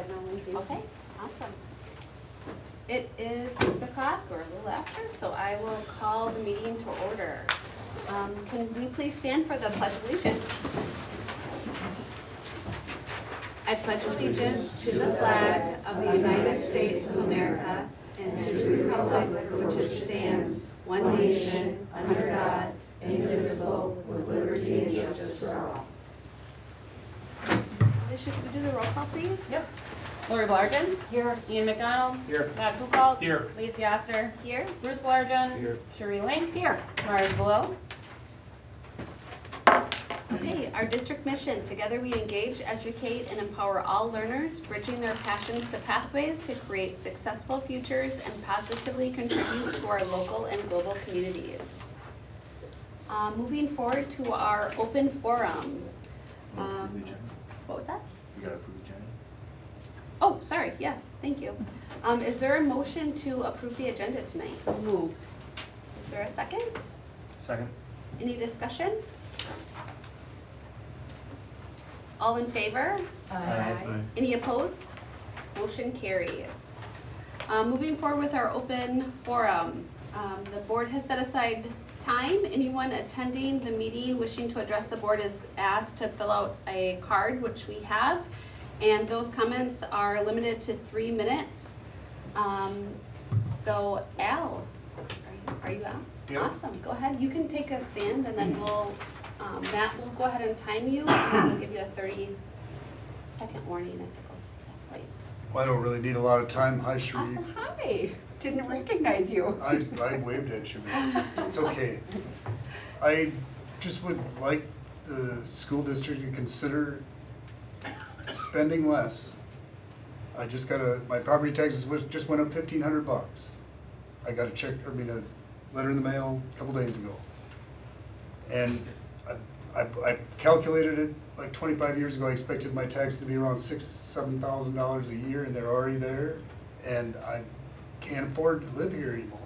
ahead now, Lindsay. Okay, awesome. It is 6 o'clock or a little after, so I will call the meeting to order. Can we please stand for the Pledge of Allegiance? I pledge allegiance to the flag of the United States of America and to the republic for which it stands, one nation, under God, indivisible, with liberty and justice for all. Alicia, could we do the roll call, please? Yep. Lori Blargen. Here. Ian McDonald. Here. Matt Foucault. Here. Lacey Oster. Here. Bruce Blargen. Here. Cherie Link. Here. Mars Below. Okay, our district mission, together we engage, educate, and empower all learners, bridging their passions to pathways to create successful futures and positively contribute to our local and global communities. Moving forward to our open forum. What was that? You gotta approve Jenny. Oh, sorry, yes, thank you. Is there a motion to approve the agenda tonight? So moved. Is there a second? Second. Any discussion? All in favor? Any opposed? Motion carries. Moving forward with our open forum, the board has set aside time. Anyone attending the meeting wishing to address the board is asked to fill out a card, which we have, and those comments are limited to 3 minutes. So Al, are you out? Yep. Awesome, go ahead. You can take a stand and then we'll, Matt will go ahead and time you and then we'll give you a 30-second warning if it goes that way. Well, I don't really need a lot of time. Hi, Cherie. Awesome. Hi, didn't recognize you. I waved at you. It's okay. I just would like the school district to consider spending less. I just got my property taxes just went up $1,500. I got a letter in the mail a couple days ago. And I calculated it like 25 years ago. I expected my taxes to be around $7,000 a year, and they're already there. And I can't afford to live here anymore.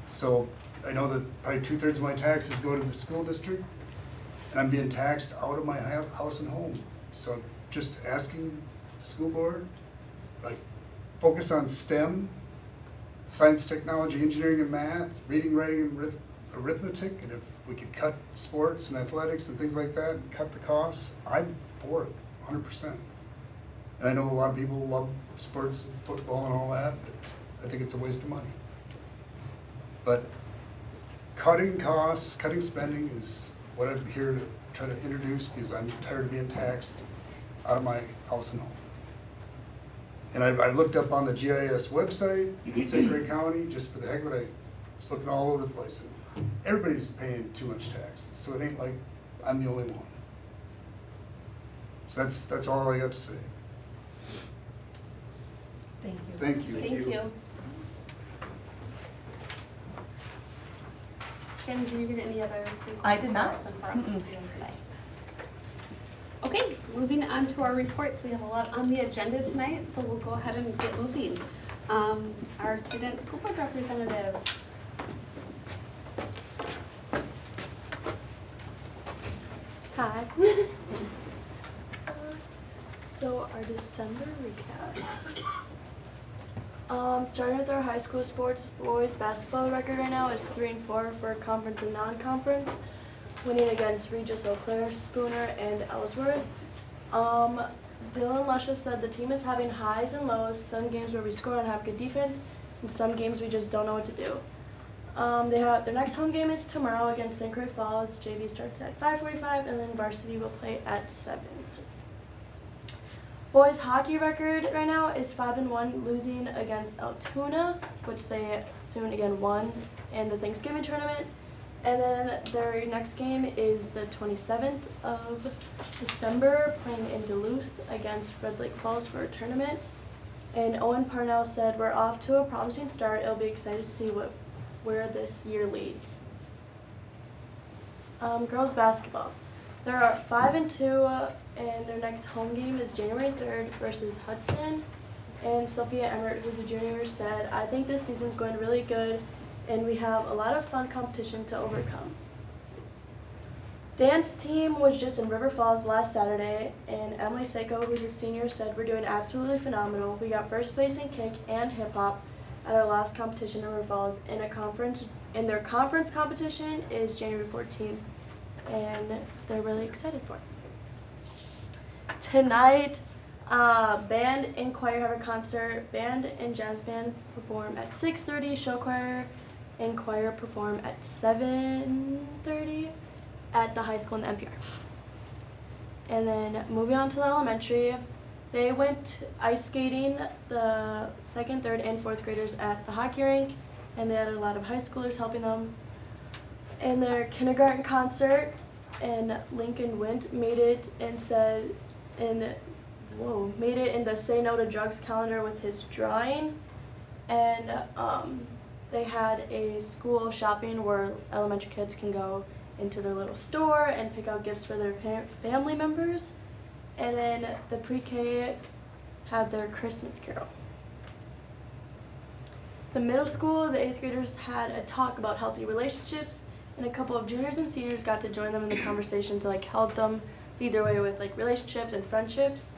So I know that probably 2/3 of my taxes go to the school district, and I'm being taxed out of my house and home. So just asking the school board, like, focus on STEM, science, technology, engineering, and math, reading, writing, and arithmetic, and if we could cut sports and athletics and things like that and cut the costs, I'm for it, 100%. And I know a lot of people love sports and football and all that, but I think it's a waste of money. But cutting costs, cutting spending is what I'm here to try to introduce, because I'm tired of being taxed out of my house and home. And I looked up on the GIS website in St. Clair County, just for the heck of it, I was looking all over the place. And everybody's paying too much taxes, so it ain't like I'm the only one. So that's all I got to say. Thank you. Thank you. Thank you. Shannon, did you get any other? I did not. Open forum? Okay, moving on to our reports. We have a lot on the agenda tonight, so we'll go ahead and get moving. Our student school board representative. Hi. So our December recap. Starting with our high school sports, boys basketball record right now is 3-4 for conference and non-conference, winning against Regis, Eau Claire, Spooner, and Ellsworth. Dylan Luscious said the team is having highs and lows, some games where we score and have good defense, and some games we just don't know what to do. Their next home game is tomorrow against St. Croix Falls. JV starts at 5:45, and then varsity will play at 7. Boys hockey record right now is 5-1, losing against Altoona, which they soon again won in the Thanksgiving tournament. And then their next game is the 27th of December, playing in Duluth against Red Lake Falls for a tournament. And Owen Parnell said, "We're off to a promising start. It'll be exciting to see where this year leads." Girls basketball. They're 5-2, and their next home game is January 3rd versus Hudson. And Sophia Emmert, who's a junior, said, "I think this season's going really good, and we have a lot of fun competition to overcome." Dance team was just in River Falls last Saturday, and Emily Seiko, who's a senior, said we're doing absolutely phenomenal. We got first place in kick and hip hop at our last competition in River Falls, and their conference competition is January 14th, and they're really excited for it. Tonight, band and choir have a concert. Band and jazz band perform at 6:30. Show choir and choir perform at 7:30 at the high school in the NPR. And then moving on to the elementary, they went ice skating, the 2nd, 3rd, and 4th graders at the hockey rink, and they had a lot of high schoolers helping them. In their kindergarten concert, and Lincoln Wint made it in the Say No to Drugs calendar with his drawing, and they had a school shopping where elementary kids can go into their little store and pick out gifts for their family members. And then the pre-K had their Christmas carol. The middle school, the 8th graders had a talk about healthy relationships, and a couple of juniors and seniors got to join them in the conversation to help them lead their way with relationships and friendships.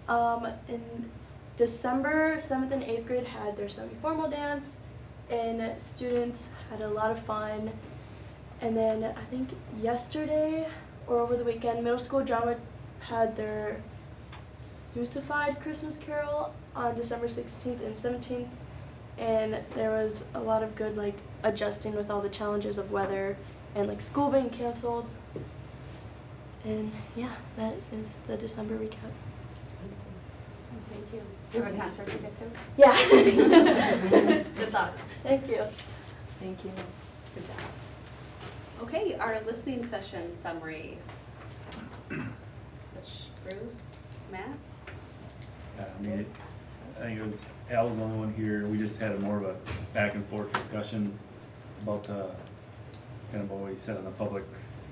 In December, 7th and 8th grade had their semi-formal dance, and students had a lot of fun. And then I think yesterday or over the weekend, middle school drama had their Suicified Christmas Carol on December 16th and 17th. And there was a lot of good adjusting with all the challenges of weather and school being canceled. And yeah, that is the December recap. Thank you. You have a concert to get to? Yeah. Good luck. Thank you. Thank you. Good job. Okay, our listening session summary. Which, Bruce, Matt? I think Al was the only one here. We just had more of a back and forth discussion about kind of what we said on the public,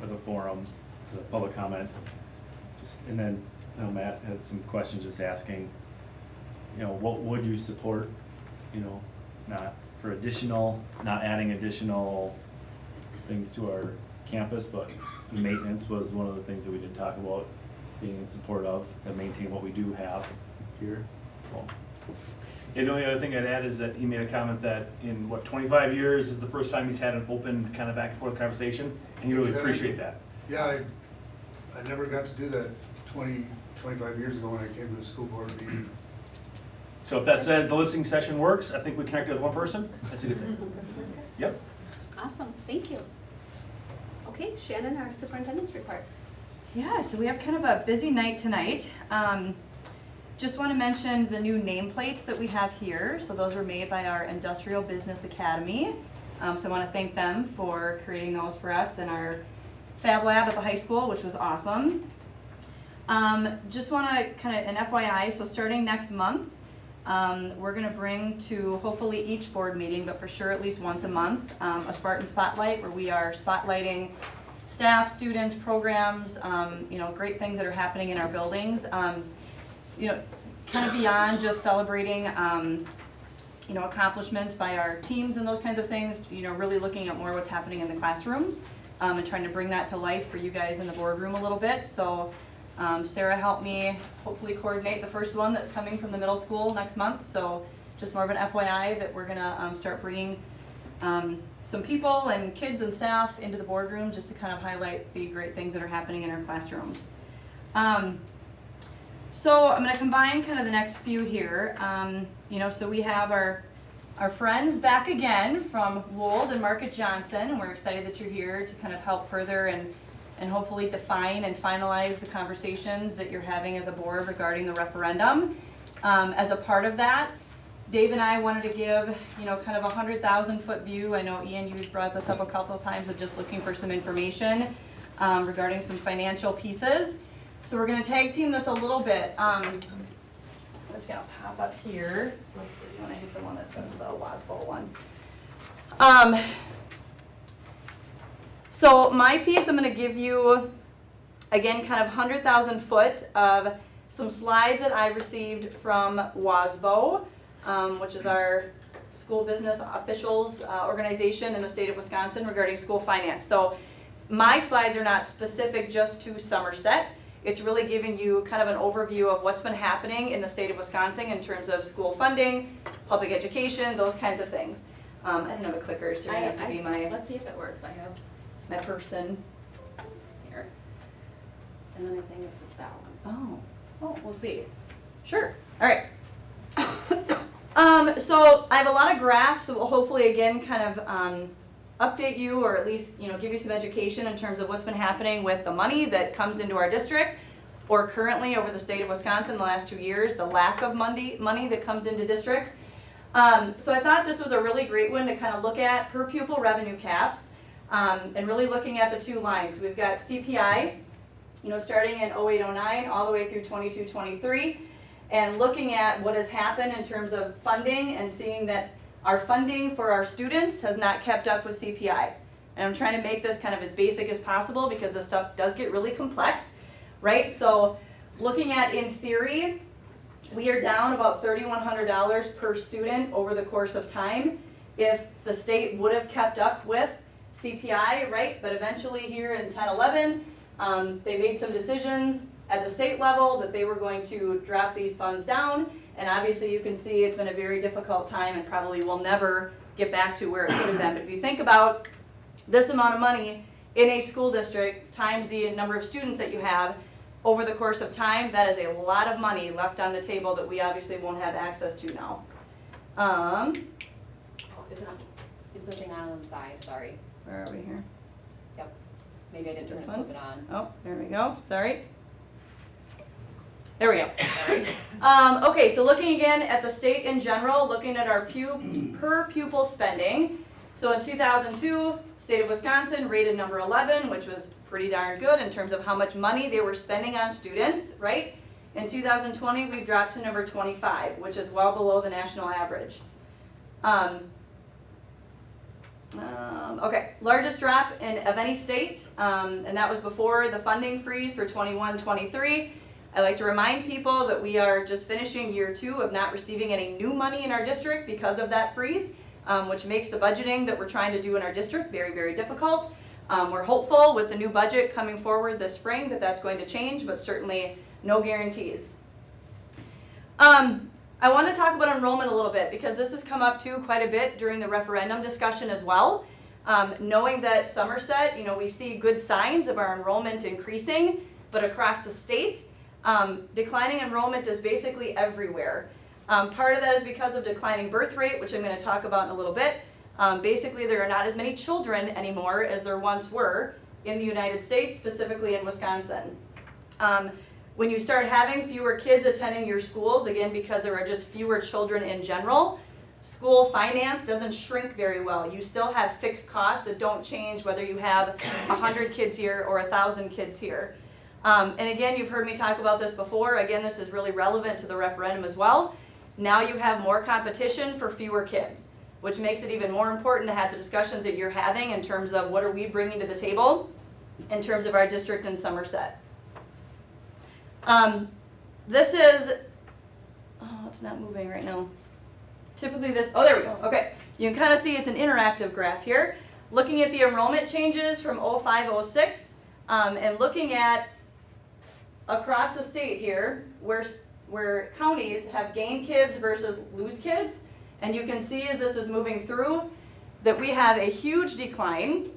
or the forum, the public comment. And then Matt had some questions just asking, what would you support, not adding additional things to our campus, but maintenance was one of the things that we did talk about being in support of, to maintain what we do have here. So. And the only other thing I'd add is that he made a comment that in 25 years is the first time he's had an open kind of back and forth conversation, and he really appreciate that. Yeah, I never got to do that 25 years ago when I came to the school board meeting. So if that says the listening session works, I think we connected with one person, that's a good thing. Yep. Awesome, thank you. Okay, Shannon, our superintendent's report. Yeah, so we have kind of a busy night tonight. Just want to mention the new nameplates that we have here. So those were made by our Industrial Business Academy. So I want to thank them for creating those for us in our Fab Lab at the high school, which was awesome. Just want to kind of an FYI, so starting next month, we're going to bring to hopefully each board meeting, but for sure at least once a month, a Spartan Spotlight, where we are spotlighting staff, students, programs, great things that are happening in our buildings. Kind of beyond just celebrating, accomplishments by our teams and those kinds of things, really looking at more what's happening in the classrooms, and trying to bring that to life for you guys in the boardroom a little bit. So Sarah helped me hopefully coordinate the first one that's coming from the middle school next month. So just more of an FYI that we're gonna start bringing some people and kids and staff into the boardroom just to kind of highlight the great things that are happening in our classrooms. So I'm going to combine kind of the next few here. So we have our friends back again from Wold and Market Johnson, and we're excited that you're here to kind of help further and hopefully define and finalize the conversations that you're having as a board regarding the referendum. As a part of that, Dave and I wanted to give, kind of a 100,000-foot view. I know, Ian, you brought this up a couple of times of just looking for some information regarding some financial pieces. So we're going to tag team this a little bit. I'm just going to pop up here. So if you want to hit the one that says the WASBO one. So my piece, I'm going to give you, again, kind of 100,000 foot of some slides that I received from WASBO, which is our school business officials organization in the state of Wisconsin regarding school finance. So my slides are not specific just to Somerset. It's really giving you kind of an overview of what's been happening in the state of Wisconsin in terms of school funding, public education, those kinds of things. I don't have a clicker, so you're gonna have to be my Let's see if it works. I have person. here. And then I think this is that one. Oh, We'll see. sure. All right. So I have a lot of graphs that will hopefully again kind of update you, or at least give you some education in terms of what's been happening with the money that comes into our district, or currently over the state of Wisconsin the last 2 years, the lack of money that comes into districts. So I thought this was a really great one to kind of look at per pupil revenue caps, and really looking at the two lines. We've got CPI, starting in 08-09 all the way through 22-23, and looking at what has happened in terms of funding and seeing that our funding for our students has not kept up with CPI. And I'm trying to make this kind of as basic as possible because this stuff does get really complex, right? So looking at, in theory, we are down about $3,100 per student over the course of time if the state would have kept up with CPI, right? But eventually here in 10-11, they made some decisions at the state level that they were going to drop these funds down. And obviously you can see it's been a very difficult time and probably will never get back to where it could have been. But if you think about this amount of money in a school district times the number of students that you have over the course of time, that is a lot of money left on the table that we obviously won't have access to now. Is the thing on the side? Sorry. Where are we here? Yep. Maybe I didn't This turn one? it on. Oh, there we go, sorry. There we go. Sorry. Okay, so looking again at the state in general, looking at our per pupil spending. So in 2002, state of Wisconsin rated number 11, which was pretty darn good in terms of how much money they were spending on students, right? In 2020, we dropped to number 25, which is well below the national average. Okay, largest drop of any state, and that was before the funding freeze for 21-23. I like to remind people that we are just finishing year 2 of not receiving any new money in our district because of that freeze, which makes the budgeting that we're trying to do in our district very, very difficult. We're hopeful with the new budget coming forward this spring that that's going to change, but certainly no guarantees. I want to talk about enrollment a little bit because this has come up too quite a bit during the referendum discussion as well. Knowing that Somerset, we see good signs of our enrollment increasing, but across the state, declining enrollment is basically everywhere. Part of that is because of declining birth rate, which I'm going to talk about in a little bit. Basically, there are not as many children anymore as there once were in the United States, specifically in Wisconsin. When you start having fewer kids attending your schools, again, because there are just fewer children in general, school finance doesn't shrink very well. You still have fixed costs that don't change whether you have 100 kids here or 1,000 kids here. And again, you've heard me talk about this before. Again, this is really relevant to the referendum as well. Now you have more competition for fewer kids, which makes it even more important to have the discussions that you're having in terms of what are we bringing to the table in terms of our district in Somerset. This is, it's not moving right now. Typically this, there we go, okay. You can kind of see it's an interactive graph here. Looking at the enrollment changes from 05-06, and looking at across the state here, where counties have gained kids versus lose kids. And you can see as this is moving through that we have a huge decline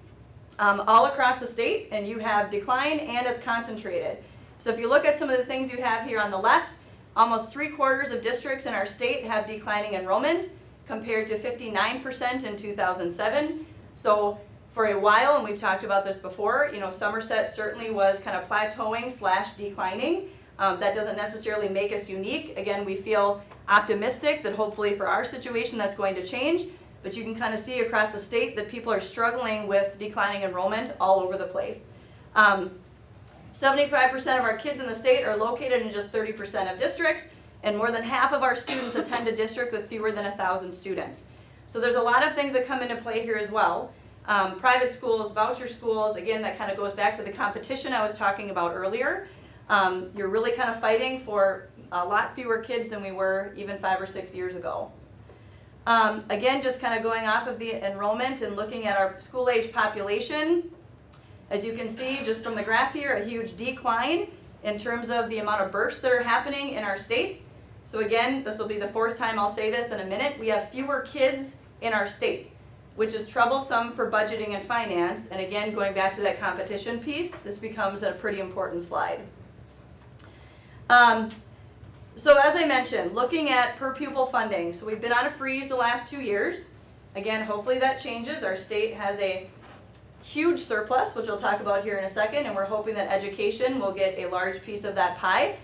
all across the state, and you have decline and it's concentrated. So if you look at some of the things you have here on the left, almost 3/4 of districts in our state have declining enrollment compared to 59% in 2007. So for a while, and we've talked about this before, Somerset certainly was kind of plateauing / declining. That doesn't necessarily make us unique. Again, we feel optimistic that hopefully for our situation that's going to change, but you can kind of see across the state that people are struggling with declining enrollment all over the place. 75% of our kids in the state are located in just 30% of districts, and more than half of our students attend a district with fewer than 1,000 students. So there's a lot of things that come into play here as well. Private schools, voucher schools, again, that kind of goes back to the competition I was talking about earlier. You're really kind of fighting for a lot fewer kids than we were even 5 or 6 years ago. Again, just kind of going off of the enrollment and looking at our school-age population, As you can see, just from the graph here, a huge decline in terms of the amount of births that are happening in our state. So again, this will be the 4th time I'll say this in a minute. We have fewer kids in our state, which is troublesome for budgeting and finance. And again, going back to that competition piece, this becomes a pretty important slide. So as I mentioned, looking at per pupil funding. So we've been on a freeze the last 2 years. Again, hopefully that changes. Our state has a huge surplus, which we'll talk about here in a second, and we're hoping that education will get a large piece of that pie.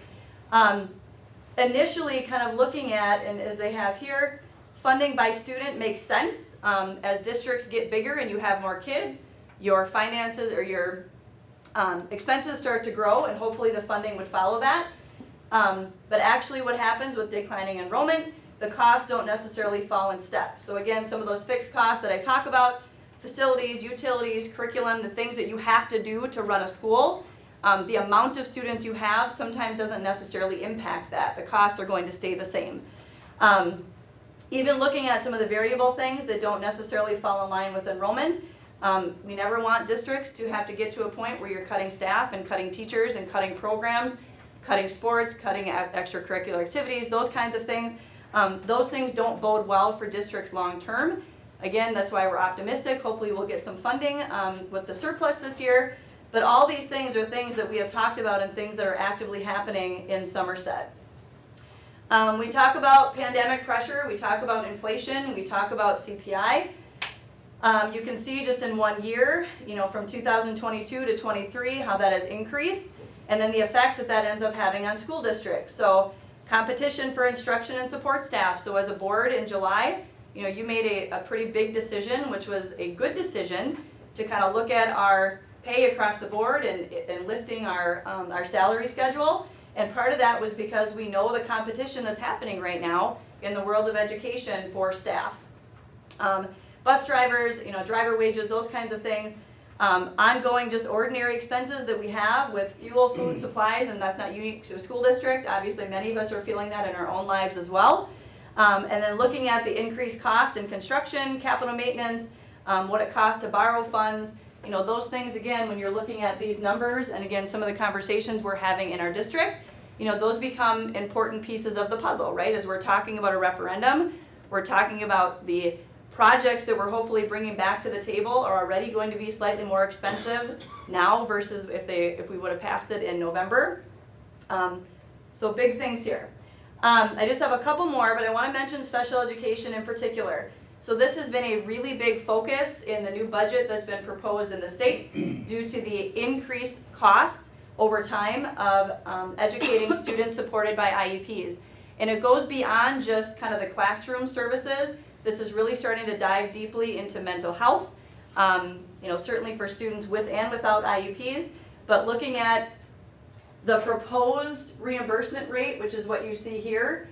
Initially, kind of looking at, and as they have here, funding by student makes sense. As districts get bigger and you have more kids, your finances or your expenses start to grow, and hopefully the funding would follow that. But actually what happens with declining enrollment, the costs don't necessarily fall in step. So again, some of those fixed costs that I talk about, facilities, utilities, curriculum, the things that you have to do to run a school, the amount of students you have sometimes doesn't necessarily impact that. The costs are going to stay the same. Even looking at some of the variable things that don't necessarily fall in line with enrollment, we never want districts to have to get to a point where you're cutting staff and cutting teachers and cutting programs, cutting sports, cutting extracurricular activities, those kinds of things. Those things don't bode well for districts long term. Again, that's why we're optimistic. Hopefully we'll get some funding with the surplus this year. But all these things are things that we have talked about and things that are actively happening in Somerset. We talk about pandemic pressure, we talk about inflation, we talk about CPI. You can see just in 1 year, from 2022 to 23, how that has increased, and then the effects that that ends up having on school districts. So competition for instruction and support staff. So as a board in July, you made a pretty big decision, which was a good decision, to kind of look at our pay across the board and lifting our salary schedule. And part of that was because we know the competition that's happening right now in the world of education for staff. Bus drivers, driver wages, those kinds of things. Ongoing just ordinary expenses that we have with fuel, food, supplies, and that's not unique to a school district. Obviously many of us are feeling that in our own lives as well. And then looking at the increased cost in construction, capital maintenance, what it costs to borrow funds, those things, again, when you're looking at these numbers, and again, some of the conversations we're having in our district, those become important pieces of the puzzle, right? As we're talking about a referendum, we're talking about the projects that we're hopefully bringing back to the table are already going to be slightly more expensive now versus if we would have passed it in November. So big things here. I just have a couple more, but I want to mention special education in particular. So this has been a really big focus in the new budget that's been proposed in the state due to the increased costs over time of educating students supported by IEPs. And it goes beyond just kind of the classroom services. This is really starting to dive deeply into mental health, certainly for students with and without IEPs, but looking at the proposed reimbursement rate, which is what you see here.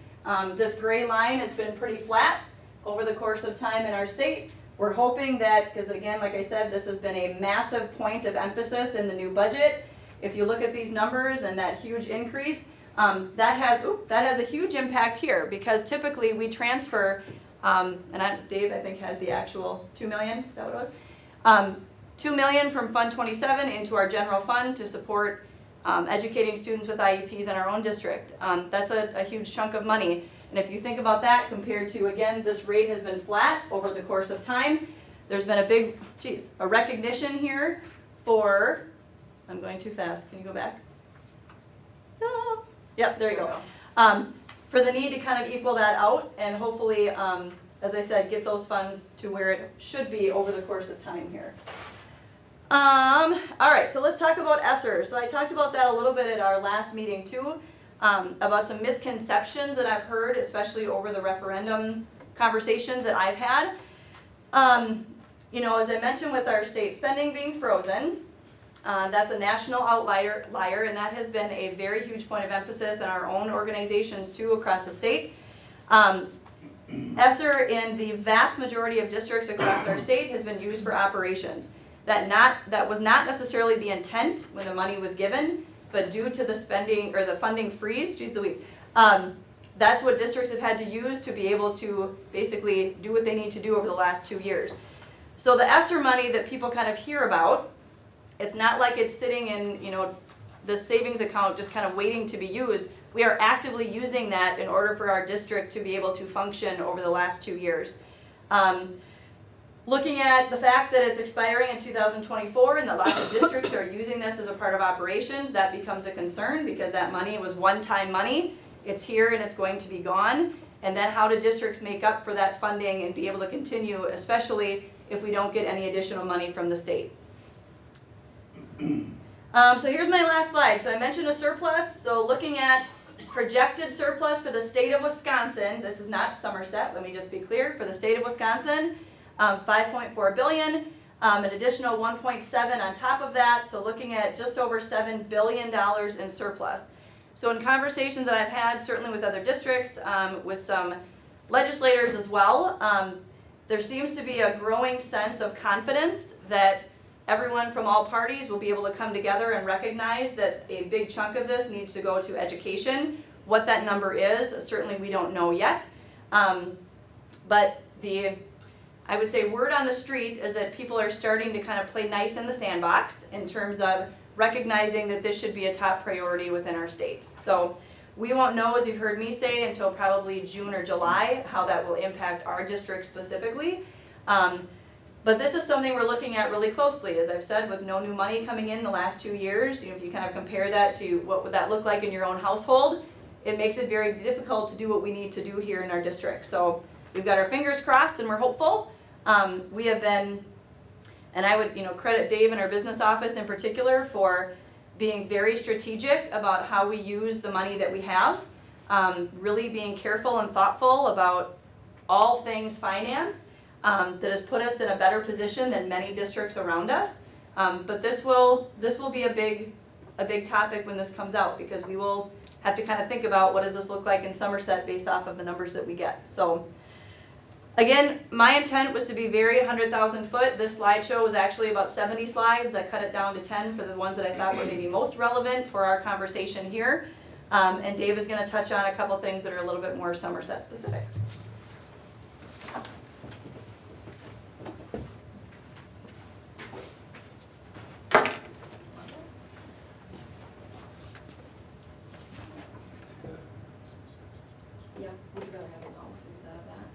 This gray line has been pretty flat over the course of time in our state. We're hoping that, because again, like I said, this has been a massive point of emphasis in the new budget. If you look at these numbers and that huge increase, that has a huge impact here, because typically we transfer, Dave I think has the actual 2 million, is that what it was? 2 million from Fund 27 into our general fund to support educating students with IEPs in our own district. That's a huge chunk of money. And if you think about that compared to, again, this rate has been flat over the course of time, there's been a recognition here for, I'm going too fast, can you go back? Yep, there you go. For the need to kind of equal that out and hopefully, as I said, get those funds to where it should be over the course of time here. All right, so let's talk about ESSER. So I talked about that a little bit at our last meeting too, about some misconceptions that I've heard, especially over the referendum conversations that I've had. As I mentioned with our state spending being frozen, that's a national outlier, and that has been a very huge point of emphasis in our own organizations too across the state. ESSER in the vast majority of districts across our state has been used for operations. That was not necessarily the intent when the money was given, but due to the spending or the funding freeze, that's what districts have had to use to be able to basically do what they need to do over the last 2 years. So the ESSER money that people kind of hear about it's not like it's sitting in, the savings account just kind of waiting to be used. We are actively using that in order for our district to be able to function over the last 2 years. Looking at the fact that it's expiring in 2024 and that lots of districts are using this as a part of operations, that becomes a concern because that money was one-time money. It's here and it's going to be gone. And then how do districts make up for that funding and be able to continue, especially if we don't get any additional money from the state? So here's my last slide. So I mentioned a surplus. So looking at projected surplus for the state of Wisconsin, this is not Somerset, let me just be clear, for the state of Wisconsin, 5.4 billion, an additional 1.7 on top of that, so looking at just over $7 billion in surplus. So in conversations that I've had, certainly with other districts, with some legislators as well, there seems to be a growing sense of confidence that everyone from all parties will be able to come together and recognize that a big chunk of this needs to go to education. What that number is, certainly we don't know yet. But I would say word on the street is that people are starting to kind of play nice in the sandbox in terms of recognizing that this should be a top priority within our state. So we won't know, as you've heard me say, until probably June or July how that will impact our district specifically. But this is something we're looking at really closely, as I've said, with no new money coming in the last 2 years. If you kind of compare that to what would that look like in your own household, it makes it very difficult to do what we need to do here in our district. So we've got our fingers crossed and we're hopeful. We have been, and I would credit Dave and our business office in particular for being very strategic about how we use the money that we have, really being careful and thoughtful about all things finance. That has put us in a better position than many districts around us. But this will be a big topic when this comes out, because we will have to kind of think about what does this look like in Somerset based off of the numbers that we get. So again, my intent was to be very 100,000 foot. This slideshow was actually about 70 slides. I cut it down to 10 for the ones that I thought were maybe most relevant for our conversation here. And Dave is going to touch on a couple things that are a little bit more Somerset specific. Yeah, would you rather have a mouse instead of that?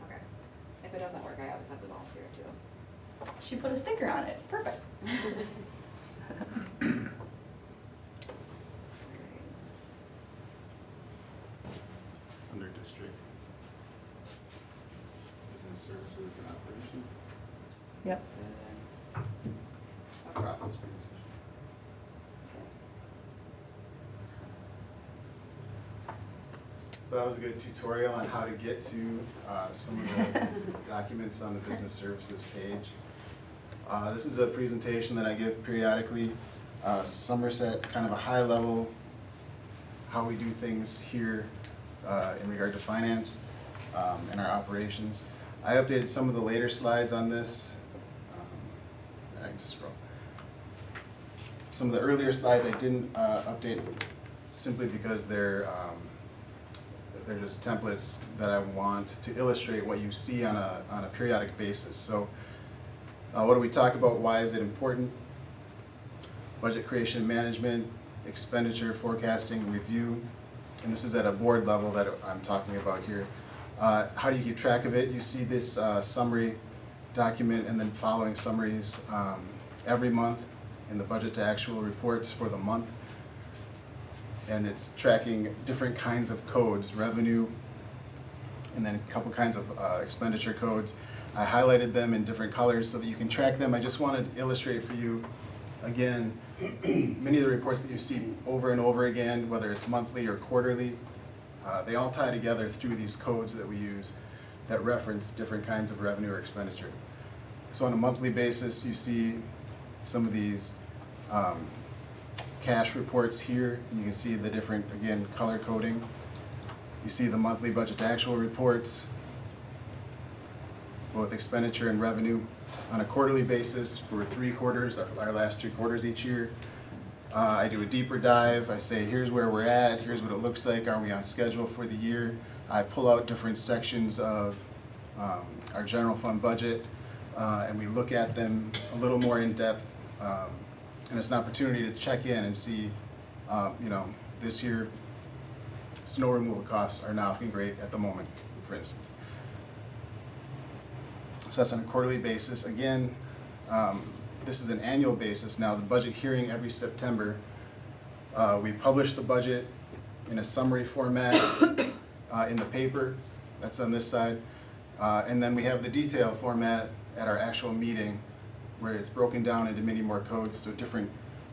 Okay. If it doesn't work, I always have the mouse here too. She put a sticker on it. It's perfect. It's under district. Business services and operations. Yep. Profits. So that was a good tutorial on how to get to some of the documents on the business services page. This is a presentation that I give periodically. Somerset, kind of a high level, how we do things here in regard to finance and our operations. I updated some of the later slides on this. I can just scroll. Some of the earlier slides I didn't update simply because they're just templates that I want to illustrate what you see on a periodic basis. So what do we talk about? Why is it important? Budget creation and management, expenditure forecasting, review, and this is at a board level that I'm talking about here. How do you keep track of it? You see this summary document and then following summaries every month in the budget to actual reports for the month. And it's tracking different kinds of codes, revenue, and then a couple kinds of expenditure codes. I highlighted them in different colors so that you can track them. I just wanted to illustrate for you, again, many of the reports that you see over and over again, whether it's monthly or quarterly, they all tie together through these codes that we use that reference different kinds of revenue or expenditure. So on a monthly basis, you see some of these cash reports here. You can see the different, again, color coding. You see the monthly budget to actual reports, both expenditure and revenue. On a quarterly basis for 3 quarters, our last 3 quarters each year, I do a deeper dive. I say, here's where we're at, here's what it looks like, are we on schedule for the year? I pull out different sections of our general fund budget, and we look at them a little more in depth. And it's an opportunity to check in and see, this year, snow removal costs are not looking great at the moment, for instance. So that's on a quarterly basis. Again, this is an annual basis. Now, the budget hearing every September, we publish the budget in a summary format in the paper. That's on this side. And then we have the detail format at our actual meeting, where it's broken down into many more codes, so different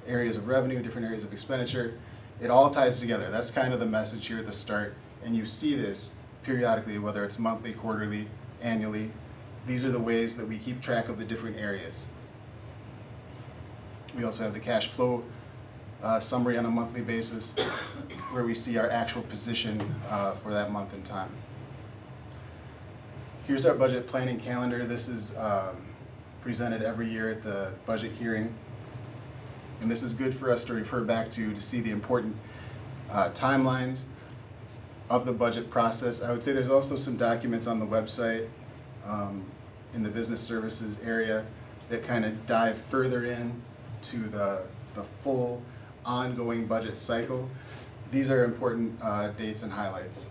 areas of revenue, different areas of expenditure. It all ties together. That's kind of the message here at the start. And you see this periodically, whether it's monthly, quarterly, annually. These are the ways that we keep track of the different areas. We also have the cash flow summary on a monthly basis, where we see our actual position for that month in time. Here's our budget planning calendar. This is presented every year at the budget hearing. And this is good for us to refer back to see the important timelines of the budget process. I would say there's also some documents on the website in the business services area that kind of dive further in to the full ongoing budget cycle. These are important dates and highlights.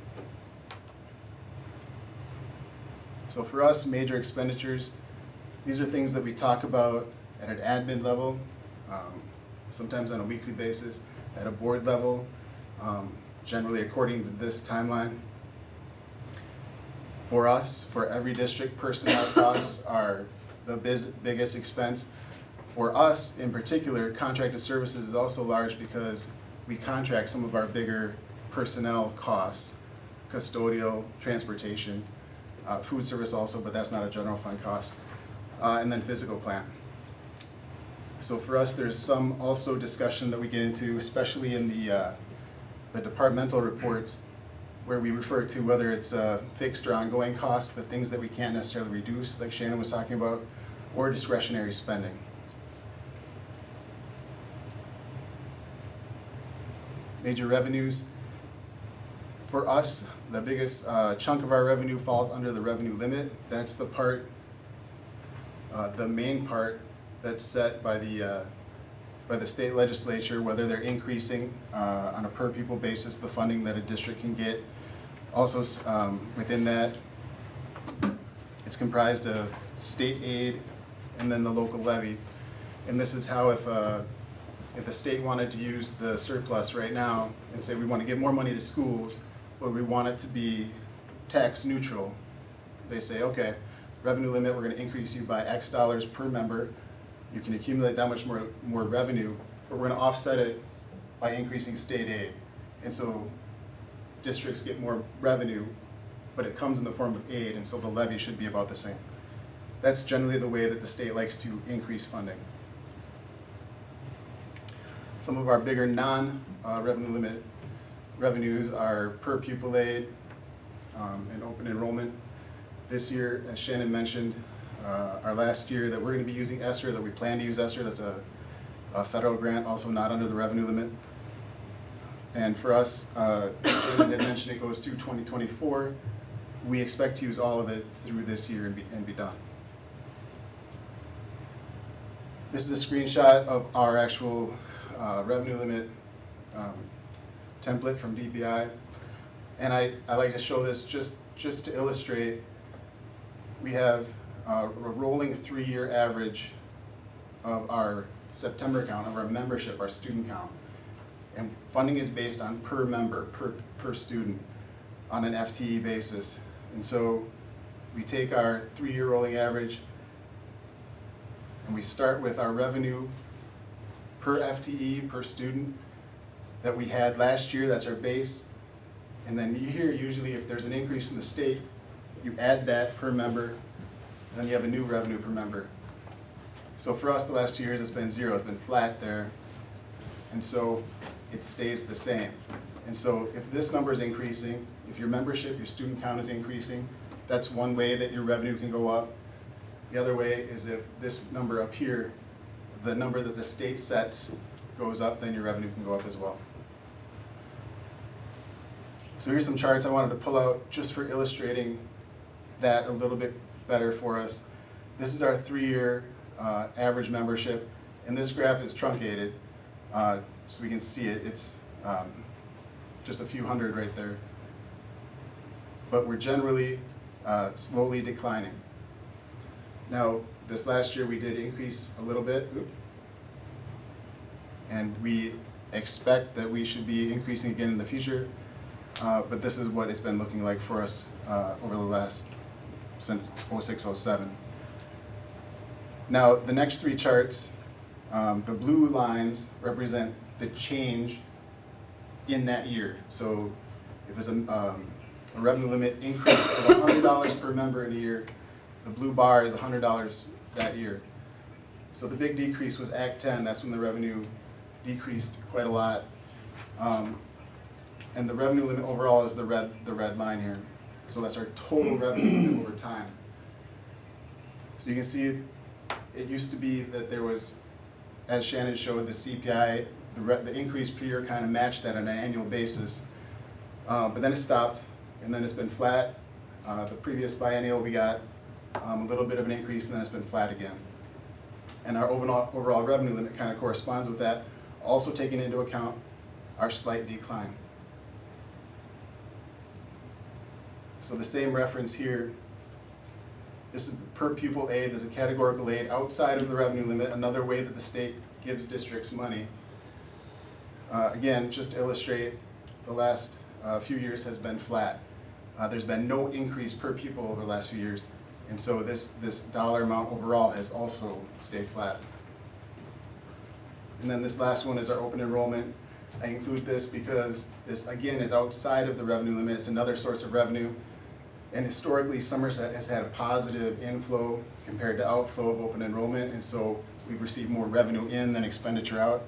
So for us, major expenditures, these are things that we talk about at an admin level, sometimes on a weekly basis, at a board level, generally according to this timeline. For us, for every district, personnel costs are the biggest expense. For us, in particular, contracted services is also large because we contract some of our bigger personnel costs, custodial, transportation, food service also, but that's not a general fund cost, and then physical plant. So for us, there's some also discussion that we get into, especially in the departmental reports, where we refer to whether it's fixed or ongoing costs, the things that we can't necessarily reduce, like Shannon was talking about, or discretionary spending. Major revenues. For us, the biggest chunk of our revenue falls under the revenue limit. That's the part, the main part that's set by the state legislature, whether they're increasing on a per pupil basis the funding that a district can get. Also, within that, it's comprised of state aid and then the local levy. And this is how if the state wanted to use the surplus right now and say we want to give more money to schools, but we want it to be tax neutral, they say, okay, revenue limit, we're going to increase you by X dollars per member. You can accumulate that much more revenue, but we're going to offset it by increasing state aid. And so districts get more revenue, but it comes in the form of aid, and so the levy should be about the same. That's generally the way that the state likes to increase funding. Some of our bigger non-revenue limit revenues are per pupil aid and open enrollment. This year, as Shannon mentioned, our last year that we're going to be using ESSER, that we plan to use ESSER, that's a federal grant, also not under the revenue limit. And for us, Shannon had mentioned it goes through 2024. We expect to use all of it through this year and be done. This is a screenshot of our actual revenue limit template from DPI. And I like to show this just to illustrate. We have a rolling 3-year average of our September count, of our membership, our student count. And funding is based on per member, per student, on an FTE basis. And so we take our 3-year rolling average and we start with our revenue per FTE, per student, that we had last year. That's our base. And then here, usually if there's an increase from the state, you add that per member, and then you have a new revenue per member. So for us, the last 2 years, it's been 0. It's been flat there. And so it stays the same. And so if this number is increasing, if your membership, your student count is increasing, that's one way that your revenue can go up. The other way is if this number up here, the number that the state sets goes up, then your revenue can go up as well. So here's some charts I wanted to pull out just for illustrating that a little bit better for us. this is our 3-year average membership, and this graph is truncated, so we can see it. It's just a few hundred right there. But we're generally slowly declining. Now, this last year we did increase a little bit, and we expect that we should be increasing again in the future, but this is what it's been looking like for us over the last, since 06-07. Now, the next 3 charts, the blue lines represent the change in that year. So if it's a revenue limit increase of $100 per member in a year, the blue bar is $100 that year. So the big decrease was Act 10. That's when the revenue decreased quite a lot. And the revenue limit overall is the red line here. So that's our total revenue limit over time. So you can see it used to be that there was, as Shannon showed, the CPI, the increase per year kind of matched that on an annual basis. But then it stopped, and then it's been flat. The previous biennial we got a little bit of an increase, and then it's been flat again. And our overall revenue limit kind of corresponds with that, also taking into account our slight decline. So the same reference here, this is the per pupil aid. There's a categorical aid outside of the revenue limit, another way that the state gives districts money. Again, just to illustrate, the last few years has been flat. There's been no increase per pupil over the last few years, and so this dollar amount overall has also stayed flat. And then this last one is our open enrollment. I include this because this, again, is outside of the revenue limit. It's another source of revenue. And historically, Somerset has had a positive inflow compared to outflow of open enrollment, and so we've received more revenue in than expenditure out.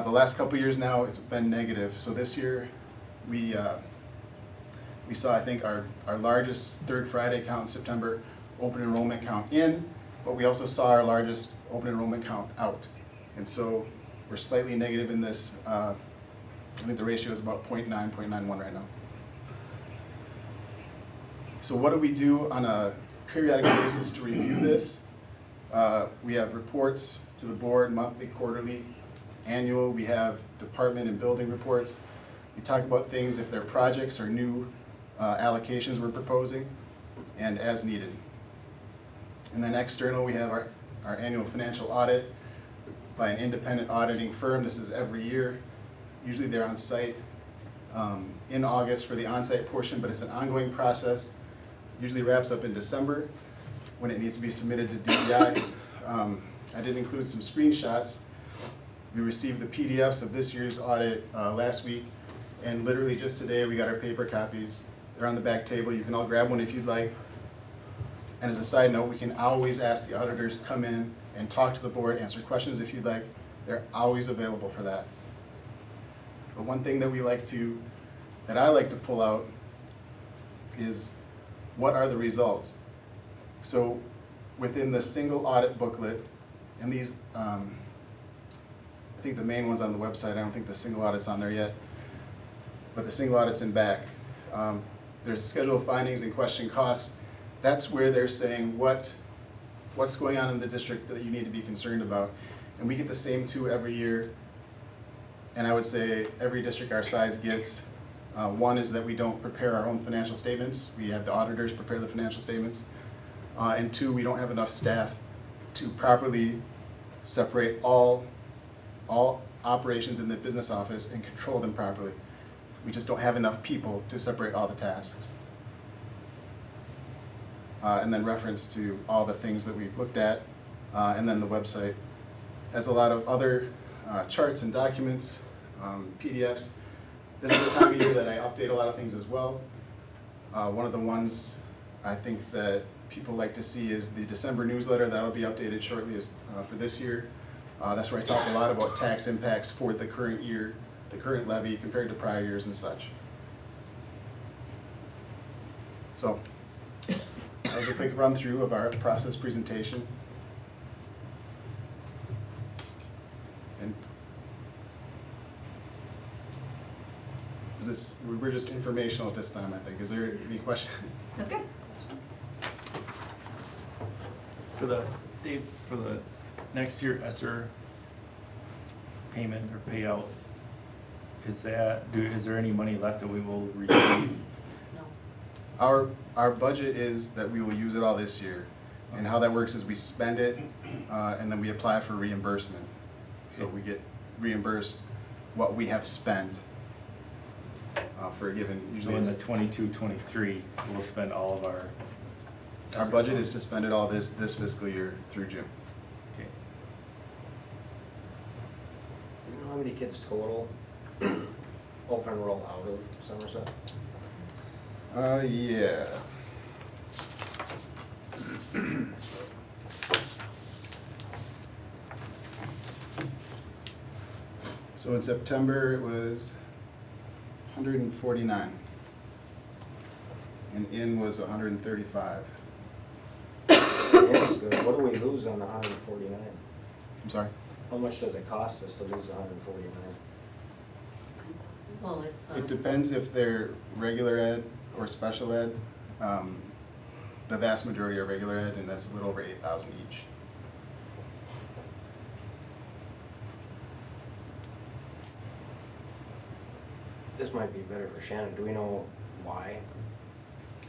The last couple of years now, it's been negative. So this year, we saw, I think, our largest third Friday count in September, open enrollment count in, but we also saw our largest open enrollment count out. And so we're slightly negative in this. I think the ratio is about 0.9, 0.91 right now. So what do we do on a periodic basis to review this? We have reports to the board, monthly, quarterly, annual. We have department and building reports. We talk about things if they're projects or new allocations we're proposing, and as needed. And then external, we have our annual financial audit by an independent auditing firm. This is every year. Usually they're on site in August for the on-site portion, but it's an ongoing process. Usually wraps up in December when it needs to be submitted to DEI. I did include some screenshots. We received the PDFs of this year's audit last week, and literally just today we got our paper copies. They're on the back table. You can all grab one if you'd like. And as a side note, we can always ask the auditors to come in and talk to the board, answer questions if you'd like. They're always available for that. But one thing that I like to pull out is what are the results? So within the single audit booklet, and these, I think the main one's on the website. I don't think the single audit's on there yet, but the single audit's in back. There's a schedule of findings and question costs. That's where they're saying what's going on in the district that you need to be concerned about. And we get the same 2 every year. And I would say every district our size gets. One is that we don't prepare our own financial statements. We have the auditors prepare the financial statements. And 2, we don't have enough staff to properly separate all operations in the business office and control them properly. We just don't have enough people to separate all the tasks. And then reference to all the things that we've looked at. And then the website has a lot of other charts and documents, PDFs. This is the time of year that I update a lot of things as well. One of the ones I think that people like to see is the December newsletter. That'll be updated shortly for this year. That's where I talk a lot about tax impacts for the current year, the current levy compared to prior years and such. So that was a quick run through of our process presentation. And we're just informational at this time, I think. Is there any question? Okay. For the, Dave, for the next year ESSER payment or payout, is there any money left that we will receive? Our budget is that we will use it all this year. And how that works is we spend it, and then we apply for reimbursement. So we get reimbursed what we have spent for a given, So usually in it's, the 22-23, we'll spend all of our. our budget is to spend it all this fiscal year through June. Okay. Do you know how many kids total open enroll out of Somerset? Yeah. So in September, it was 149. And in was 135. That's good. What do we lose on the 149? I'm sorry? How much does it cost us to lose 149? Well, it's It depends if they're regular ed or special ed. The vast majority are regular ed, and that's a little over 8,000 each. This might be better for Shannon. Do we know why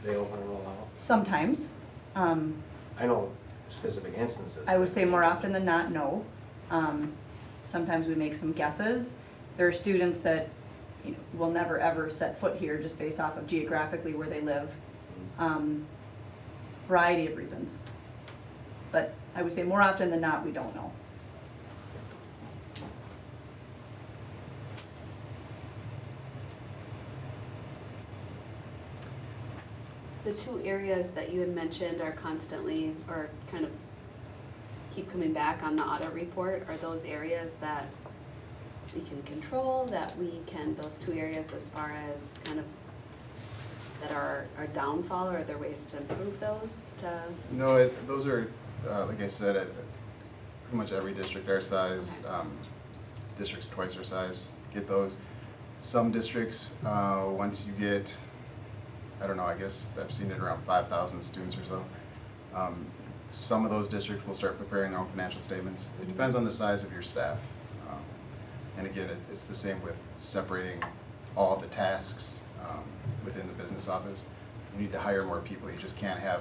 they open and roll out? Sometimes. I know specific instances. I would say more often than not, no. Sometimes we make some guesses. There are students that, you know, will never ever set foot here just based off of geographically where they live. Variety of reasons. But I would say more often than not, we don't know. The two areas that you had mentioned are constantly, or kind of keep coming back on the audit report, are those areas that we can control, that we can, those two areas as far as kind of that are our downfall, or are there ways to improve those to? No, those are, like I said, pretty much every district our size, districts twice our size, get those. Some districts, once you get, I don't know, I guess I've seen it around 5,000 students or so. Some of those districts will start preparing their own financial statements. It depends on the size of your staff. And again, it's the same with separating all of the tasks within the business office. You need to hire more people. You just can't have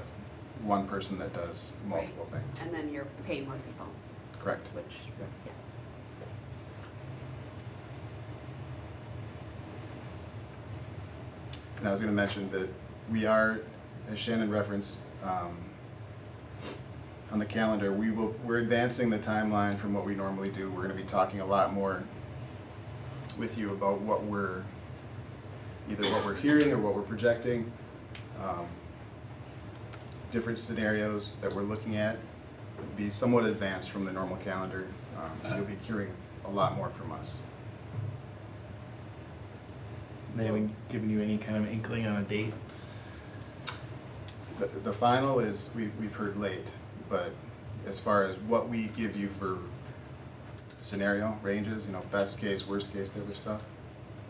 one person that does multiple Right. things. And then you're paying more people, Correct. which, Yeah. yeah. And I was going to mention that we are, as Shannon referenced, on the calendar, we're advancing the timeline from what we normally do. We're going to be talking a lot more with you about what we're, either what we're hearing or what we're projecting, different scenarios that we're looking at. It'll be somewhat advanced from the normal calendar, so you'll be hearing a lot more from us. They haven't given you any kind of inkling on a date? The final is, we've heard late, but as far as what we give you for scenario ranges, you know, best case, worst case type of stuff,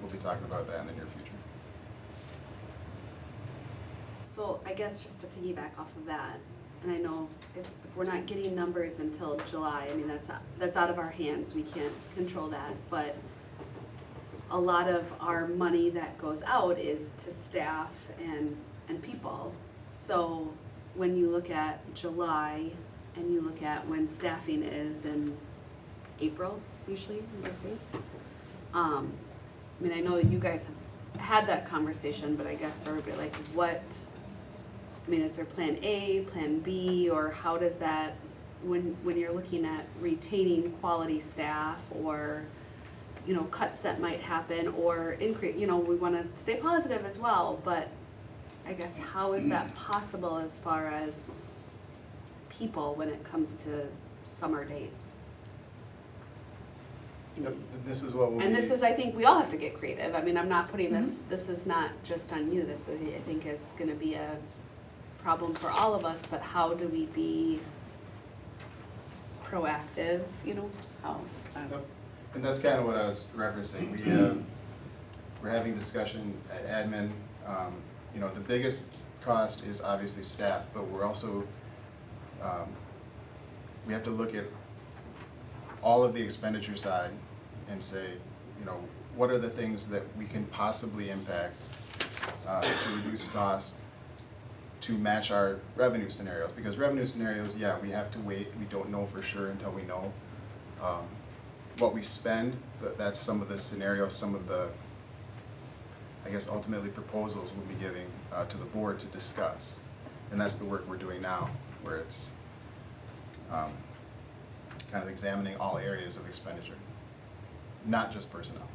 we'll be talking about that in the near future. So I guess just to piggyback off of that, and I know if we're not getting numbers until July, I mean, that's out of our hands, we can't control that, but a lot of our money that goes out is to staff and people. So when you look at July and you look at when staffing is in April, usually, I'm guessing. I mean, I know you guys have had that conversation, but I guess for everybody, like what, I mean, is there plan A, plan B, or how does that, when you're looking at retaining quality staff, or, you know, cuts that might happen, or increase, you know, we want to stay positive as well, but I guess how is that possible as far as people when it comes to summer dates? Yep, this is what we'll And be, this is, I think we all have to get creative. I mean, I'm not putting this, this is not just on you. This, I think, is gonna be a problem for all of us, but how do we be proactive, you know, how? Yep. And that's kind of what I was referencing. We're having discussion at admin. You know, the biggest cost is obviously staff, but we're also we have to look at all of the expenditure side and say, you know, what are the things that we can possibly impact to reduce costs to match our revenue scenarios? Because revenue scenarios, yeah, we have to wait. We don't know for sure until we know what we spend. That's some of the scenarios, some of the, I guess, ultimately proposals we'll be giving to the board to discuss. And that's the work we're doing now, where it's kind of examining all areas of expenditure, not just personnel,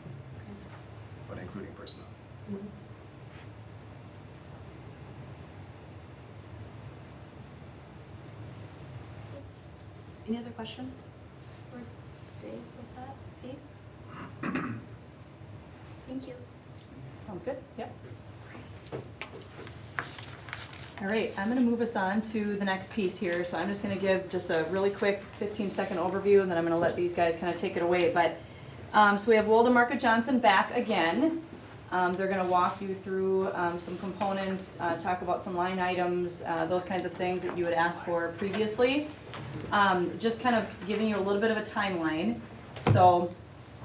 but including personnel. Any other questions for Dave with that piece? Thank you. Sounds good, yep. All right, I'm gonna move us on to the next piece here. So I'm just gonna give just a really quick 15-second overview, and then I'm gonna let these guys kind of take it away. But, so we have Woldemarka Johnson back again. They're gonna walk you through some components, talk about some line items, those kinds of things that you had asked for previously. Just kind of giving you a little bit of a timeline. So,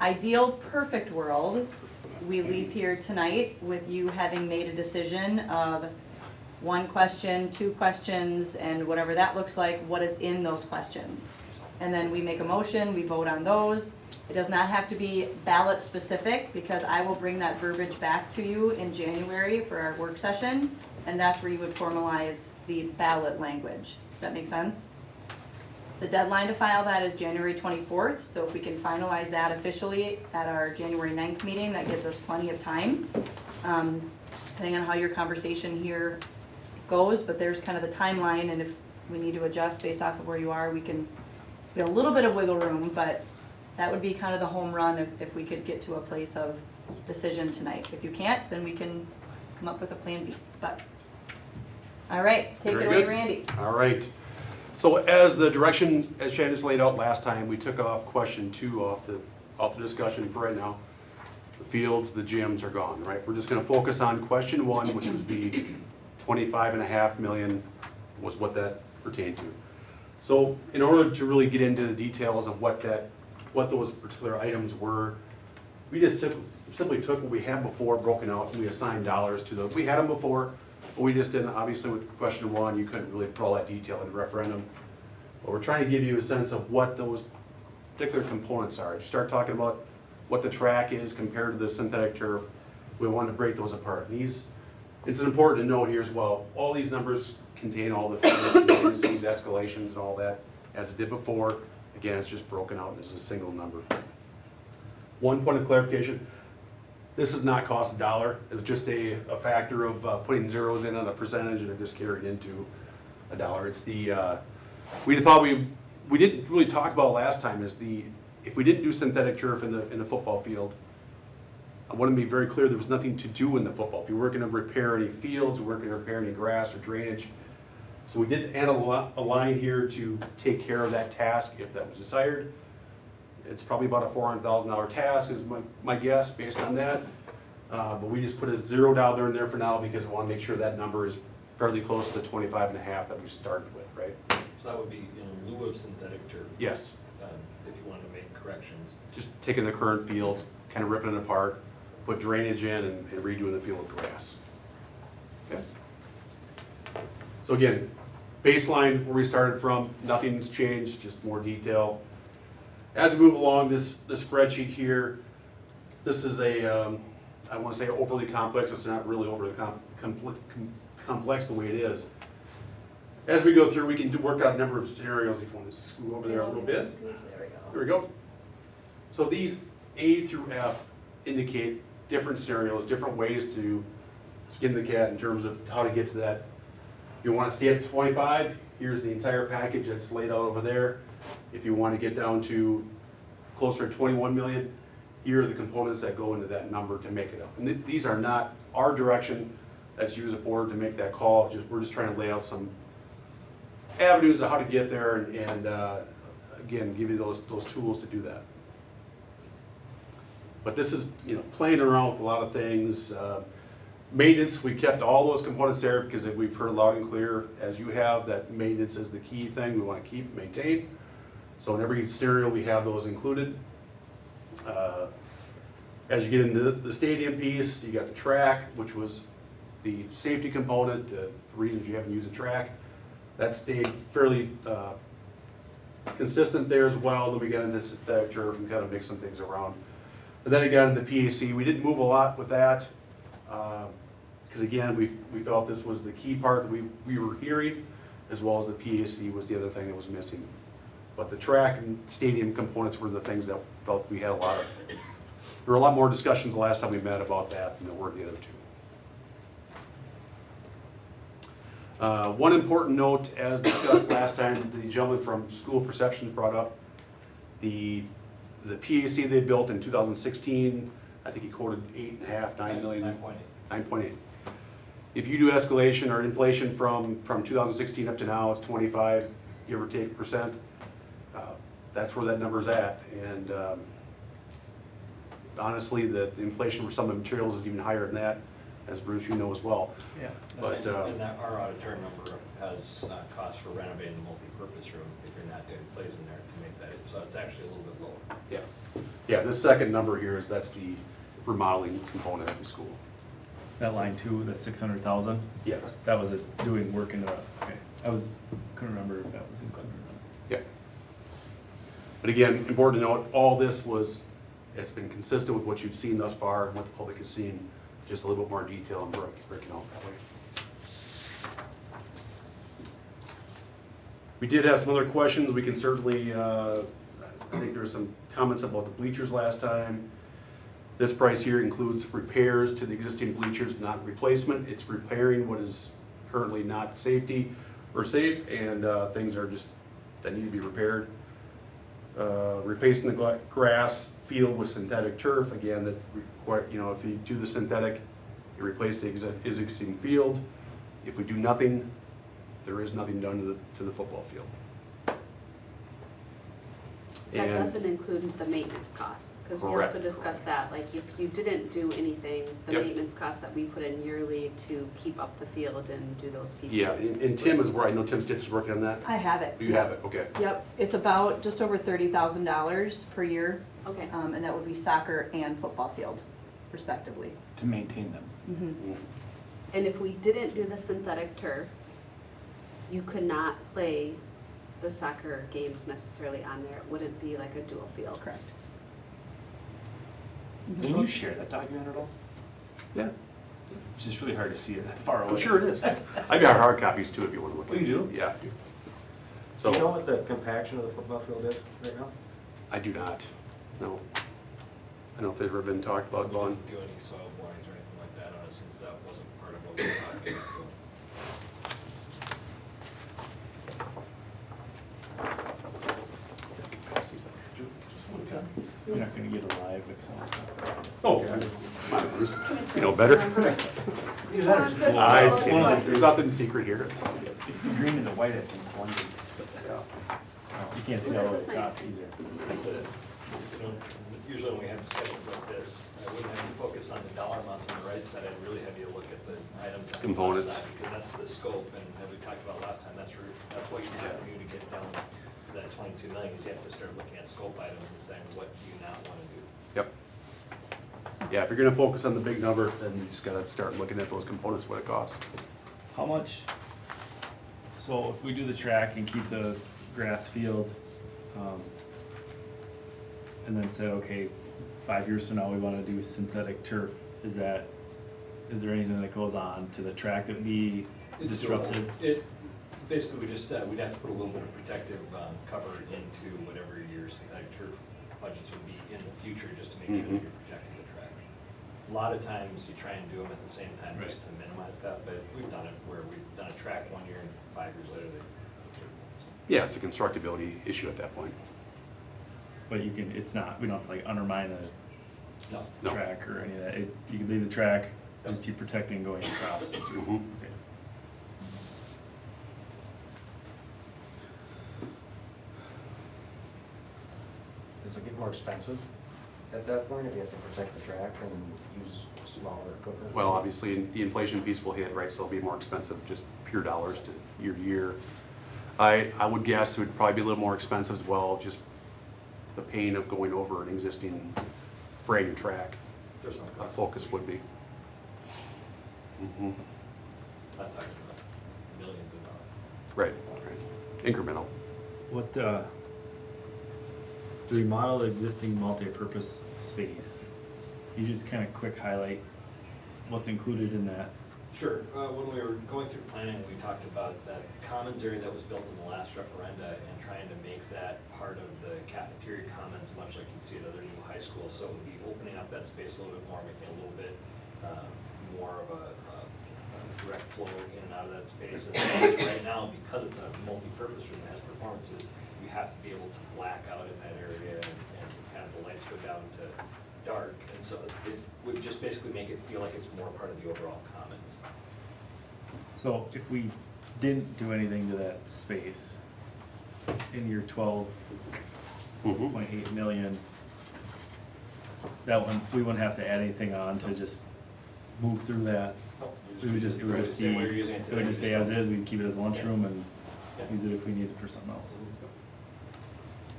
ideal, perfect world, we leave here tonight with you having made a decision of 1 question, 2 questions, and whatever that looks like, what is in those questions. And then we make a motion, we vote on those. It does not have to be ballot specific, because I will bring that verbiage back to you in January for our work session, and that's where you would formalize the ballot language. Does that make sense? The deadline to file that is January 24th, so if we can finalize that officially at our January 9th meeting, that gives us plenty of time, depending on how your conversation here goes, but there's kind of the timeline, and if we need to adjust based off of where you are, we can get a little bit of wiggle room, but that would be kind of the home run if we could get to a place of decision tonight. If you can't, then we can come up with a plan B. But, all right, take it away, Randy. All right. So as the direction, as Shannon laid out last time, we took off question 2 off the discussion for right now. The fields, the gyms are gone, right? We're just going to focus on question 1, which would be 25.5 million was what that pertained to. So in order to really get into the details of what those particular items were, we just simply took what we had before, broken out, and we assigned dollars to those. We had them before, but we just didn't. Obviously with question 1, you couldn't really put all that detail in the referendum. But we're trying to give you a sense of what those particular components are. You start talking about what the track is compared to the synthetic turf. We want to break those apart. And it's important to note here as well, all these numbers contain all the contingencies, escalations, and all that, as it did before. Again, it's just broken out as a single number. 1 point of clarification, this does not cost $1. It was just a factor of putting zeros in on a percentage, and it just carried into $1. It's the, we thought we didn't really talk about last time is if we didn't do synthetic turf in the football field, I want to be very clear, there was nothing to do in the football field. We weren't going to repair any fields, we weren't going to repair any grass or drainage. So we did add a line here to take care of that task if that was desired. It's probably about a $400,000 task is my guess based on that. But we just put a $0 in there for now because we want to make sure that number is fairly close to the 25.5 that we started with, right? So that would be in lieu of synthetic turf? Yes. If you wanted to make corrections? Just taking the current field, kind of ripping it apart, put drainage in and redoing the field with grass. Okay. So again, baseline where we started from, nothing's changed, just more detail. As we move along, this spreadsheet here, this is I want to say overly complex. It's not really overly complex the way it is. As we go through, we can work out a number of scenarios. If you want to scoot over there a little bit. There we go. So these A through F indicate different scenarios, different ways to skin the cat in terms of how to get to that. If you want to stay at 25, here's the entire package that's laid out over there. If you want to get down to closer to 21 million, here are the components that go into that number to make it up. And these are not our direction. That's you as a board to make that call. We're just trying to lay out some avenues of how to get there and again, give you those tools to do that. But this is, playing around with a lot of things. Maintenance, we kept all those components there because we've heard loud and clear, as you have, that maintenance is the key thing we want to keep, maintain. So in every scenario, we have those included. As you get into the stadium piece, you got the track, which was the safety component, the reasons you haven't used the track. That stayed fairly consistent there as well. Then we got into synthetic turf and kind of mixed some things around. But then again, the PAC, we didn't move a lot with that. Because again, we felt this was the key part that we were hearing, as well as the PAC was the other thing that was missing. But the track and stadium components were the things that felt we had a lot of. There were a lot more discussions the last time we met about that than there were the other two. One important note, as discussed last time, the gentleman from School Perceptions brought up the PAC they built in 2016. I think he quoted 8.5, 9 million. 9.8. If you do escalation or inflation from 2016 up to now, it's 25, give or take %. That's where that number's at. And honestly, the inflation for some of the materials is even higher than that, as Bruce, you know as well. Yeah. But And that our auditorium number has cost for renovating the multi-purpose room if you're not doing plays in there to make that, so it's actually a little bit lower. yeah, yeah. This second number here that's the remodeling component of the school. That line two, the 600,000? Yes. That was it, doing work in the, okay. Couldn't remember if that was included or not. Yeah. But again, important to note, all this it's been consistent with what you've seen thus far and what the public has seen, just a little bit more detail and breaking out that way. We did have some other questions. We can certainly, I think there were some comments about the bleachers last time. This price here includes repairs to the existing bleachers, not replacement. It's repairing what is currently not safe, and things that need to be repaired. Replacing the grass field with synthetic turf, again, that require, if you do the synthetic, you replace the existing field. If we do nothing, there is nothing done to the football field. That And- doesn't include the maintenance costs, because we Correct. also discussed that, like, if you didn't do anything, the Yep. maintenance costs that we put in yearly to keep up the field and do those pieces. Yeah, and Tim is where I know Tim Stitch is working on that. I have it. You have it, okay. Yep, it's about just over $30,000 per year, Okay, and that would be soccer and football field, respectively. To maintain them. Mhm. and if we didn't do the synthetic turf, you could not play the soccer games necessarily on there. It wouldn't be like a dual field. Correct. Can you share that document at all? Yeah, It's just really hard to see it that far away. I'm sure it is. I've got hard copies too if you want to look at Oh, it. you do? Yeah. Do So, you know what the compaction of the football field is right now? I do not, no. I don't know if they've ever been talked about going. Do any soil borings or anything like that on it, since that wasn't part of what we were talking about. Pass these up. Just one copy. You're not gonna get a live Excel. Oh, come on, Bruce. You know better. There's nothing secret here. It's all good. It's the green and the white, I think, one. Yeah. You can't see Ooh, all this the is nice. copies either. Usually when we have discussions like this, I wouldn't have you focus on the dollar amounts on the right side, I'd really have you look at the items on the left Components. side, because that's the scope, and as we talked about last time, that's what you have to do to get down to that 22 million, is you have to start looking at scope items and saying, what do you not want to do? Yep. Yeah, if you're gonna focus on the big number, then you just gotta start looking at those components, what it costs. How much, so if we do the track and keep the grass field, and then say, okay, 5 years from now, we wanna do synthetic turf, is there anything that goes on to the track that would be It's disrupted? doable. Basically, we'd have to put a little bit of protective cover into whatever your synthetic turf budgets would be in the future, just to make sure that you're protecting the track. A lot of times, you try and do them at the same time just to minimize that, but we've done it where we've done a track 1 year and 5 years later, Yeah, it's a constructability issue at that point. But we don't have to like undermine no. the track or any of that, you can leave the track, just keep protecting going across. Mhm. Okay. Does it get more expensive at that point if you have to protect the track and use smaller equipment? Well, obviously, the inflation piece will hit, right, so it'll be more expensive, just pure dollars to year to year. I would guess it would probably be a little more expensive as well, just the pain of going over an existing brand new track. There's some The focus would be. Mhm. not talking about millions of dollars. Right, incremental. What, to remodel the existing multi-purpose space, you just kind of quick highlight what's included in that. Sure. When we were going through planning, we talked about that commons area that was built in the last referenda and trying to make that part of the cafeteria commons, much like you see at other new high schools. So it would be opening up that space a little bit more, making it a little bit more of a direct flow in and out of that space. As right now, because it's a multi-purpose room that has performances, you have to be able to black out in that area and have the lights go down to dark. And so it would just basically make it feel like it's more part of the overall commons. So if we didn't do anything to that space in your 12.8 million, that one, we wouldn't have to add anything on to just move through that. It would just be, it would just stay as is, we'd keep it as a lunchroom and use it if we need it for something else.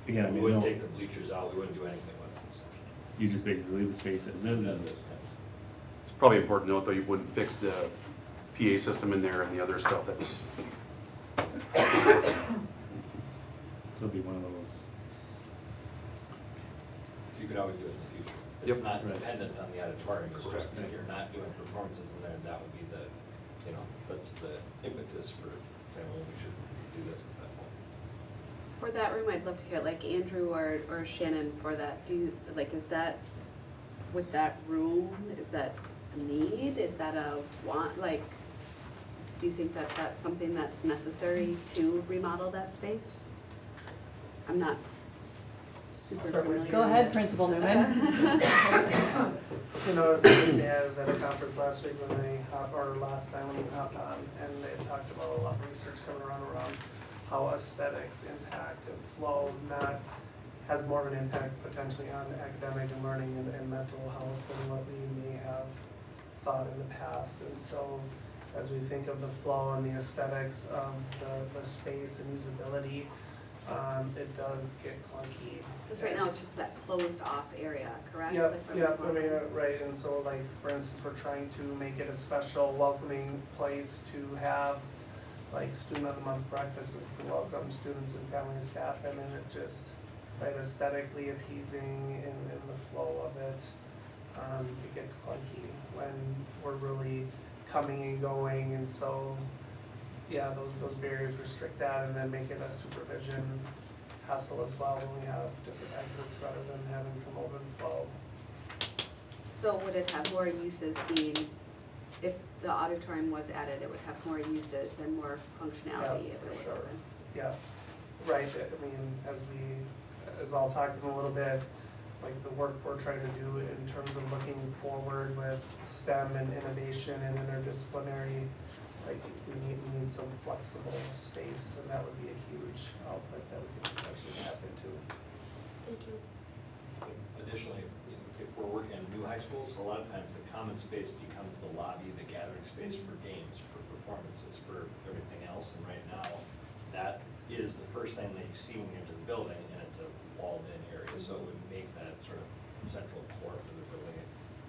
Again, I We mean, wouldn't no, take the bleachers out, we wouldn't do anything with them. you just basically leave the space as is and It's probably important to note though, you wouldn't fix the PA system in there and the other stuff that's, so it'd be one of those. You could always do it in the future. Yep. It's not Right. dependent on the auditorium, it's just Correct. if you're not doing performances in there, that would be the, that's the impetus for saying, well, we should do this at that point. For that room, I'd love to hear, like Andrew or Shannon for that, do you, like, is that, with that room, is that a need? Is that a want, like, do you think that that's something that's necessary to remodel that space? I'm not super familiar. Go ahead, Principal Newman. You know, as I was at a conference last week when last time when we hopped on, and they talked about a lot of research coming around how aesthetics impact and flow has more of an impact potentially on academic and learning and mental health than what we may have thought in the past. And so as we think of the flow and the aesthetics of the space and usability, it does get clunky. Because right now it's just that closed off area, correct? Yep, Like, yep, I mean, right, and so like, for instance, we're trying to make it a special welcoming place to have like student of the month breakfasts to welcome students and family and staff, and then it just, right, aesthetically appeasing in the flow of it. It gets clunky when we're really coming and going, and so, yeah, those barriers restrict that, and then make it a supervision hassle as well when we have different exits rather than having some open flow. So would it have more uses being, if the auditorium was added, it would have more uses and more functionality Yeah, if it was for sure. open? Yeah, right, I mean, as I'll talk in a little bit, like the work we're trying to do in terms of looking forward with STEM and innovation and interdisciplinary, like we need some flexible space, and that would be a huge outlet that we could potentially tap into. Thank you. Additionally, if we're working in new high schools, a lot of times the common space becomes the lobby, the gathering space for games, for performances, for everything else. And right now, that is the first thing that you see when you enter the building, and it's a walled-in area. So it would make that sort of central core for the building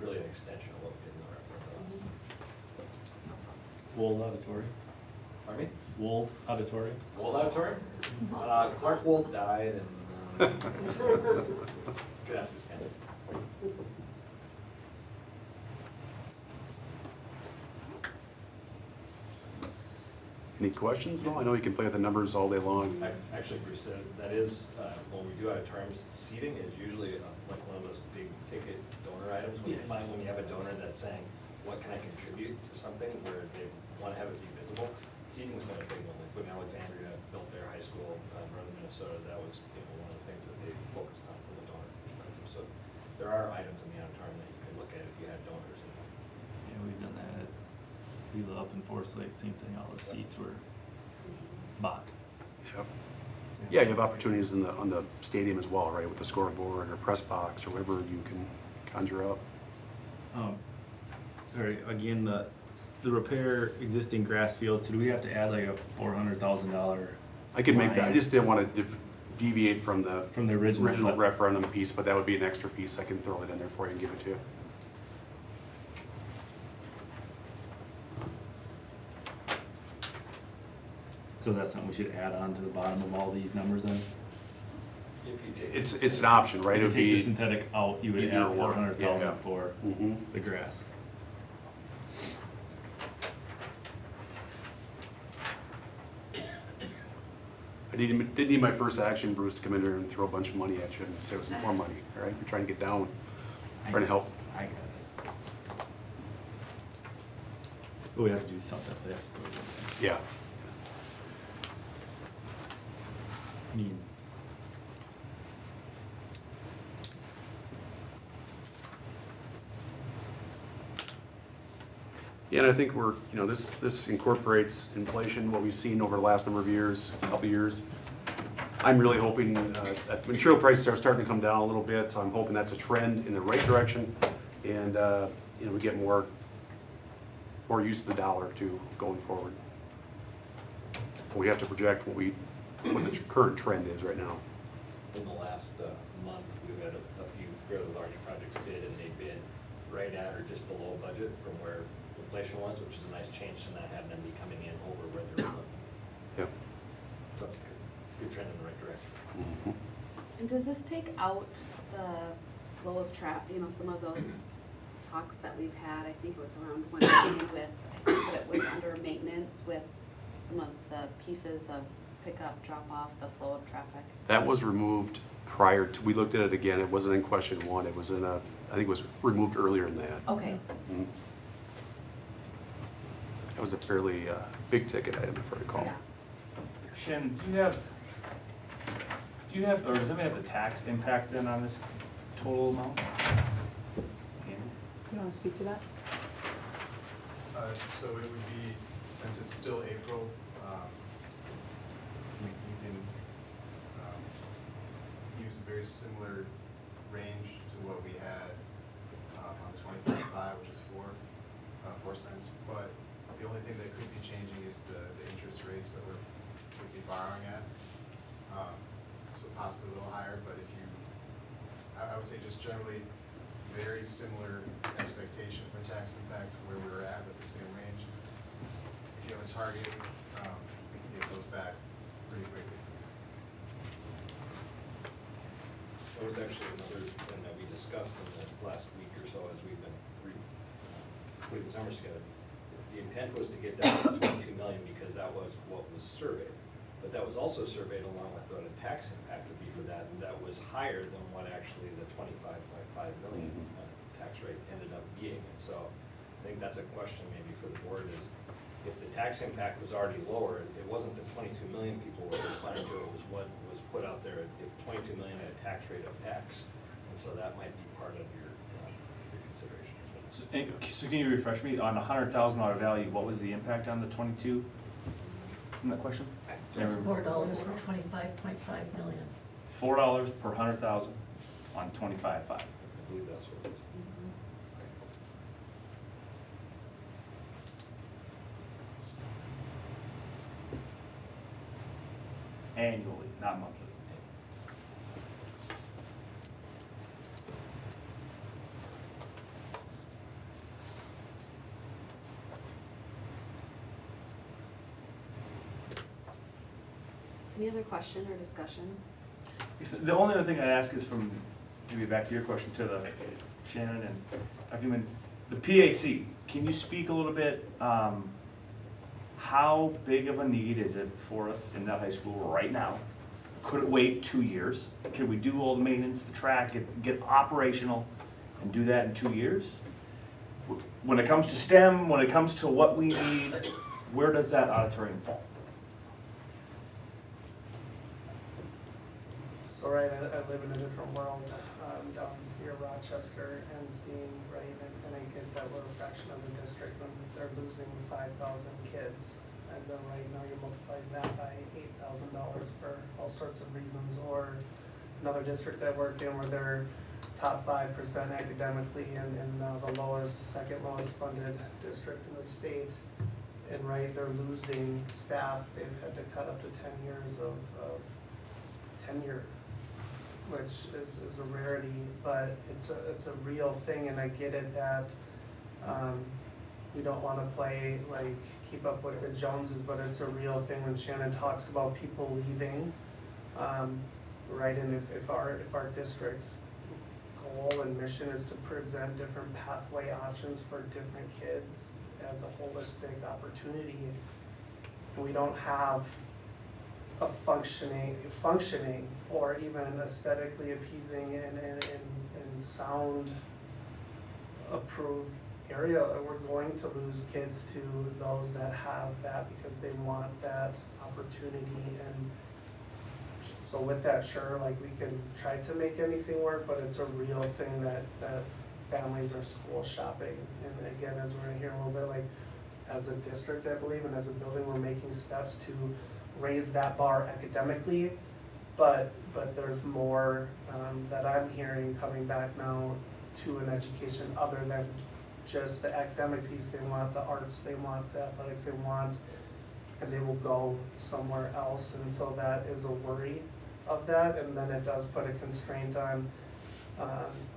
really an extension of what we did in the referendum. Wold Auditorium. Pardon me? Wold Auditorium. Wold Auditorium? Clark Wold died, and could ask his family. any questions? No, I know you can play with the numbers all day long. Actually, Bruce, that is, when we do auditoriums, seating is usually like one of those big ticket donor items. When you have a donor that's saying, what can I contribute to something where they want to have it be visible, seating's been a big one. Like when Alexandria built their high school in northern Minnesota, that was one of the things that they focused on from a donor perspective. So there are items in the auditorium that you could look at if you had donors in them. Yeah, we've done that at Wheeler up in Forest Lake, same thing, all the seats were bought. Yep. Yeah, you have opportunities on the stadium as well, right, with the scoreboard or press box or whatever you can conjure up. Sorry, again, the repair existing grass fields, so do we have to add like a $400,000 I could make that, I line. just didn't want to deviate from the From the original, but- referendum piece, but that would be an extra piece. I can throw it in there for you and give it to you. So that's something we should add on to the bottom of all these numbers then? If you take. It's an option, right? It If would you take the be, synthetic out, you would either add or, 400,000 yeah. for Mhm. the grass. I didn't need my first action, Bruce, to come in here and throw a bunch of money at you and say it was more money, all right? We're trying to get down, trying to help. I got it. But we have to do something for that. Yeah. I mean, Yeah, and I think we're, this incorporates inflation, what we've seen over the last number of years, couple of years. I'm really hoping that material prices are starting to come down a little bit, so I'm hoping that's a trend in the right direction. And, we get more use of the dollar too, going forward. We have to project what the current trend is right now. In the last month, we've had a few fairly large projects bid, and they bid right at or just below budget from where inflation was, which is a nice change to not having them be coming in over where they're looking. Yep. So that's a good trend in the right direction. Mhm. And does this take out the flow of some of those talks that we've had? I think it was around 1 million with, I think that it was under maintenance with some of the pieces of pickup, drop off, the flow of traffic. That was removed prior to, we looked at it again, it wasn't in question one, it was in I think it was removed earlier than that. Okay. Mhm. That was a fairly big ticket item, if I recall. Yeah. Shannon, do you have, or does anybody have the tax impact then on this total amount? Andy? You want to speak to that? So it would be, since it's still April, we can use a very similar range to what we had on the 2025, which is 4 cents. But the only thing that could be changing is the interest rates that we'd be borrowing at. So possibly a little higher, but if you, I would say just generally very similar expectation for tax impact to where we were at with the same range. If you have a target, we can get those back pretty quickly. That was actually another thing that we discussed in the last week or so as we've been putting the numbers together. The intent was to get down to 22 million because that was what was surveyed. But that was also surveyed along with what a tax impact would be for that, and that was higher than what actually the 25.5 million tax rate ended up being. And so I think that's a question maybe for the board is, if the tax impact was already lower, it wasn't the 22 million people were responding to, it was what was put out there, if 22 million at a tax rate of X. And so that might be part of your consideration. So can you refresh me, on a $100,000 value, what was the impact on the 22 in that question? It's $4 for 25.5 million. $4 per 100,000 on 25.5. I believe that's what it is. Annually, not monthly. Any other question or discussion? The only other thing I'd ask is from, maybe back to your question to the Shannon and Dr. Newman, the PAC, can you speak a little bit, how big of a need is it for us in that high school right now? Could it wait 2 years? Could we do all the maintenance, the track, get operational and do that in 2 years? When it comes to STEM, when it comes to what we need, where does that auditorium fall? So, right, I live in a different world, down here in Rochester and seeing, right, and I get that we're a fraction of the district when they're losing 5,000 kids. And then right now you're multiplying that by $8,000 for all sorts of reasons, or another district I worked in where they're top 5% academically and the lowest, second lowest funded district in the state. And right, they're losing staff, they've had to cut up to 10 years of tenure, which is a rarity, but it's a real thing, and I get it that we don't want to play like keep up with the Joneses, but it's a real thing when Shannon talks about people leaving, right? And if our district's goal and mission is to present different pathway options for different kids as a holistic opportunity, and we don't have a functioning or even aesthetically appeasing and sound approved area, we're going to lose kids to those that have that because they want that opportunity. And so with that, sure, like we can try to make anything work, but it's a real thing that families are school shopping. And again, as we're gonna hear a little bit, like as a district, I believe, and as a building, we're making steps to raise that bar academically, but there's more that I'm hearing coming back now to an education other than just the academic piece. They want the arts, they want the athletics, they want, and they will go somewhere else. And so that is a worry of that, and then it does put a constraint on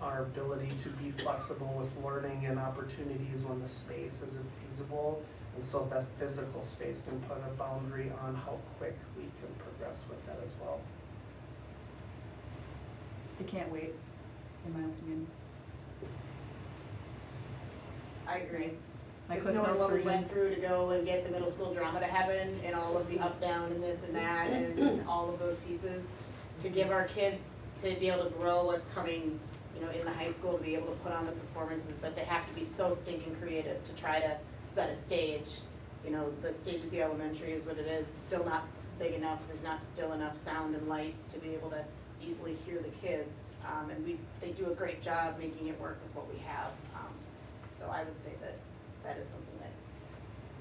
our ability to be flexible with learning and opportunities when the space isn't feasible. And so that physical space can put a boundary on how quick we can progress with that as well. I can't wait, in my opinion. I agree. My Just Cliff knowing Notes what we version. went through to go and get the middle school drama to happen and all of the up, down and this and that and all of those pieces, to give our kids to be able to grow what's coming, you know, in the high school, to be able to put on the performances that they have to be so stinking creative to try to set a stage. You know, the stage at the elementary is what it is. It's still not big enough. There's not still enough sound and lights to be able to easily hear the kids. And they do a great job making it work with what we have. So I would say that is something that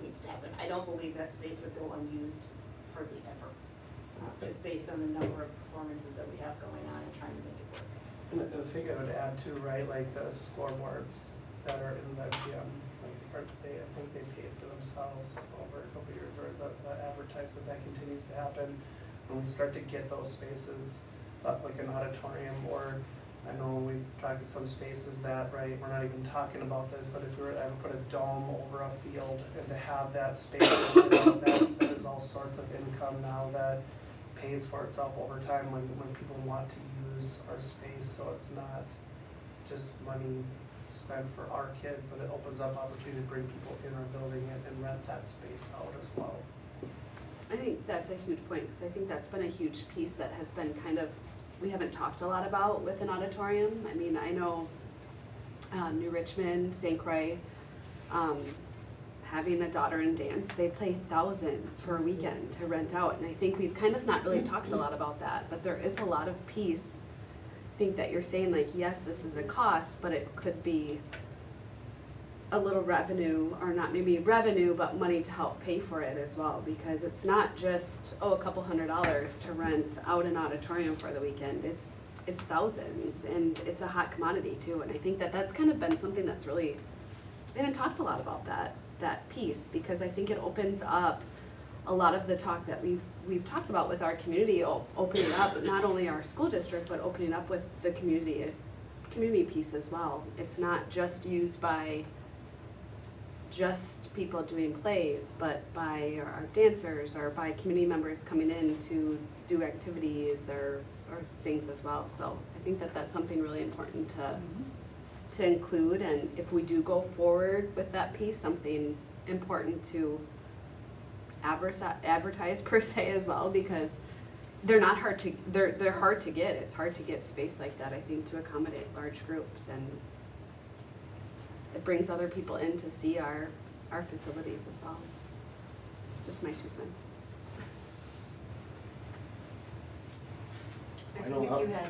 needs to happen. I don't believe that space would go unused hardly ever, just based on the number of performances that we have going on and trying to make it work. And the thing I would add too, right, like the scoreboards that are in the gym, like I think they paid for themselves over a couple of years, or the advertisement that continues to happen. When we start to get those spaces, like an auditorium, or I know we've talked to some spaces that, right, we're not even talking about this, but if we were to ever put a dome over a field and to have that space, that is all sorts of income now that pays for itself over time when people want to use our space. So it's not just money spent for our kids, but it opens up opportunity to bring people in our building and rent that space out as well. I think that's a huge point, because I think that's been a huge piece that has been kind of, we haven't talked a lot about with an auditorium. I mean, I know New Richmond, St. Croix, having a daughter in dance, they pay thousands for a weekend to rent out. And I think we've kind of not really talked a lot about that, but there is a lot of piece. I think that you're saying, like, yes, this is a cost, but it could be a little revenue, or not maybe revenue, but money to help pay for it as well, because it's not just, a couple $100s to rent out an auditorium for the weekend. It's thousands, and it's a hot commodity too. And I think that that's kind of been something that's really, we haven't talked a lot about that piece, because I think it opens up a lot of the talk that we've talked about with our community, opening up not only our school district, but opening up with the community piece as well. It's not just used by just people doing plays, but by our dancers, or by community members coming in to do activities or things as well. So I think that that's something really important to include, and if we do go forward with that piece, something important to advertise per se as well, because they're hard to get. It's hard to get space like that, I think, to accommodate large groups, and it brings other people in to see our facilities as well. Just my 2 cents. I think if you had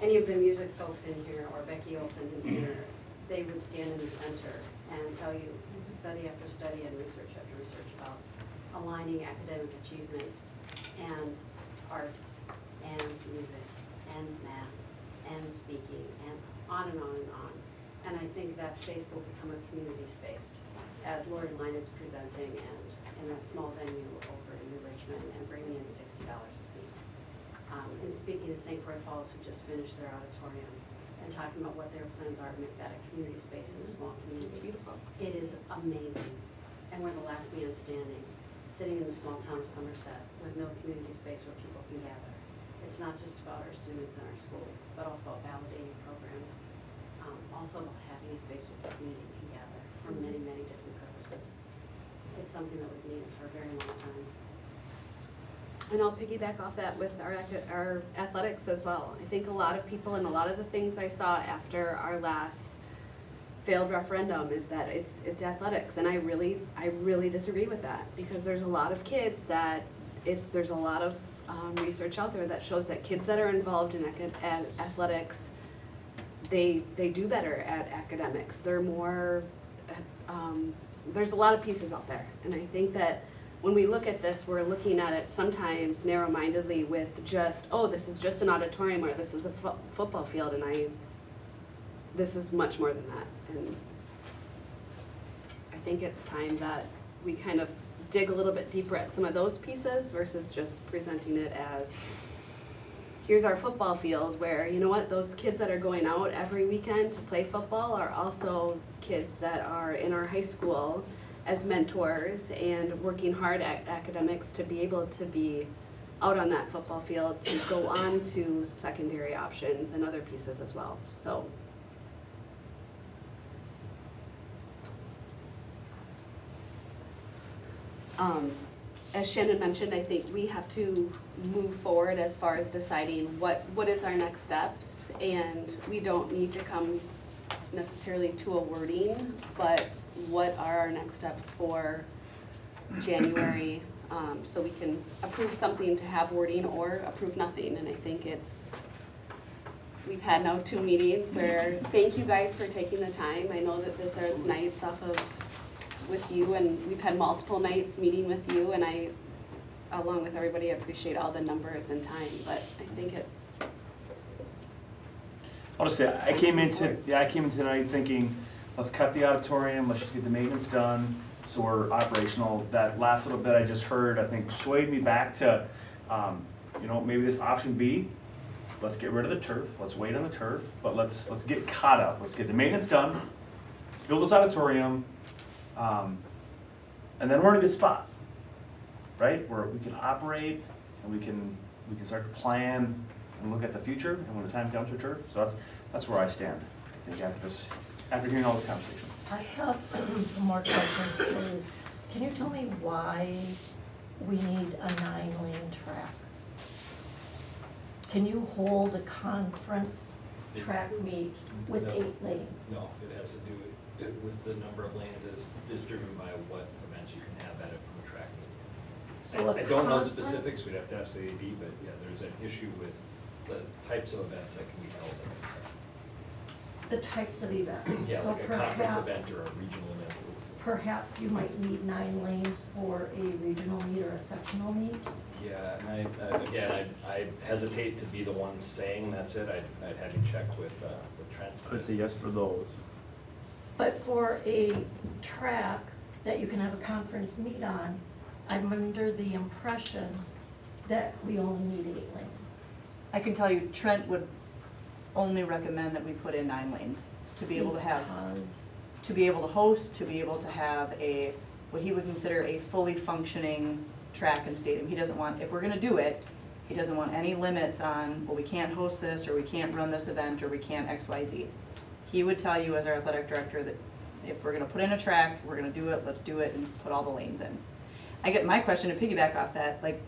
any of the music folks in here, or Becky Olson in here, they would stand in the center and tell you study after study and research after research about aligning academic achievement and arts and music and math and speaking and on and on and on. And I think that space will become a community space. as Lori Line is presenting and in that small venue over in New Richmond and bringing in $60 a seat. And speaking to St. Croix Falls, who just finished their auditorium, and talking about what their plans are to make that a community space in a small community. It's beautiful. It is amazing. And we're the last man standing, sitting in the small town of Somerset with no community space where people can gather. It's not just about our students and our schools, but also about validating programs, also about having a space where the community can gather for many, many different purposes. It's something that we've needed for a very long time. And I'll piggyback off that with our athletics as well. I think a lot of people and a lot of the things I saw after our last failed referendum is that it's athletics, and I really disagree with that, because there's a lot of kids that there's a lot of research out there that shows that kids that are involved in athletics, they do better at academics. They're more there's a lot of pieces out there, and I think that when we look at this, we're looking at it sometimes narrow-mindedly with just, oh, this is just an auditorium or this is a football field, and this is much more than that. And I think it's time that we kind of dig a little bit deeper at some of those pieces versus just presenting it as, here's our football field, where, you know what, those kids that are going out every weekend to play football are also kids that are in our high school as mentors and working hard at academics to be able to be out on that football field to go on to secondary options and other pieces as well. So as Shannon mentioned, I think we have to move forward as far as deciding what is our next steps, and we don't need to come necessarily to a wording, but what are our next steps for January, so we can approve something to have wording or approve nothing. And I think we've had now 2 meetings where, thank you guys for taking the time. I know that this is nights off of with you, and we've had multiple nights meeting with you, and I, along with everybody, appreciate all the numbers and time, but I think I'll just say, I came in tonight thinking, let's cut the auditorium, let's just get the maintenance done, so we're operational. That last little bit I just heard, I think swayed me back to, maybe this option B, let's get rid of the turf, let's wait on the turf, but let's get caught up, let's get the maintenance done, let's build this auditorium, and then we're in a good spot, right? Where we can operate, and we can start to plan and look at the future, and when the time comes for turf. So that's where I stand, I think, after hearing all this conversation. I have some more questions, please. Can you tell me why we need a 9-lane track? Can you hold a conference track meet with 8 lanes? No, it has to do with the number of lanes is driven by what events you can have at it from a track meet. So I don't know the specifics, we'd have to ask the AD, but yeah, there's an issue with the types of events that can be held at a track. The types of events? Yeah, So like a conference event or a regional event. perhaps you might need 9 lanes for a regional meet or a sectional meet? Yeah, and I hesitate to be the one saying that's it. I'd have you check with Trent. I'd say yes for those. But for a track that you can have a conference meet on, I'm under the impression that we only need 8 lanes. I can tell you Trent would only recommend that we put in 9 lanes to be able to have, to be able to host, to be able to have what he would consider a fully functioning track and stadium. He doesn't want, if we're gonna do it, he doesn't want any limits on, well, we can't host this, or we can't run this event, or we can't X, Y, Z. He would tell you as our athletic director that if we're gonna put in a track, we're gonna do it, let's do it and put all the lanes in. I get my question to piggyback off that, like,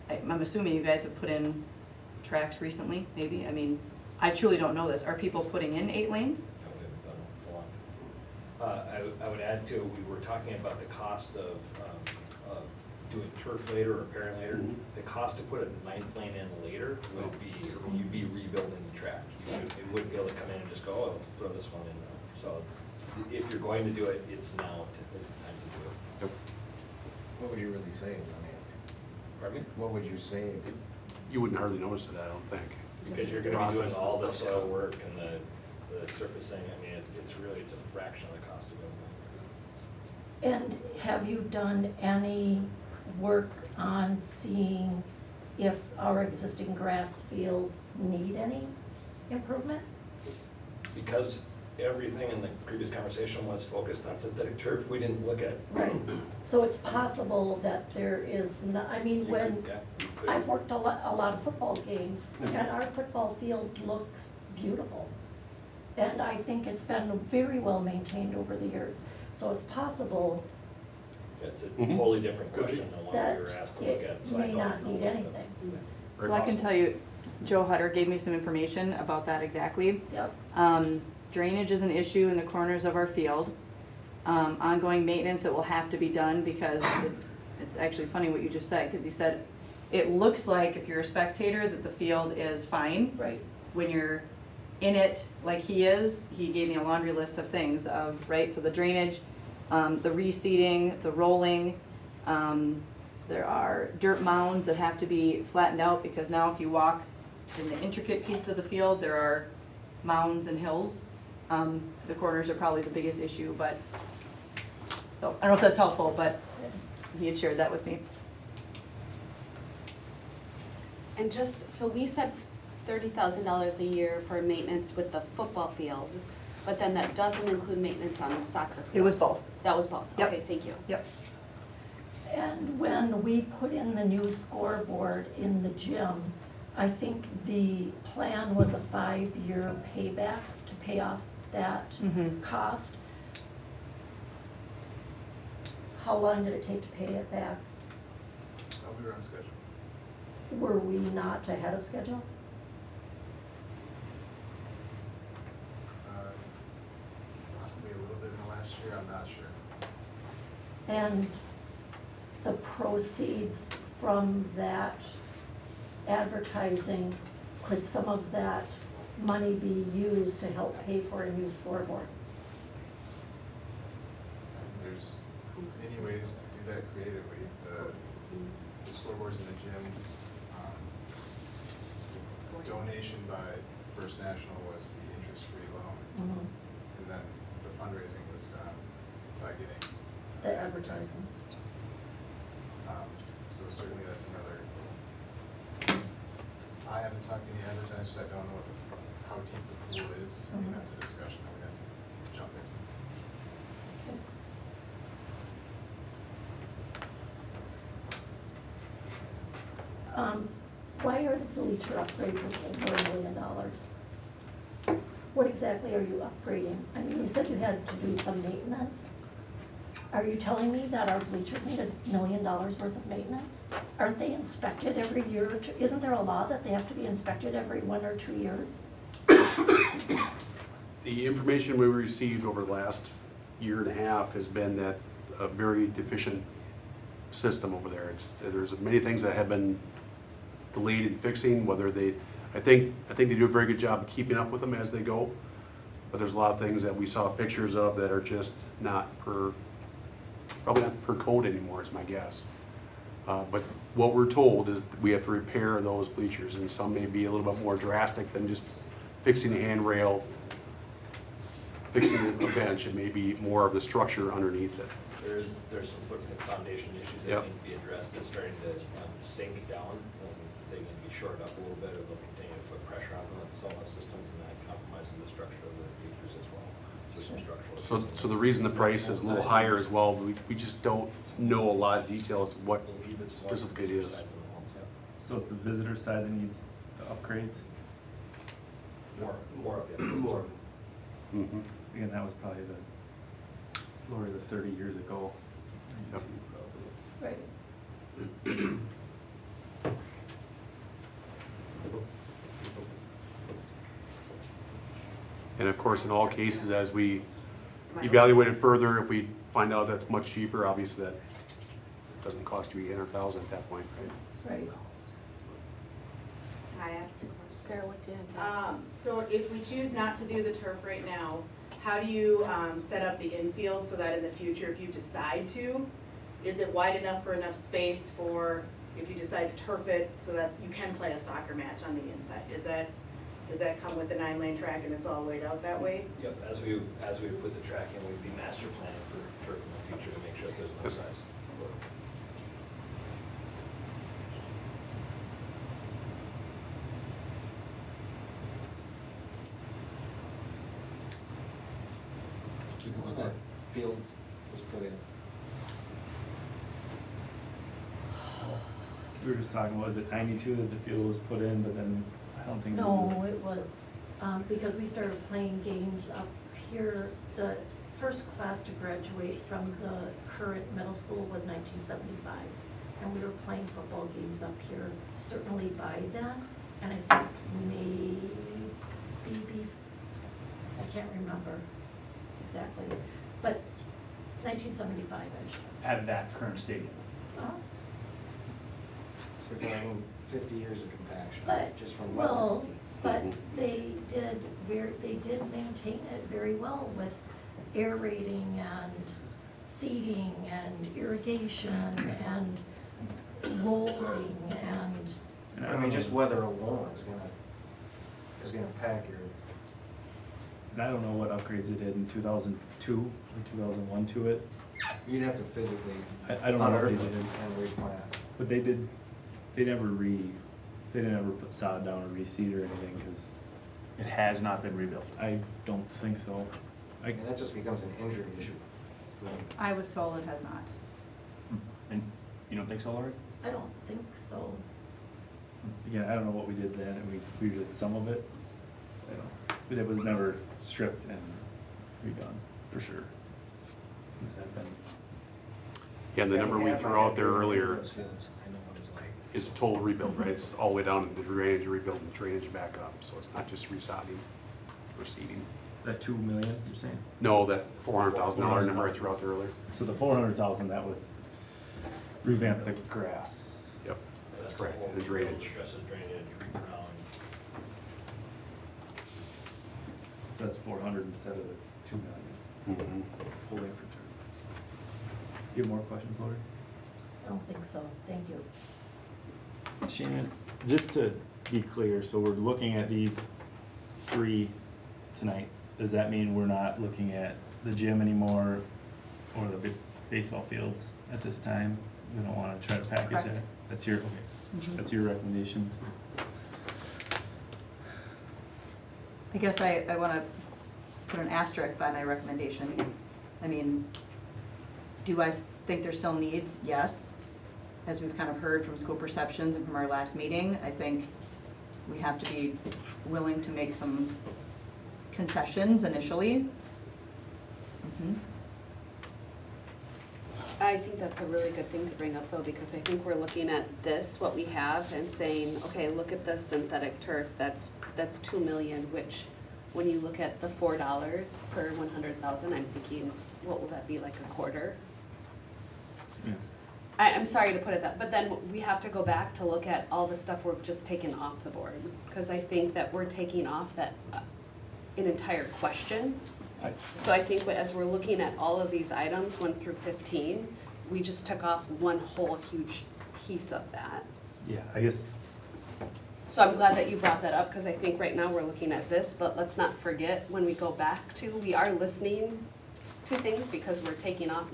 I'm assuming you guys have put in tracks recently, maybe? I mean, I truly don't know this. Are people putting in 8 lanes? No, we haven't done it for long. I would add to, we were talking about the cost of doing turf later or repairing later. Mm-hmm. The cost to put a 9th lane in later would be, you'd be rebuilding the track. You wouldn't be able to come in and just go, oh, let's throw this one in now. So if you're going to do it, it's now is the time to do it. Yep. What would you really say? I mean, Pardon me? what would you say? You wouldn't hardly notice it, I don't think. Because you're gonna be doing Process all the and stuff, soil so. work and the surfacing. I mean, it's a fraction of the cost of And have you done any work on seeing if our existing grass fields need any improvement? Because everything in the previous conversation was focused on synthetic turf, we didn't look at. Right, so it's possible that there is, I mean, when, I've worked a lot of football games, and our football field looks beautiful. And I think it's been very well maintained over the years, so it's possible It's a totally different question than what that we were asked to look it at, so I may don't not know. need anything. So I can tell you, Joe Hutter gave me some information about that exactly. Yep. Drainage is an issue in the corners of our field. Ongoing maintenance, it will have to be done because it's actually funny what you just said, because he said, it looks like if you're a spectator that the field is fine. Right. When you're in it like he is, he gave me a laundry list of things of, right, so the drainage, the reseeding, the rolling, there are dirt mounds that have to be flattened out because now if you walk in the intricate piece of the field, there are mounds and hills. The corners are probably the biggest issue, but, so I don't know if that's helpful, but he had shared that with me. And just, so we said $30,000 a year for maintenance with the football field, but then that doesn't include maintenance on the soccer field. It was both. That was both? Yep. Okay, thank you. Yep. And when we put in the new scoreboard in the gym, I think the plan was a 5-year payback to pay off that cost. How long did it take to pay it back? We were on schedule. Were we not ahead of schedule? Possibly a little bit in the last year, I'm not sure. And the proceeds from that advertising, could some of that money be used to help pay for a new scoreboard? There's many ways to do that creatively. The scoreboards in the gym, donation by First National was the interest-free loan. And then the fundraising was done by getting The advertising. So certainly that's another. I haven't talked to any advertisers. I don't know how deep the pool is. I mean, that's a discussion that we have to jump into. Why are the bleacher upgrades over $1 million? What exactly are you upgrading? I mean, you said you had to do some maintenance. Are you telling me that our bleachers need $1 million worth of maintenance? Aren't they inspected every year or two? Isn't there a law that they have to be inspected every 1 or 2 years? The information we received over the last year and a half has been that a very deficient system over there. There's many things that have been delayed in fixing, whether I think they do a very good job of keeping up with them as they go, but there's a lot of things that we saw pictures of that are just probably not per code anymore is my guess. But what we're told is that we have to repair those bleachers, and some may be a little bit more drastic than just fixing the handrail, fixing a bench. It may be more of the structure underneath it. There's some foundation issues that Yep. need to be addressed. It's starting to sink down. They need to be shored up a little bit, or they'll continue to put pressure on the solar systems, and that compromises the structure of the features as well. So some structural. So the reason the price is a little higher as well, we just don't know a lot of details of what specifically it is. So it's the visitor side that needs the upgrades? More of it. More. Mhm. Again, that was probably Lori, the 30 years ago. Yep. Right. And of course, in all cases, as we evaluate it further, if we find out that's much cheaper, obviously that doesn't cost you $800,000 at that point, right? Right. Can I ask a question? Sarah, what do you have? So if we choose not to do the turf right now, how do you set up the infield so that in the future, if you decide to, is it wide enough for enough space for, if you decide to turf it so that you can play a soccer match on the inside? Is that Does that come with the 9-lane track and it's all laid out that way? Yep, as we put the track in, we'd be master planning for turf in the future to make sure that there's no size. When that field was put in, We were just talking, was it 92 that the field was put in, but then I don't think. No, it was, because we started playing games up here, the first class to graduate from the current middle school was 1975. And we were playing football games up here certainly by then, and I think maybe, I can't remember exactly, but 1975-ish. At that current stadium. so we're talking 50 years of compaction, But, just from well, but they did maintain it very well with aerating and seeding and irrigation and rolling and. I mean, just weather alone is gonna pack your. And I don't know what upgrades they did in 2002 or 2001 to it. You'd have to physically. I don't know what they unearth did. it and replant. But they didn't ever put sod down or reseed or anything, because It has not been rebuilt. I don't think so. And that just becomes an injury issue. I was told it has not. And you don't think so, Lori? I don't think so. Again, I don't know what we did then, and we did some of it. I don't, but it was never stripped and redone, for sure. Since I've been. Yeah, and the number we threw out there earlier Those fields, I know what it's like. is total rebuild, right? It's all the way down to the drainage, rebuilding the drainage back up, so it's not just resodding or seeding. That 2 million, you're saying? No, that $400,000 number I threw out there earlier. So the 400,000, that would revamp the grass. Yep, that's a correct, whole and the drainage. Stresses drainage, reground. So that's 400 instead of the 2 million. Holding for term. You have more questions, Lori? I don't think so, thank you. Shannon, just to be clear, so we're looking at these 3 tonight. Does that mean we're not looking at the gym anymore or the baseball fields at this time? We don't want to try to package Correct. that? That's your, okay. That's your recommendation? I guess I want to put an asterisk by my recommendation. I mean, do I think there's still needs? Yes. As we've kind of heard from school perceptions and from our last meeting, I think we have to be willing to make some concessions initially. I think that's a really good thing to bring up though, because I think we're looking at this, what we have, and saying, okay, look at the synthetic turf, that's 2 million, which when you look at the $4 per 100,000, I'm thinking, what will that be, like a quarter? Yeah. I'm sorry to put it that, but then we have to go back to look at all the stuff we've just taken off the board, because I think that we're taking off that, an entire question. So I think as we're looking at all of these items, 1 through 15, we just took off one whole huge piece of that. Yeah, I guess, So I'm glad that you brought that up, because I think right now we're looking at this, but let's not forget when we go back to, we are listening to things because we're taking off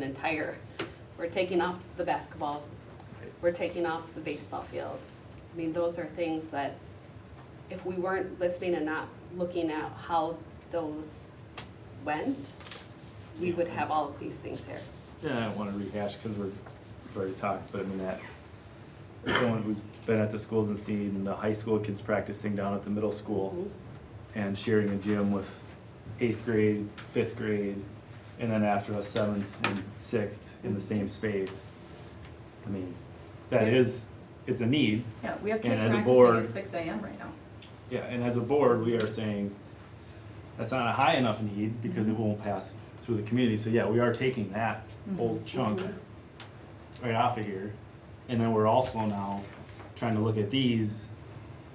we're taking off the basketball, we're taking off the baseball fields. I mean, those are things that if we weren't listening and not looking at how those went, we would have all of these things here. yeah, I don't want to rehash because we've already talked, but I mean that, as someone who's been at the schools and seen the high school kids practicing down at the middle school and sharing a gym with 8th grade, 5th grade, and then after a 7th and 6th in the same space. I mean, it's a need. Yeah, we have And kids as a practicing board- at 6 a.m. right now. Yeah, and as a board, we are saying that's not a high enough need because it won't pass through the community. So yeah, we are taking that whole chunk right off of here. And then we're also now trying to look at these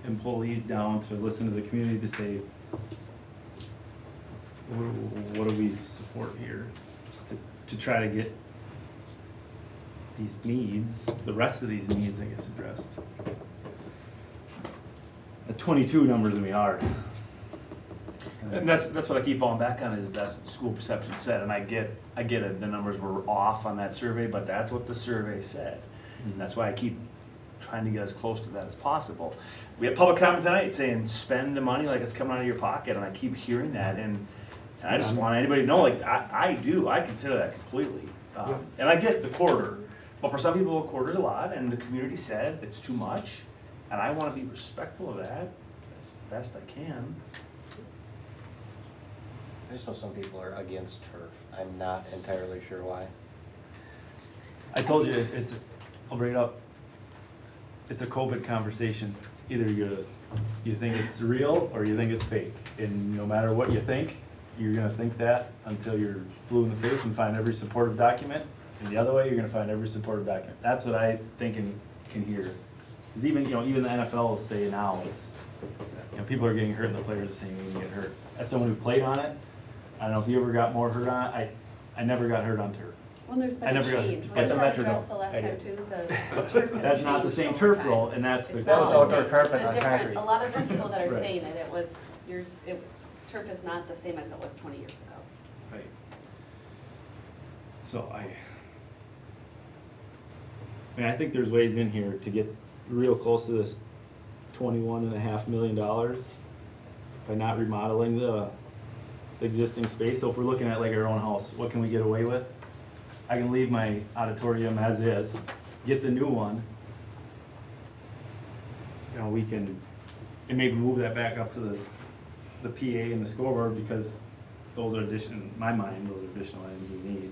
and pull these down to listen to the community to say, what do we support here? To try to get these needs, the rest of these needs, I guess, addressed. The 22 number's gonna be hard. And that's what I keep falling back on, is that's what school perception said, and I get it, the numbers were off on that survey, but that's what the survey said. And that's why I keep trying to get as close to that as possible. We had public comment tonight saying, spend the money like it's coming out of your pocket, and I keep hearing that, and I just want anybody to know, like, I consider that completely. And I get the quarter, but for some people, a quarter's a lot, and the community said it's too much, and I wanna be respectful of that as best I can. I just know some people are against turf. I'm not entirely sure why. I told you, I'll bring it up. It's a COVID conversation. Either you think it's real or you think it's fake. And no matter what you think, you're gonna think that until you're blue in the face and find every supportive document. And the other way, you're gonna find every supportive document. That's what I think and can hear. Because even the NFL will say now, people are getting hurt and the players are saying they can get hurt. As someone who played on it, I don't know if you ever got more hurt on it. I never got hurt on turf. Well, there's been I a never got- change. but Wasn't the that Metrodome. addressed the last I time did. too? The turf has That's not the changed same over turf time. roll, and that's the. It's That was not the outdoor same. carpet It's a on different- concrete. A lot of the people that are Right. saying it, turf is not the same as it was 20 years ago. Right. So I think there's ways in here to get real close to this $21.5 million by not remodeling the existing space. So if we're looking at like our own house, what can we get away with? I can leave my auditorium as is, get the new one. We can, and maybe move that back up to the PA and the scoreboard, because those are in my mind, those are additional items we need.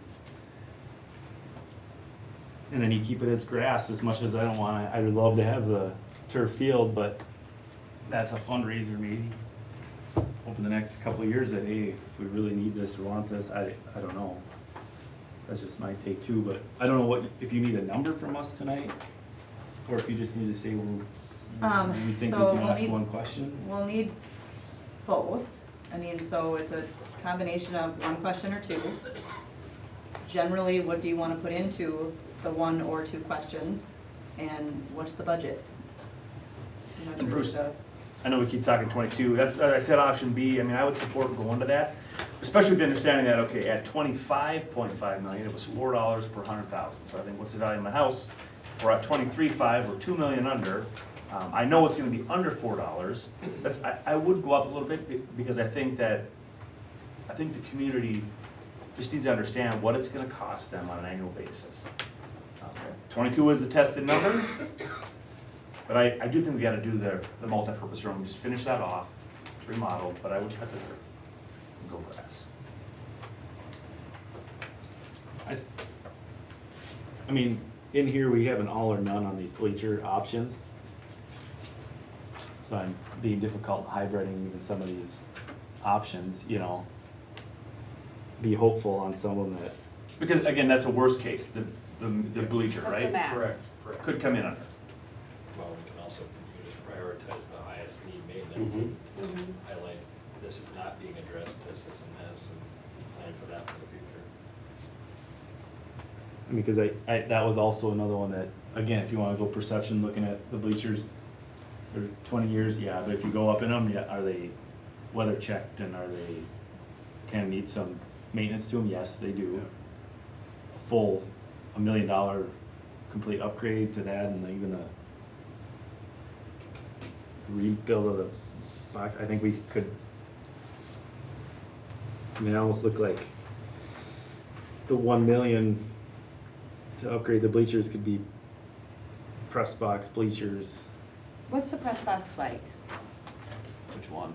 And then you keep it as grass, as much as I don't want to, I would love to have the turf field, but that's a fundraiser maybe over the next couple of years, that, hey, if we really need this or want this, I don't know. That's just my take too, but I don't know if you need a number from us tonight, or if you just need to say, we think we can ask one question. We'll need both. So it's a combination of one question or two. Generally, what do you want to put into the one or two questions, and what's the budget? And Bruce, I know we keep talking 22, I said option B, I would support going to that, especially with the understanding that, okay, at 25.5 million, it was $4 per 100,000. So I think, what's the value of my house? We're at 23.5, we're 2 million under. I know it's gonna be under $4. I would go up a little bit, because I think the community just needs to understand what it's gonna cost them on an annual basis. 22 is the tested number, but I do think we gotta do the multi-purpose room, just finish that off, remodel, but I would cut the dirt and go grass. In here, we have an all or none on these bleacher options. So I'm being difficult hybriding even some of these options, be hopeful on some of them that. Because again, that's a worst case, the bleacher, That's right? the max. Correct. Could come in under. Well, we can also, just prioritize the highest need maintenance and highlight, this is not being addressed, this is a mess, and plan for that for the future. Because that was also another one that, again, if you wanna go perception, looking at the bleachers, they're 20 years, yeah, but if you go up in them, yeah, are they weather checked, and can need some maintenance to them? Yes, they do. A full $1 million complete upgrade to that, and even a rebuild of the box, I think we could, it almost looked like the 1 million to upgrade the bleachers could be press box bleachers. What's the press box like? Which one?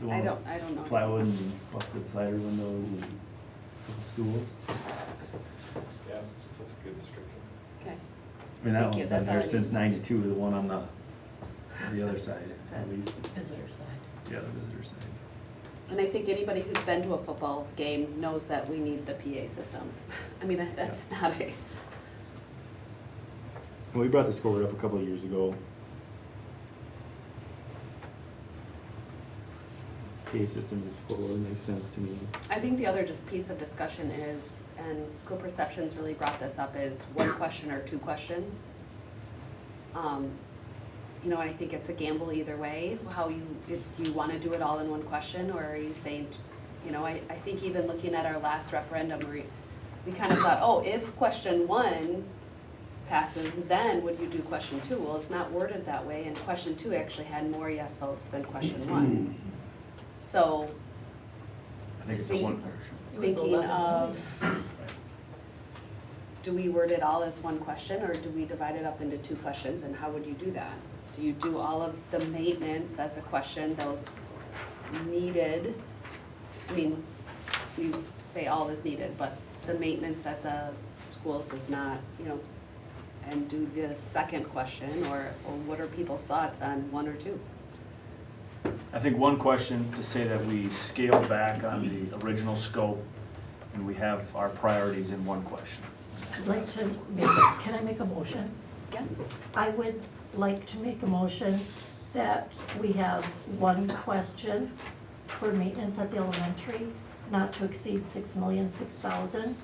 The I one don't know. Plywood and busted slider windows and couple stools. Yeah, that's a good description. Okay. That Thank one's you, been that's all I there since need. '92, the one on the other side, at least. Visitor side. Yeah, the visitor side. And I think anybody who's been to a football game knows that we need the PA system. That's not a, Well, we brought the scoreboard up a couple of years ago. PA system and scoreboard makes sense to me. I think the other just piece of discussion is, and school perceptions really brought this up, is one question or two questions. you know, I think it's a gamble either way, how you, if you wanna do it all in one question, or are you saying, you know, I think even looking at our last referendum, we kind of thought, oh, if question 1 passes, then would you do question 2? Well, it's not worded that way, and question 2 actually had more yes votes than question 1. So, I think it's the one. thinking of, do we word it all as one question, or do we divide it up into 2 questions, and how would you do that? Do you do all of the maintenance as a question, those needed? I mean, we say all is needed, but the maintenance at the schools is not, you know, and do the second question, or what are people's thoughts on 1 or 2? I think one question to say that we scaled back on the original scope and we have our priorities in one question. I'd like to make, can I make a motion? Yeah. I would like to make a motion that we have 1 question for maintenance at the elementary, not to exceed $6,006,000.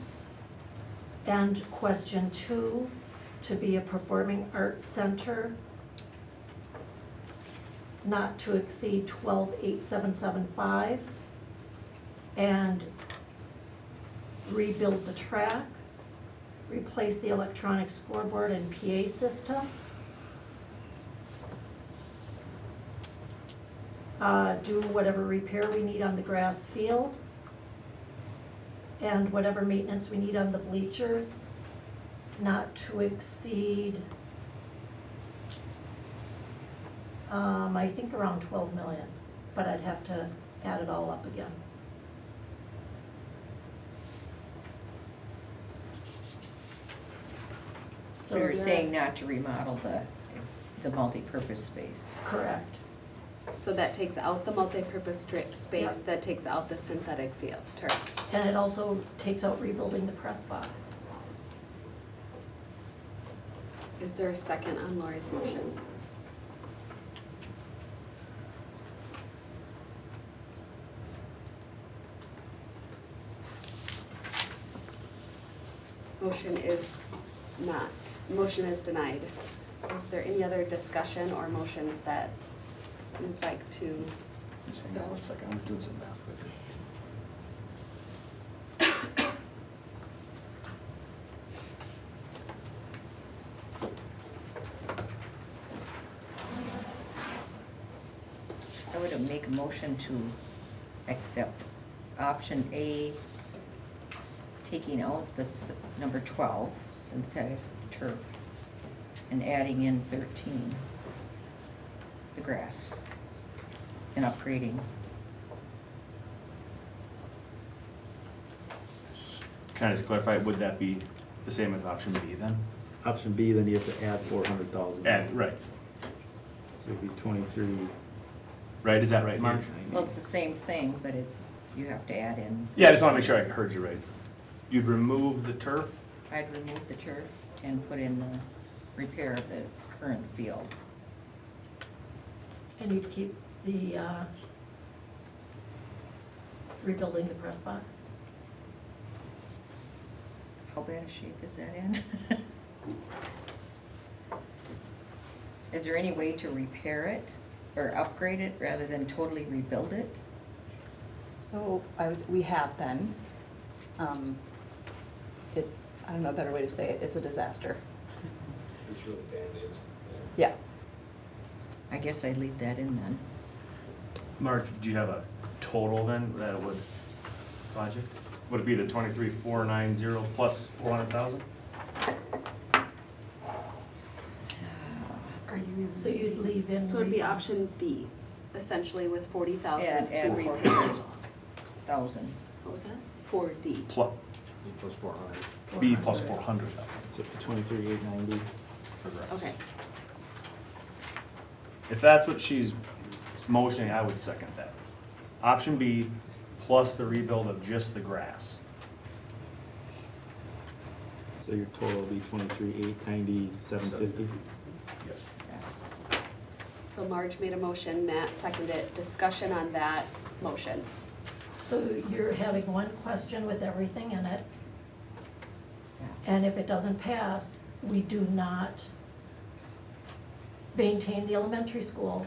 And question 2, to be a performing arts center, not to exceed $12,875. And rebuild the track, replace the electronic scoreboard and PA system. Do whatever repair we need on the grass field. And whatever maintenance we need on the bleachers, not to exceed, I think around 12 million, but I'd have to add it all up again. So you're saying not to remodel the multi-purpose space? Correct. So that takes out the multi-purpose space, Yep. that takes out the synthetic field, turf. And it also takes out rebuilding the press box. Is there a second on Lori's motion? Motion is not, motion is denied. Is there any other discussion or motions that you'd like to? Just hang on 1 second, I'm doing some math quickly. I would make a motion to accept option A, taking out the number 12, synthetic turf, and adding in 13, the grass, and upgrading. Can I just clarify, would that be the same as option B then? Option B, then you have to add 400,000. Add, right. So it'd be 23. Right, is that right, Marge? Well, it's the same thing, but you have to add in. Yeah, I just want to make sure I heard you right. You'd remove the turf? I'd remove the turf and put in the repair of the current field. And you'd keep the rebuilding the press box? How bad a shape is that in? Is there any way to repair it or upgrade it rather than totally rebuild it? So we have been. I don't know a better way to say it, it's a disaster. It's really Band-Aids. Yeah. I guess I'd leave that in then. Marge, do you have a total then that it would, project? Would it be the 23,490 plus 400,000? Are you in? So you'd leave in. So it'd be option B, essentially with 40,000 to Add repair. 400,000. What was that? 4D. Plus, B plus 400. B plus 400,000. So 23,890 for grass. Okay. If that's what she's motioning, I would second that. Option B plus the rebuild of just the grass. So your total will be 23,890, 750. Yes. So Marge made a motion, Matt seconded it. Discussion on that motion. So you're having 1 question with everything in it? And if it doesn't pass, we do not maintain the elementary school.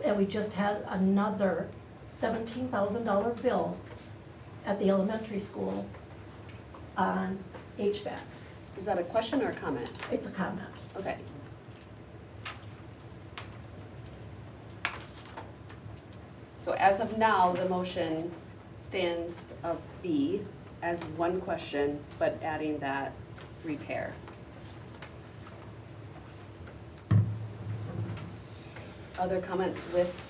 And we just had another $17,000 bill at the elementary school on HVAC. Is that a question or a comment? It's a comment. Okay. So as of now, the motion stands of B as one question, but adding that repair. Other comments with,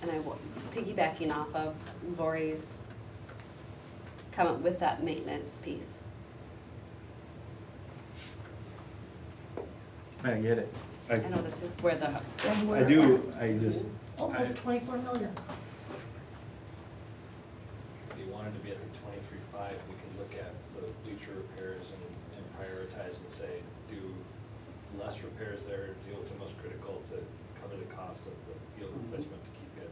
and I will, piggybacking off of Lori's comment with that maintenance piece. I get it. I know this is where the, And I we're do, at I just, almost 24 million. If you wanted to be at the 23.5, we can look at the bleacher repairs and prioritize and say, do less repairs there, deal with the most critical to cover the cost of the field replacement to keep you at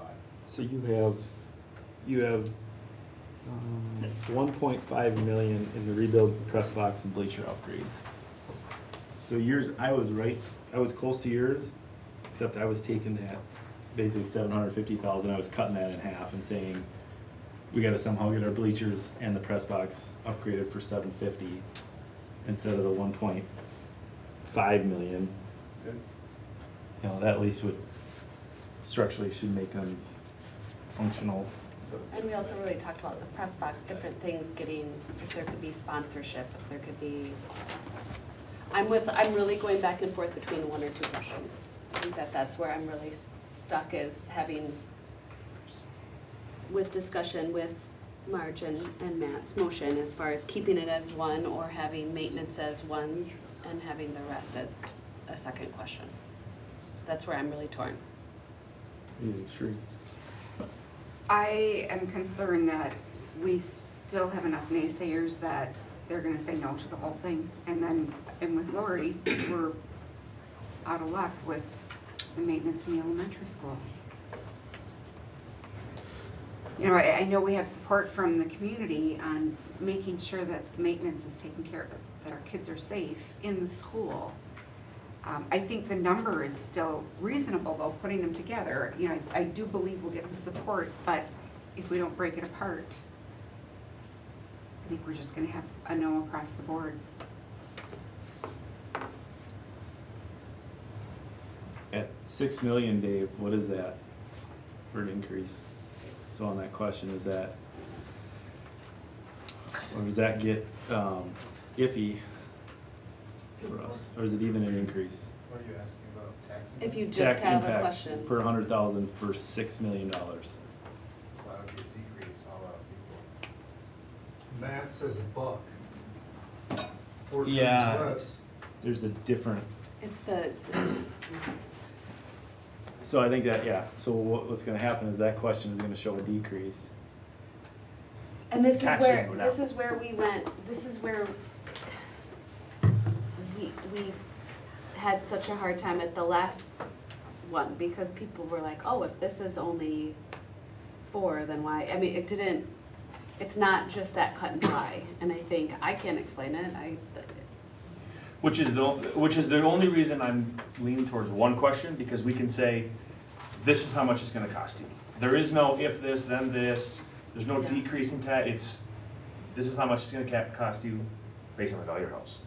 23.5. so you have 1.5 million in the rebuild press box and bleacher upgrades. So yours, I was close to yours, except I was taking that, basically 750,000, I was cutting that in half and saying, we gotta somehow get our bleachers and the press box upgraded for 750 instead of the 1.5 million. Good. You know, that at least would, structurally should make them functional. and we also really talked about the press box, different things getting, if there could be sponsorship, if there could be, I'm really going back and forth between one or two questions. I think that's where I'm really stuck, is having, with discussion with Marge and Matt's motion, as far as keeping it as one or having maintenance as one and having the rest as a second question. That's where I'm really torn. Yeah, sure. I am concerned that we still have enough naysayers that they're gonna say no to the whole thing. And with Lori, we're out of luck with the maintenance in the elementary school. You know, I know we have support from the community on making sure that the maintenance is taken care of, that our kids are safe in the school. I think the number is still reasonable, though, putting them together. You know, I do believe we'll get the support, but if we don't break it apart, I think we're just gonna have a no across the board. At 6 million, Dave, what is that for an increase? So on that question, is that, or does that get iffy for us? Or is it even an increase? What are you asking about, tax? If you just Tax have a impact question. per 100,000 for $6 million. Well, that would be a decrease, all else equal. Math says $1. It's 4 times Yeah, less. there's a different, It's the, so I think that, yeah, so what's gonna happen is that question is gonna show a decrease. and this is Tax where, rate go down. this is where we went, this is where we had such a hard time at the last one, because people were like, oh, if this is only 4, then why? I mean, it's not just that cut and dry, and I think, I can't explain it, Which is the only reason I'm leaning towards one question, because we can say, this is how much it's gonna cost you. There is no if this, then this, there's no decrease in tax, this is how much it's gonna cost you based on the value of your house.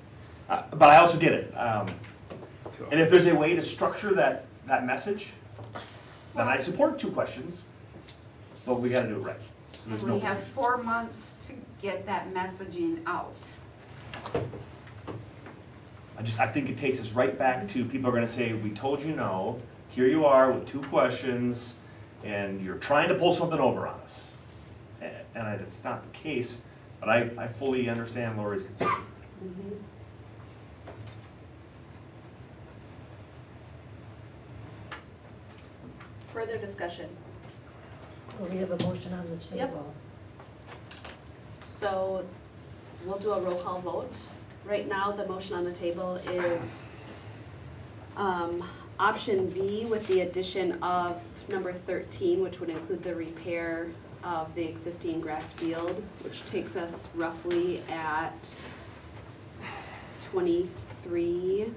But I also get it. And if there's a way to structure that message, then I support 2 questions, but we gotta do it right. So there's And we no- have 4 months to get that messaging out. I think it takes us right back to, people are gonna say, we told you no, here you are with 2 questions, and you're trying to pull something over on us. And it's not the case, but I fully understand Lori's concern. further discussion. Well, we have a motion on the Yep. table. So we'll do a roll call vote. Right now, the motion on the table is option B with the addition of number 13, which would include the repair of the existing grass field, which takes us roughly at 23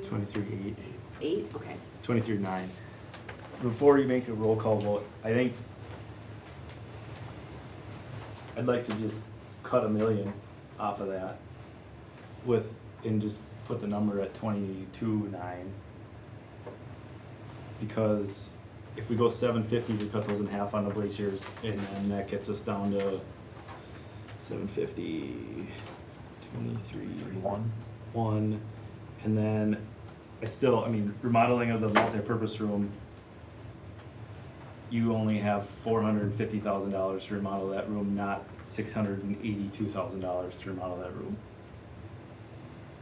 23.8. 8, okay. 23.9. Before you make a roll call vote, I think I'd like to just cut $1 million off of that and just put the number at 22.9. Because if we go 750, we cut those in half on the bleachers, and then that gets us down to 750, 23.1. And then remodeling of the multipurpose room, you only have $450,000 to remodel that room, not $682,000 to remodel that room.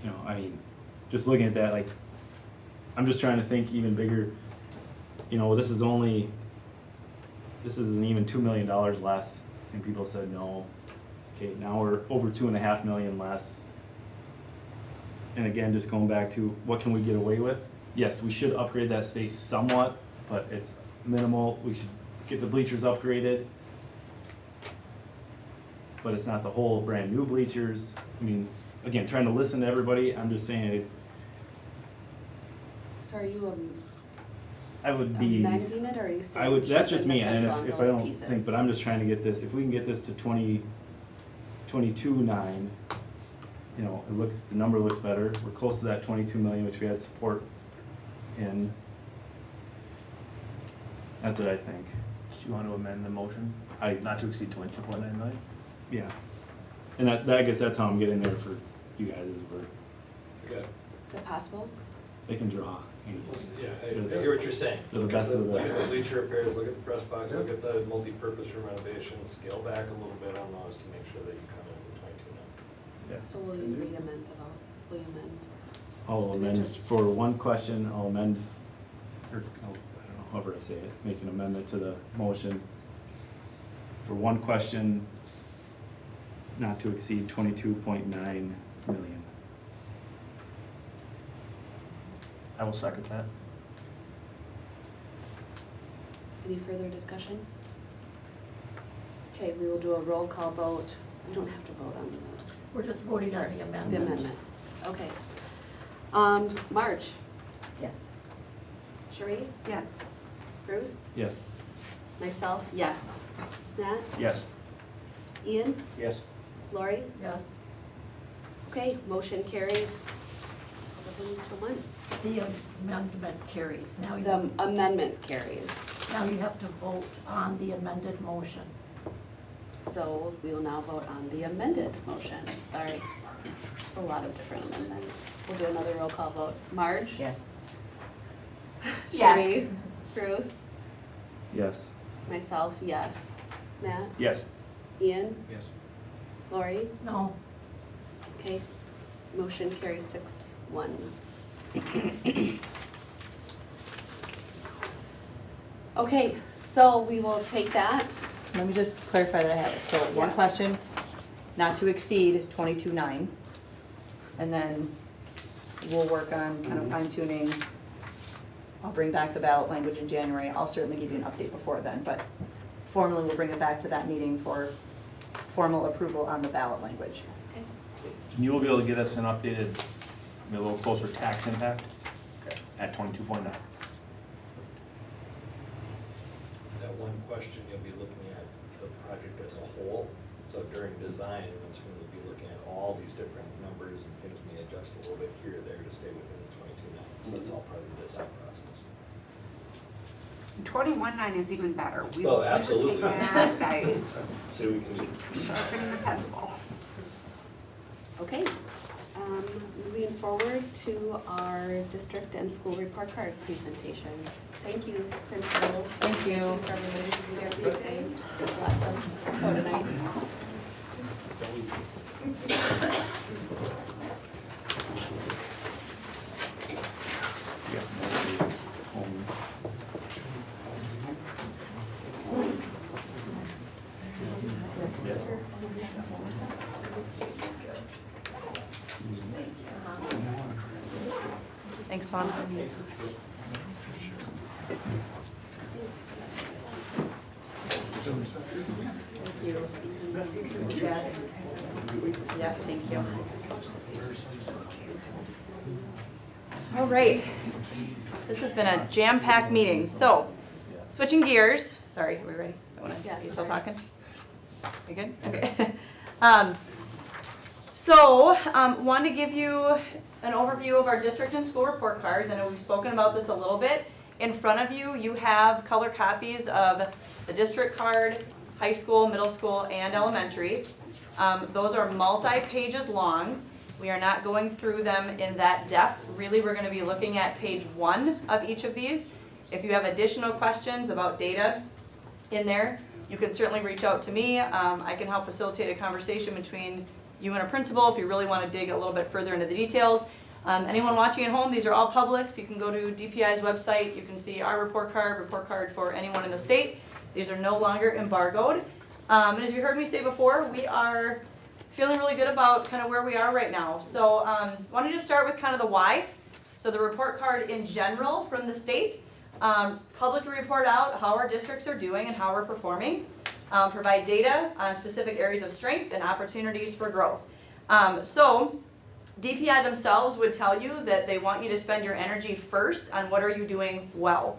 You know, I mean, just looking at that, like, I'm just trying to think even bigger. You know, this isn't even $2 million less, and people said no. Okay, now we're over $2.5 million less. And again, just going back to what can we get away with? Yes, we should upgrade that space somewhat, but it's minimal. We should get the bleachers upgraded, but it's not the whole brand new bleachers. I mean, again, trying to listen to everybody, I'm just saying So are you I would be. amending it, or are you saying? That's just me, sharpen the and pencil on if I those don't pieces? think, but I'm just trying to get this, if we can get this to 22.9, you know, the number looks better. We're close to that 22 million, which we had support in. That's what I think. Do you want to amend the motion? Not to exceed 22.9 million? Yeah. And I guess that's how I'm getting there for you guys, is Okay. Is it possible? they can draw. Yeah, I hear what you're saying. They're the best of the Look at best. the bleacher repairs, look at the press box, look at the multi-purpose room renovations, scale back a little bit on those to make sure that you come in with 22 now. Yeah. So will you re-amend the vote? Will you amend? I'll amend, for one question, I'll amend, or, I don't know, however I say it, make an amendment to the motion. For one question, not to exceed 22.9 million. I will second that. Any further discussion? Okay, we will do a roll call vote. We don't have to vote on We're just voting on the amendment. the amendment. Okay. Marge? Yes. Cherie? Yes. Bruce? Yes. Myself, yes. Matt? Yes. Ian? Yes. Lori? Yes. Okay, motion carries 7-1. The amendment carries. Now The amendment carries. you have to vote on the amended motion. So we will now vote on the amended motion. Sorry. A lot of different amendments. We'll do another roll call vote. Marge? Yes. Yes. Cherie? Bruce? Yes. Myself, yes. Matt? Yes. Ian? Yes. Lori? No. Okay. Motion carries 6-1. Okay, so we will take that. Let me just clarify that I have it. So one Yes. question, not to exceed 22.9. And then we'll work on kind of fine tuning. I'll bring back the ballot language in January. I'll certainly give you an update before then, but formally we'll bring it back to that meeting for formal approval on the ballot language. And you will be able to get us an updated, a little closer tax impact at 22.9. That one question, you'll be looking at the project as a whole. So during design, once we'll be looking at all these different numbers and things may adjust a little bit here or there to stay within the 22.9. So that's all part of the design process. 21.9 is even better. We Oh, will absolutely. take that. So we can. Keep sharpening the pencil. Okay. Moving forward to our district and school report card presentation. Thank you, principals. Thank you. For everybody to be here today. Lots of info tonight. Thanks, Fawn. Yeah, thank you. All right. This has been a jam-packed meeting. So, switching gears. Sorry, are we ready? Are you still talking? You good? Okay. Wanted to give you an overview of our district and school report cards. I know we've spoken about this a little bit. In front of you, you have color copies of the district card, high school, middle school, and elementary. Those are multi-pages long. We are not going through them in that depth. Really, we're going to be looking at page 1 of each of these. If you have additional questions about data in there, you can certainly reach out to me. I can help facilitate a conversation between you and a principal if you really want to dig a little bit further into the details. Anyone watching at home, these are all public. So you can go to DPI's website. You can see our report card for anyone in the state. These are no longer embargoed. And as you heard me say before, we are feeling really good about kind of where we are right now. So wanted to start with kind of the why. So the report card in general from the state, publicly report out how our districts are doing and how we're performing, provide data on specific areas of strength and opportunities for growth. So DPI themselves would tell you that they want you to spend your energy first on what are you doing well.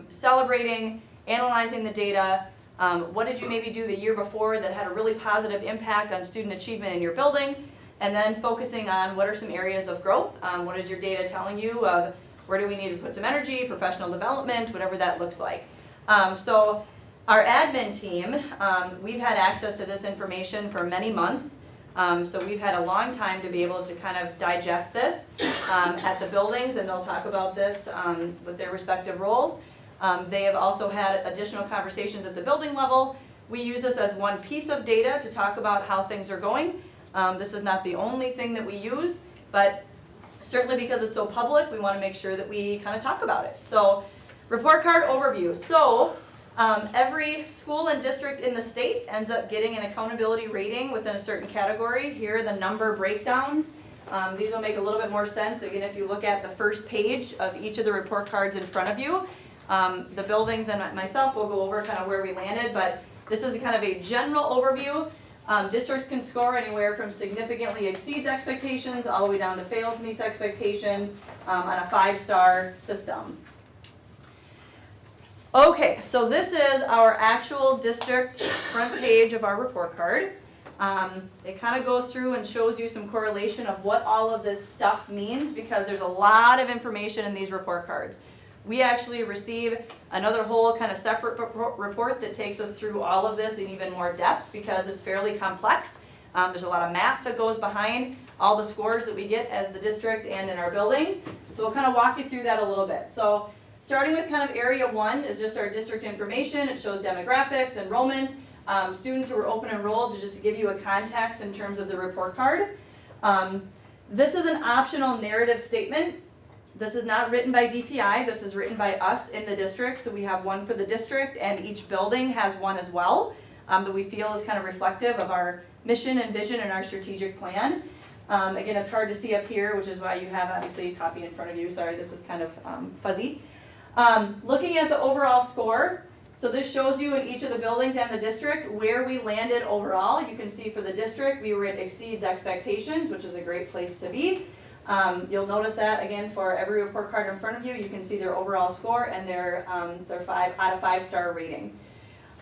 Celebrating, analyzing the data, what did you maybe do the year before that had a really positive impact on student achievement in your building, and then focusing on what are some areas of growth, what is your data telling you of where do we need to put some energy, professional development, whatever that looks like. So our admin team, we've had access to this information for many months. So we've had a long time to be able to kind of digest this at the buildings, and they'll talk about this with their respective roles. They have also had additional conversations at the building level. We use this as one piece of data to talk about how things are going. This is not the only thing that we use, but certainly because it's so public, we want to make sure that we kind of talk about it. So, report card overview. So, every school and district in the state ends up getting an accountability rating within a certain category. Here are the number breakdowns. These will make a little bit more sense, again, if you look at the first page of each of the report cards in front of you. The buildings and myself will go over kind of where we landed, but this is kind of a general overview. Districts can score anywhere from significantly exceeds expectations all the way down to fails meets expectations on a 5-star system. Okay, so this is our actual district front page of our report card. It kind of goes through and shows you some correlation of what all of this stuff means, because there's a lot of information in these report cards. We actually receive another whole kind of separate report that takes us through all of this in even more depth, because it's fairly complex. There's a lot of math that goes behind all the scores that we get as the district and in our buildings. So we'll kind of walk you through that a little bit. So starting with kind of area 1 is just our district information. It shows demographics, enrollment, students who are open enrolled, just to give you a context in terms of the report card. This is an optional narrative statement. This is not written by DPI, this is written by us in the district. So we have one for the district, and each building has one as well, that we feel is kind of reflective of our mission and vision and our strategic plan. Again, it's hard to see up here, which is why you have obviously a copy in front of you. Sorry, this is kind of fuzzy. Looking at the overall score, so this shows you in each of the buildings and the district where we landed overall. You can see for the district, we were at exceeds expectations, which is a great place to be. You'll notice that again for every report card in front of you. You can see their overall score and their 5 out of 5-star rating.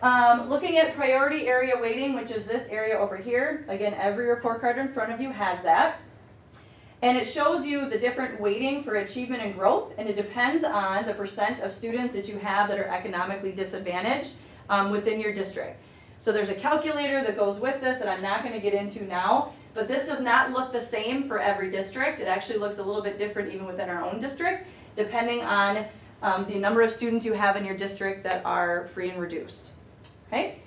Looking at priority area weighting, which is this area over here. Again, every report card in front of you has that. And it shows you the different weighting for achievement and growth, and it depends on the percent of students that you have that are economically disadvantaged within your district. So there's a calculator that goes with this that I'm not going to get into now. But this does not look the same for every district. It actually looks a little bit different even within our own district, depending on the number of students you have in your district that are free and reduced. Okay?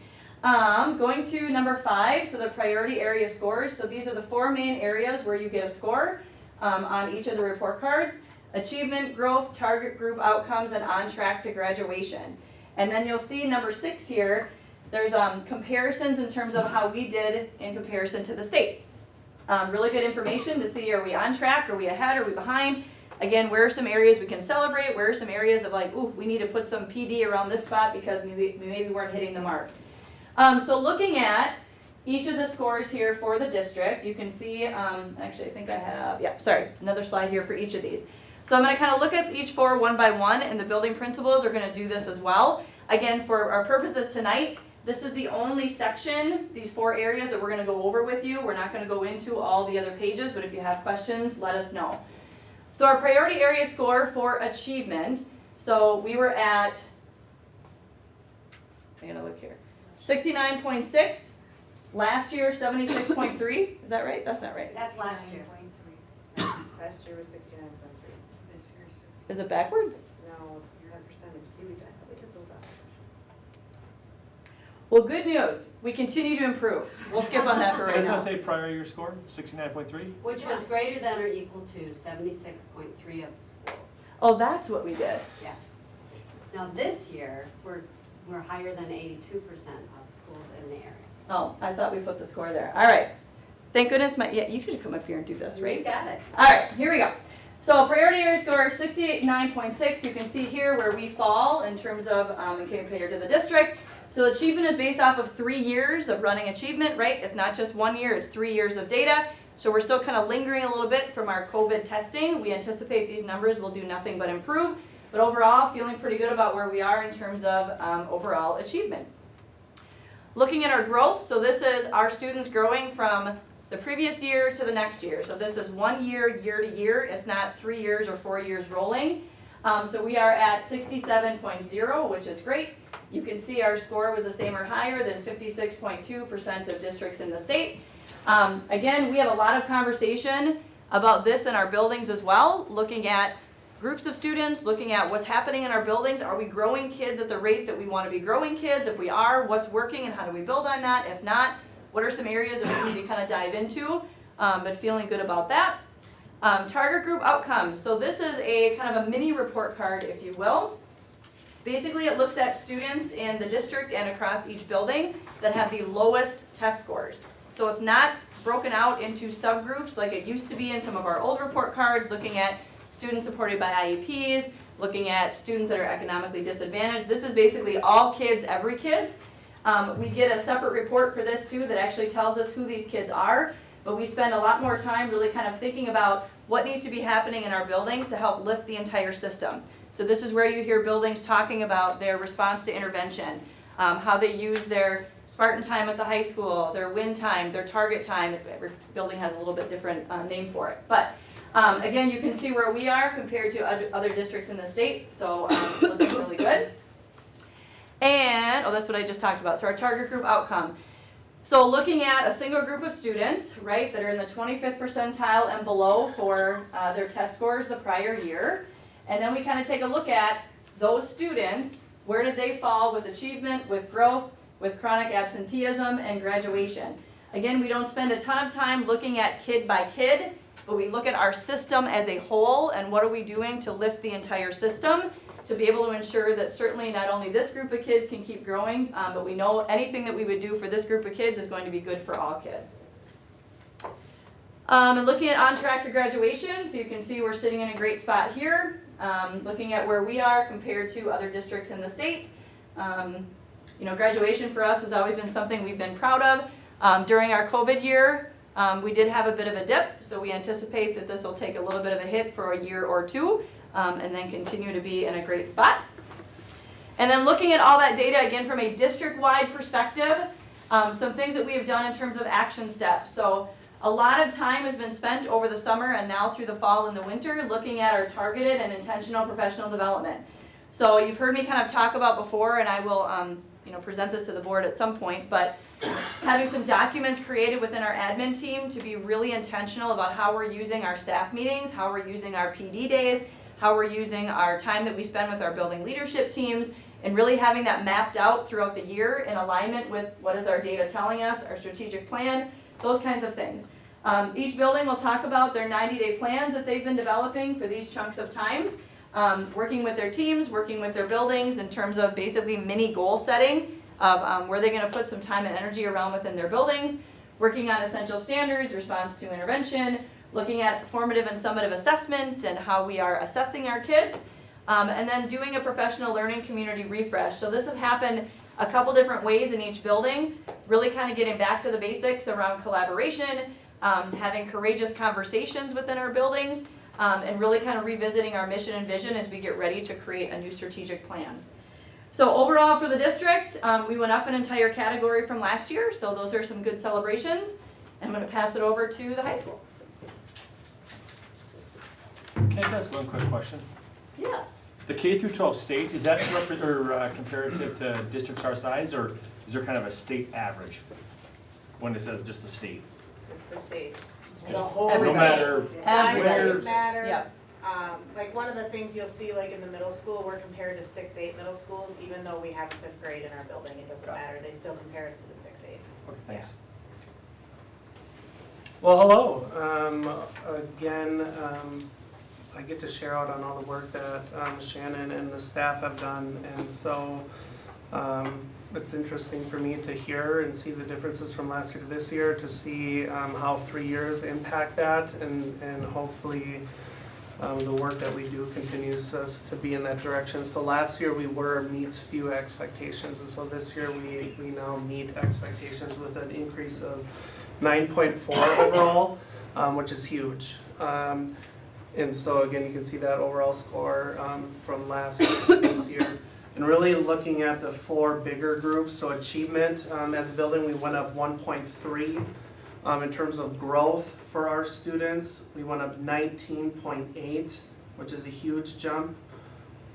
Going to number 5, so the priority area scores. So these are the 4 main areas where you get a score on each of the report cards. Achievement, growth, target group outcomes, and on track to graduation. And then you'll see number 6 here, there's comparisons in terms of how we did in comparison to the state. Really good information to see, are we on track, are we ahead, are we behind? Again, where are some areas we can celebrate, where are some areas of like, ooh, we need to put some PD around this spot because we maybe weren't hitting the mark. So looking at each of the scores here for the district. You can see, actually I think I have, yeah, sorry, another slide here for each of these. So I'm going to kind of look at each four one by one, and the building principals are going to do this as well. Again, for our purposes tonight, this is the only section, these 4 areas that we're going to go over with you. We're not going to go into all the other pages, but if you have questions, let us know. So our priority area score for achievement, so we were at, I gotta look here, 69.6. Last year, 76.3. Is that right? That's not right. That's last year. Last year was 69.3. This year is 60. Is it backwards? No, that percentage, see, I thought we took those out. Well, good news. We continue to improve. We'll skip on that for right Doesn't now. that say prior year score, 69.3? Which was greater than or equal to 76.3 of the schools. Oh, that's what we did. Yes. Now this year, we're higher than 82% of schools in the area. Oh, I thought we put the score there. All right. Thank goodness yeah, you should come up here and do this, right? You got it. All right, here we go. So priority area score 69.6. You can see here where we fall in terms of compared to the district. So achievement is based off of 3 years of running achievement, right? It's not just 1 year, it's 3 years of data. So we're still kind of lingering a little bit from our COVID testing. We anticipate these numbers will do nothing but improve. But overall, feeling pretty good about where we are in terms of overall achievement. Looking at our growth, so this is our students growing from the previous year to the next year. So this is 1 year, year to year. It's not 3 years or 4 years rolling. So we are at 67.0, which is great. You can see our score was the same or higher than 56.2% of districts in the state. Again, we have a lot of conversation about this in our buildings as well, looking at groups of students, looking at what's happening in our buildings. Are we growing kids at the rate that we want to be growing kids? If we are, what's working and how do we build on that? If not, what are some areas that we need to kind of dive into? But feeling good about that. Target group outcomes. So this is a kind of a mini report card, if you will. Basically, it looks at students in the district and across each building that have the lowest test scores. So it's not broken out into subgroups like it used to be in some of our old report cards, looking at students supported by IEPs, looking at students that are economically disadvantaged. This is basically all kids, every kids. We get a separate report for this too that actually tells us who these kids are, but we spend a lot more time really kind of thinking about what needs to be happening in our buildings to help lift the entire system. So this is where you hear buildings talking about their response to intervention, how they use their Spartan time at the high school, their win time, their target time. Every building has a little bit different name for it. But again, you can see where we are compared to other districts in the state, so looking really good. And, that's what I just talked about, so our target group outcome. So looking at a single group of students, right, that are in the 25th percentile and below for their test scores the prior year, and then we kind of take a look at those students, where did they fall with achievement, with growth, with chronic absenteeism, and graduation. Again, we don't spend a ton of time looking at kid by kid, but we look at our system as a whole and what are we doing to lift the entire system to be able to ensure that certainly not only this group of kids can keep growing, but we know anything that we would do for this group of kids is going to be good for all kids. And looking at on track to graduation, so you can see we're sitting in a great spot here, looking at where we are compared to other districts in the state. Graduation for us has always been something we've been proud of. During our COVID year, we did have a bit of a dip, so we anticipate that this will take a little bit of a hit for a year or two, and then continue to be in a great spot. And then looking at all that data, again, from a district-wide perspective, some things that we have done in terms of action steps. So a lot of time has been spent over the summer and now through the fall and the winter looking at our targeted and intentional professional development. So you've heard me kind of talk about before, and I will present this to the board at some point, but having some documents created within our admin team to be really intentional about how we're using our staff meetings, how we're using our PD days, how we're using our time that we spend with our building leadership teams, and really having that mapped out throughout the year in alignment with what is our data telling us, our strategic plan, those kinds of things. Each building will talk about their 90-day plans that they've been developing for these chunks of times, working with their teams, working with their buildings in terms of basically mini goal setting of where they're going to put some time and energy around within their buildings, working on essential standards, response to intervention, looking at formative and summative assessment and how we are assessing our kids, and then doing a professional learning community refresh. So this has happened a couple different ways in each building, really kind of getting back to the basics around collaboration, having courageous conversations within our buildings, and really kind of revisiting our mission and vision as we get ready to create a new strategic plan. So overall for the district, we went up an entire category from last year, so those are some good celebrations. And I'm going to pass it over to the high school. Can I ask one quick question? Yeah. The K through 12 state, is that comparative to districts our size, or is there kind of a state average when it says just the state? It's the state. Just The whole no state. matter Size where. doesn't matter. Yeah. Like one of the things you'll see like in the middle school, we're compared to 6-8 middle schools, even though we have a 5th grade in our building, it doesn't matter, they still compare us to the 6-8. Okay, thanks. Well, hello. Again, I get to share out on all the work that Shannon and the staff have done, and so it's interesting for me to hear and see the differences from last year to this year, to see how 3 years impact that, and hopefully the work that we do continues us to be in that direction. So last year we were meets few expectations, and so this year we now meet expectations with an increase of 9.4 overall, which is huge. And so again, you can see that overall score from last this year. And really looking at the 4 bigger groups, so achievement as a building, we went up 1.3. In terms of growth for our students, we went up 19.8, which is a huge jump.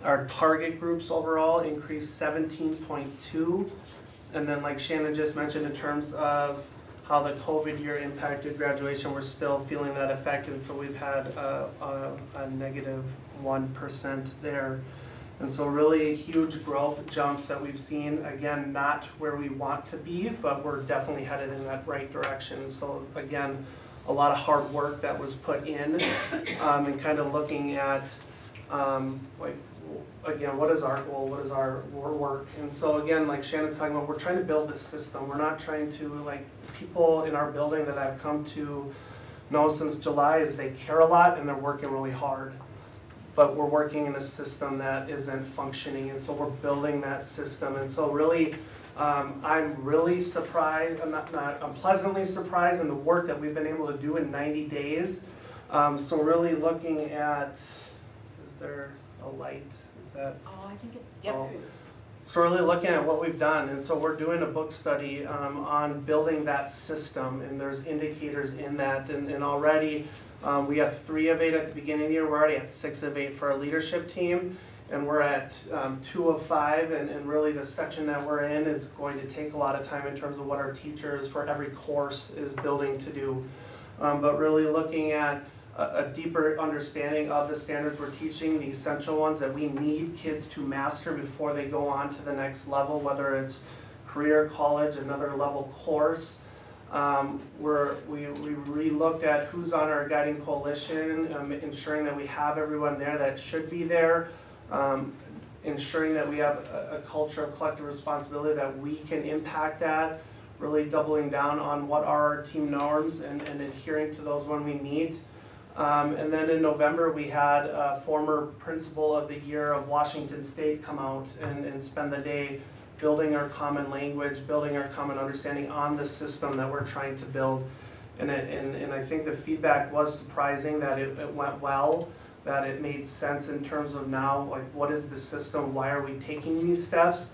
Our target groups overall increased 17.2. And then like Shannon just mentioned, in terms of how the COVID year impacted graduation, we're still feeling that effect, and so we've had a negative 1% there. And so really huge growth jumps that we've seen, again, not where we want to be, but we're definitely headed in that right direction. And so again, a lot of hard work that was put in, and kind of looking at, like, again, what is our goal, what is our work? And so again, like Shannon's talking about, we're trying to build this system. We're not trying to, like, people in our building that I've come to know since July is they care a lot and they're working really hard. But we're working in a system that isn't functioning, and so we're building that system. And so really, I'm really surprised, I'm pleasantly surprised in the work that we've been able to do in 90 days. So really looking at, is there a light? Is that? Oh, I think it's, Yep. Oh. So really looking at what we've done, and so we're doing a book study on building that system, and there's indicators in that, and already we have 3 of 8 at the beginning of the year. We're already at 6 of 8 for our leadership team, and we're at 2 of 5, and really the section that we're in is going to take a lot of time in terms of what our teachers for every course is building to do. But really looking at a deeper understanding of the standards we're teaching, the essential ones that we need kids to master before they go on to the next level, whether it's career, college, another level course. We re-looked at who's on our guiding coalition, ensuring that we have everyone there that should be there, ensuring that we have a culture of collective responsibility, that we can impact that, really doubling down on what are our team norms and adhering to those when we meet. And then in November, we had a former principal of the year of Washington State come out and spend the day building our common language, building our common understanding on the system that we're trying to build. And I think the feedback was surprising, that it went well, that it made sense in terms of now, like, what is the system, why are we taking these steps?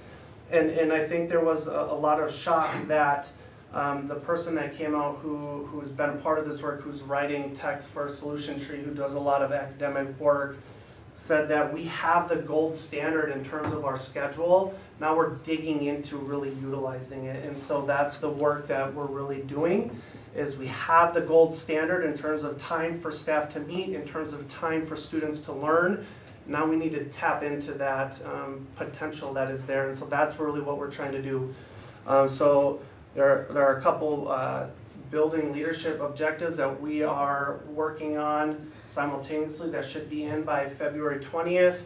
And I think there was a lot of shock that the person that came out who's been a part of this work, who's writing text for Solution Tree, who does a lot of academic work, said that we have the gold standard in terms of our schedule. Now we're digging into really utilizing it. And so that's the work that we're really doing, is we have the gold standard in terms of time for staff to meet, in terms of time for students to learn. Now we need to tap into that potential that is there. And so that's really what we're trying to do. So there are a couple building leadership objectives that we are working on simultaneously that should be in by February 20th.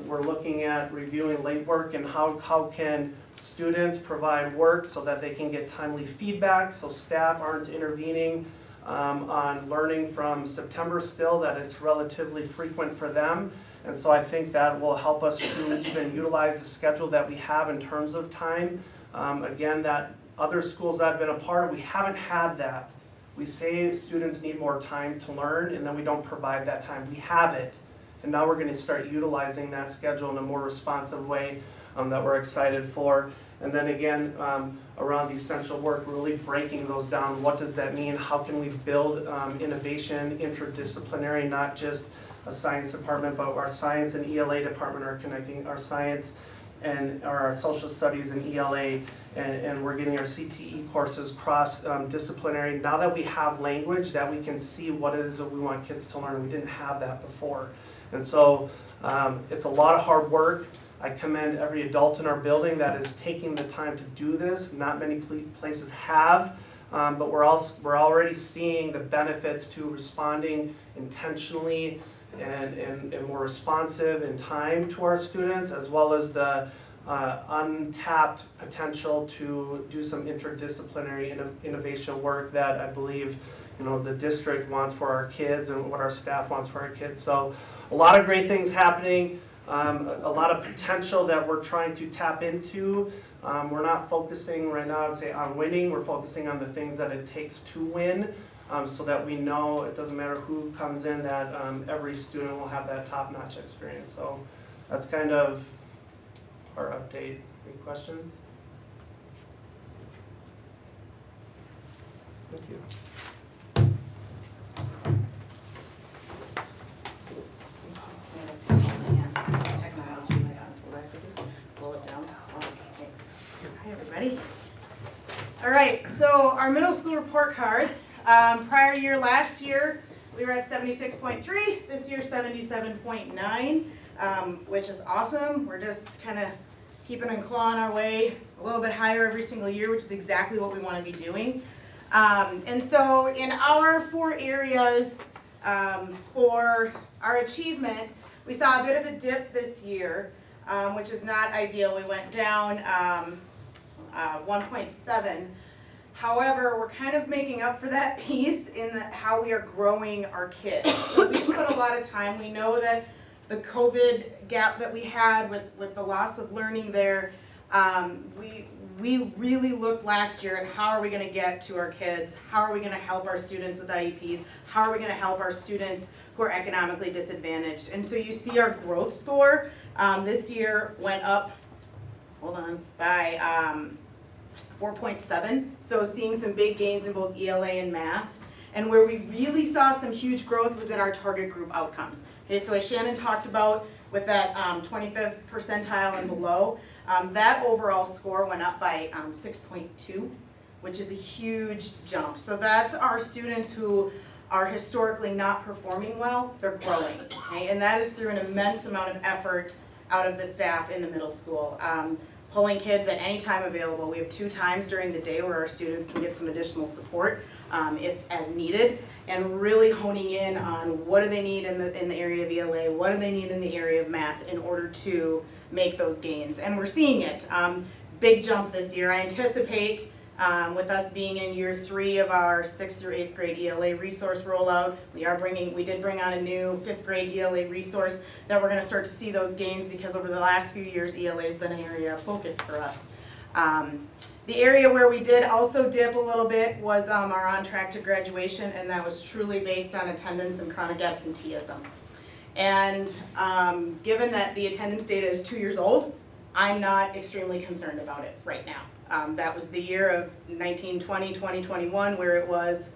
We're looking at reviewing late work and how can students provide work so that they can get timely feedback, so staff aren't intervening on learning from September still, that it's relatively frequent for them. And so I think that will help us to even utilize the schedule that we have in terms of time. Again, that other schools that I've been a part of, we haven't had that. We say students need more time to learn, and then we don't provide that time. We have it, and now we're going to start utilizing that schedule in a more responsive way that we're excited for. And then again, around the essential work, really breaking those down. What does that mean? How can we build innovation, interdisciplinary, not just a science department, but our science and ELA department are connecting our science and our social studies and ELA, and we're getting our CTE courses cross-disciplinary. Now that we have language, that we can see what it is that we want kids to learn. We didn't have that before. And so it's a lot of hard work. I commend every adult in our building that is taking the time to do this. Not many places have, but we're already seeing the benefits to responding intentionally and more responsive in time to our students, as well as the untapped potential to do some interdisciplinary innovation work that I believe the district wants for our kids and what our staff wants for our kids. So a lot of great things happening. A lot of potential that we're trying to tap into. We're not focusing right now, I'd say, on winning. We're focusing on the things that it takes to win, so that we know it doesn't matter who comes in, that every student will have that top-notch experience. So that's kind of our update. Any questions? Thank you. Hi, everybody. All right, so our middle school report card. Prior year, last year, we were at 76.3. This year, 77.9, which is awesome. We're just kind of keeping and clawing our way a little bit higher every single year, which is exactly what we want to be doing. And so in our 4 areas for our achievement, we saw a bit of a dip this year, which is not ideal. We went down 1.7. However, we're kind of making up for that piece in how we are growing our kids. So we put a lot of time. We know that the COVID gap that we had with the loss of learning there, we really looked last year at how are we going to get to our kids, how are we going to help our students with IEPs, how are we going to help our students who are economically disadvantaged. And so you see our growth score this year went up, by 4.7, so seeing some big gains in both ELA and math. And where we really saw some huge growth was in our target group outcomes. Okay, so as Shannon talked about with that 25th percentile and below, that overall score went up by 6.2, which is a huge jump. So that's our students who are historically not performing well, they're growing. Okay? And that is through an immense amount of effort out of the staff in the middle school. Pulling kids at any time available. We have 2 times during the day where our students can get some additional support if as needed, and really honing in on what do they need in the area of ELA, what do they need in the area of math in order to make those gains. And we're seeing it. Big jump this year. I anticipate with us being in year 3 of our 6th through 8th grade ELA resource rollout, we did bring on a new 5th grade ELA resource that we're going to start to see those gains, because over the last few years ELA has been an area of focus for us. The area where we did also dip a little bit was our on track to graduation, and that was truly based on attendance and chronic absenteeism. And given that the attendance data is 2 years old, I'm not extremely concerned about it right now. That was the year of 1920, 2021, where it was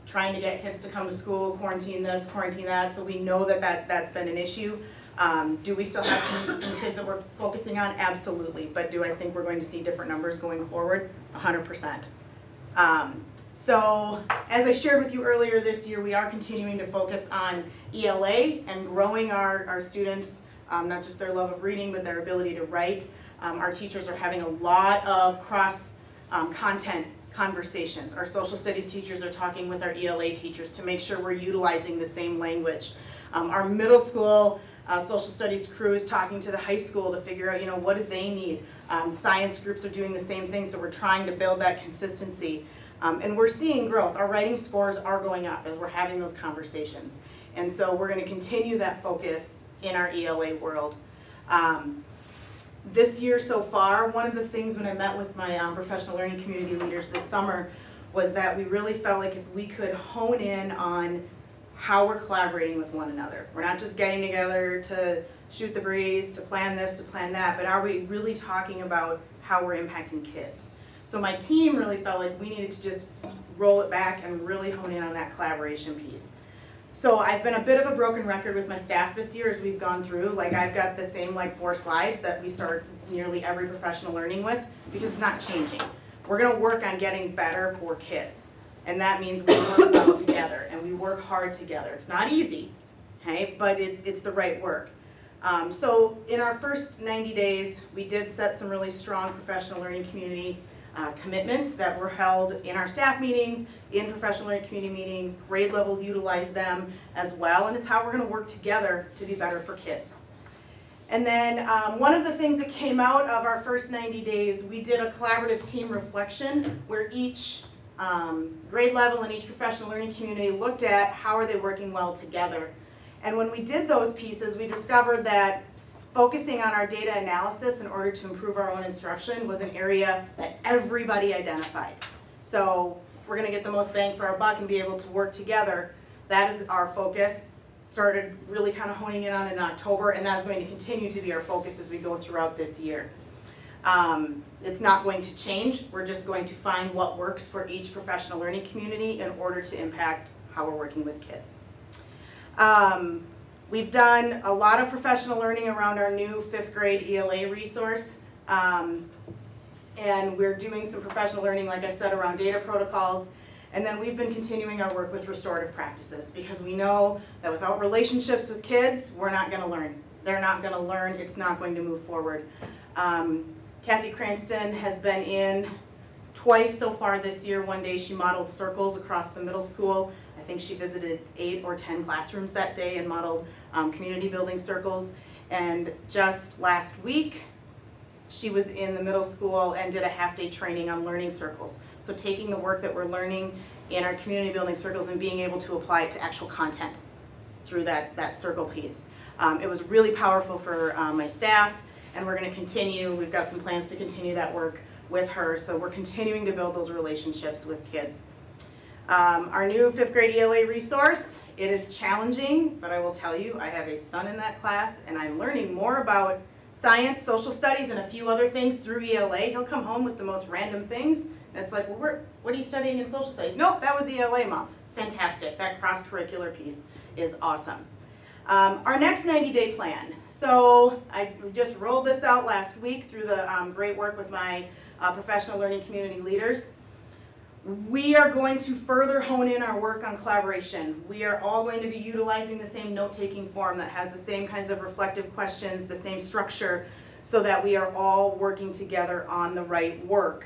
trying to get kids to come to school, quarantine this, quarantine that, so we know that's been an issue. Do we still have some kids that we're focusing on? Absolutely, but do I think we're going to see different numbers going forward? 100%. So, as I shared with you earlier this year, we are continuing to focus on ELA and growing our students, not just their love of reading, but their ability to write. Our teachers are having a lot of cross-content conversations. Our social studies teachers are talking with our ELA teachers to make sure we're utilizing the same language. Our middle school social studies crew is talking to the high school to figure out, what do they need. Science groups are doing the same thing, so we're trying to build that consistency. And we're seeing growth. Our writing scores are going up as we're having those conversations. And so we're going to continue that focus in our ELA world. This year so far, one of the things when I met with my professional learning community leaders this summer was that we really felt like if we could hone in on how we're collaborating with one another. We're not just getting together to shoot the breeze, to plan this, to plan that, but are we really talking about how we're impacting kids? So my team really felt like we needed to just roll it back and really hone in on that collaboration piece. So I've been a bit of a broken record with my staff this year as we've gone through. Like I've got the same 4 slides that we start nearly every professional learning with because it's not changing. We're gonna work on getting better for kids. And that means we work well together and we work hard together. It's not easy, okay, but it's the right work. So in our first 90 days, we did set some really strong professional learning community commitments that were held in our staff meetings, in professional learning community meetings. Grade levels utilize them as well, and it's how we're going to work together to be better for kids. And then one of the things that came out of our first 90 days, we did a collaborative team reflection where each grade level and each professional learning community looked at how are they working well together. And when we did those pieces, we discovered that focusing on our data analysis in order to improve our own instruction was an area that everybody identified. So if we're going to get the most bang for our buck and be able to work together, that is our focus. Started really kind of honing in on it in October, and that's going to continue to be our focus as we go throughout this year. It's not going to change. We're just going to find what works for each professional learning community in order to impact how we're working with kids. We've done a lot of professional learning around our new 5th grade ELA resource. And we're doing some professional learning, like I said, around data protocols. And then we've been continuing our work with restorative practices because we know that without relationships with kids, we're not going to learn. They're not going to learn. It's not going to move forward. Kathy Cranston has been in twice so far this year. One day she modeled circles across the middle school. I think she visited 8 or 10 classrooms that day and modeled community building circles. And just last week, she was in the middle school and did a half-day training on learning circles. So taking the work that we're learning in our community building circles and being able to apply it to actual content through that circle piece. It was really powerful for my staff, and we're going to continue. We've got some plans to continue that work with her, so we're continuing to build those relationships with kids. Our new 5th grade ELA resource, it is challenging, but I will tell you, I have a son in that class, and I'm learning more about science, social studies, and a few other things through ELA. He'll come home with the most random things, and it's like, well, what are you studying in social studies? Nope, that was ELA, Mom. Fantastic. That cross-curricular piece is awesome. Our next 90-day plan. So I just rolled this out last week through the great work with my professional learning community leaders. We are going to further hone in our work on collaboration. We are all going to be utilizing the same note-taking form that has the same kinds of reflective questions, the same structure, so that we are all working together on the right work.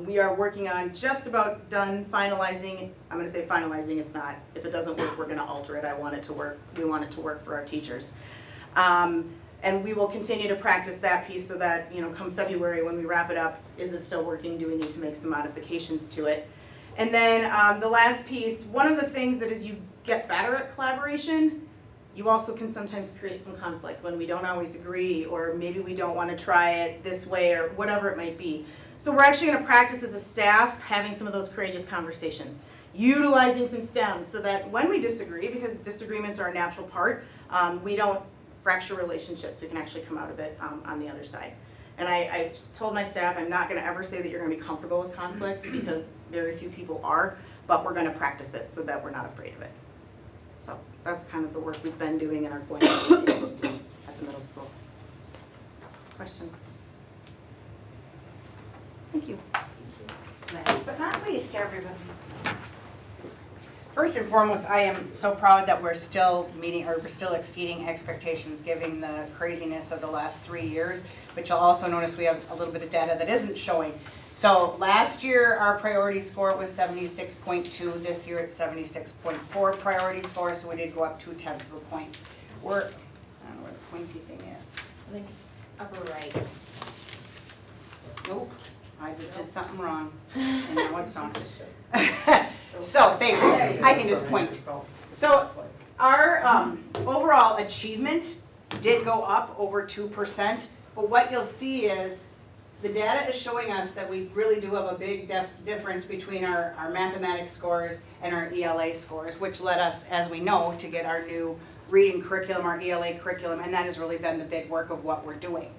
We are working on just about done finalizing. I'm going to say finalizing, it's not. If it doesn't work, we're going to alter it. I want it to work. We want it to work for our teachers. And we will continue to practice that piece so that, come February when we wrap it up, is it still working? Do we need to make some modifications to it? And then the last piece, one of the things that as you get better at collaboration, you also can sometimes create some conflict when we don't always agree, or maybe we don't want to try it this way, or whatever it might be. So we're actually going to practice as a staff having some of those courageous conversations, utilizing some stems so that when we disagree, because disagreements are a natural part, we don't fracture relationships. We can actually come out of it on the other side. And I told my staff, I'm not going to ever say that you're going to be comfortable with conflict because very few people are, but we're going to practice it so that we're not afraid of it. So that's kind of the work we've been doing and are going to continue to do at the middle school. Questions? Thank you. Last but not least, everybody. First and foremost, I am so proud that we're still meeting, or we're still exceeding expectations given the craziness of the last 3 years, but you'll also notice we have a little bit of data that isn't showing. So last year, our priority score was 76.2. This year, it's 76.4 priority score, so we did go up 0.2 of a point. I don't know where the pointy thing is. I think upper right. Nope, I just did something wrong, and now it's gone. So, thank you. I can just point. So, our overall achievement did go up over 2%, but what you'll see is the data is showing us that we really do have a big difference between our mathematics scores and our ELA scores, which led us, as we know, to get our new reading curriculum, our ELA curriculum, and that has really been the big work of what we're doing.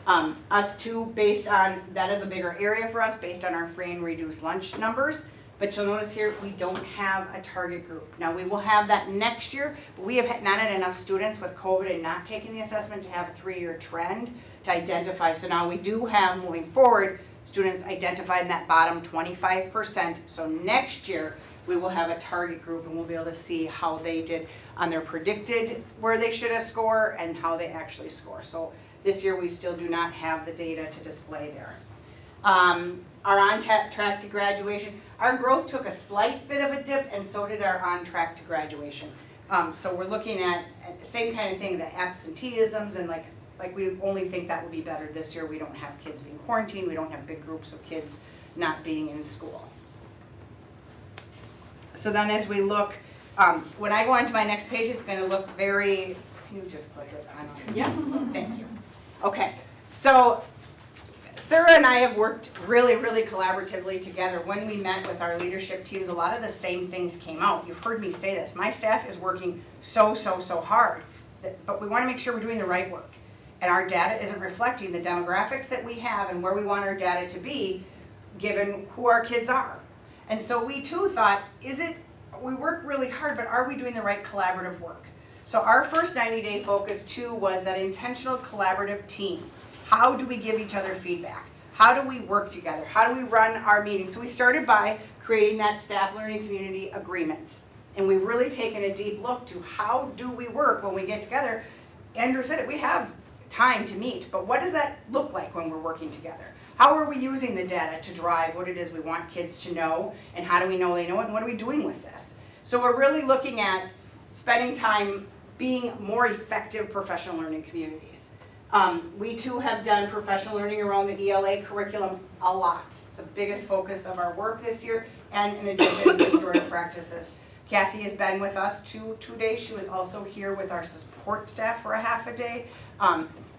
Us too, based on, that is a bigger area for us, based on our free and reduced lunch numbers. But you'll notice here, we don't have a target group. Now, we will have that next year, but we have not had enough students with COVID and not taking the assessment to have a 3-year trend to identify. So now we do have, moving forward, students identified in that bottom 25%. So next year, we will have a target group and we'll be able to see how they did on their predicted where they should have scored and how they actually score. So this year, we still do not have the data to display there. Our on-track to graduation, our growth took a slight bit of a dip and so did our on-track to graduation. So we're looking at the same kind of thing, the absenteeisms, and like we only think that would be better this year. We don't have kids being quarantined, we don't have big groups of kids not being in school. So then as we look, when I go on to my next page, it's gonna look very, can you just click it? I don't know. Yeah. Thank you. Okay, so Sarah and I have worked really, really collaboratively together. When we met with our leadership teams, a lot of the same things came out. You've heard me say this. My staff is working so hard, but we want to make sure we're doing the right work. And our data isn't reflecting the demographics that we have and where we want our data to be, given who our kids are. And so we too thought, we work really hard, but are we doing the right collaborative work? So our first 90-day focus too was that intentional collaborative team. How do we give each other feedback? How do we work together? How do we run our meetings? So we started by creating that staff learning community agreements. And we've really taken a deep look to how do we work when we get together. Andrew said it, we have time to meet, but what does that look like when we're working together? How are we using the data to drive what it is we want kids to know, and how do we know they know it, and what are we doing with this? So we're really looking at spending time being more effective professional learning communities. We too have done professional learning around the ELA curriculum a lot. It's the biggest focus of our work this year, and in addition, restorative practices. Kathy has been with us two days. She was also here with our support staff for a half a day.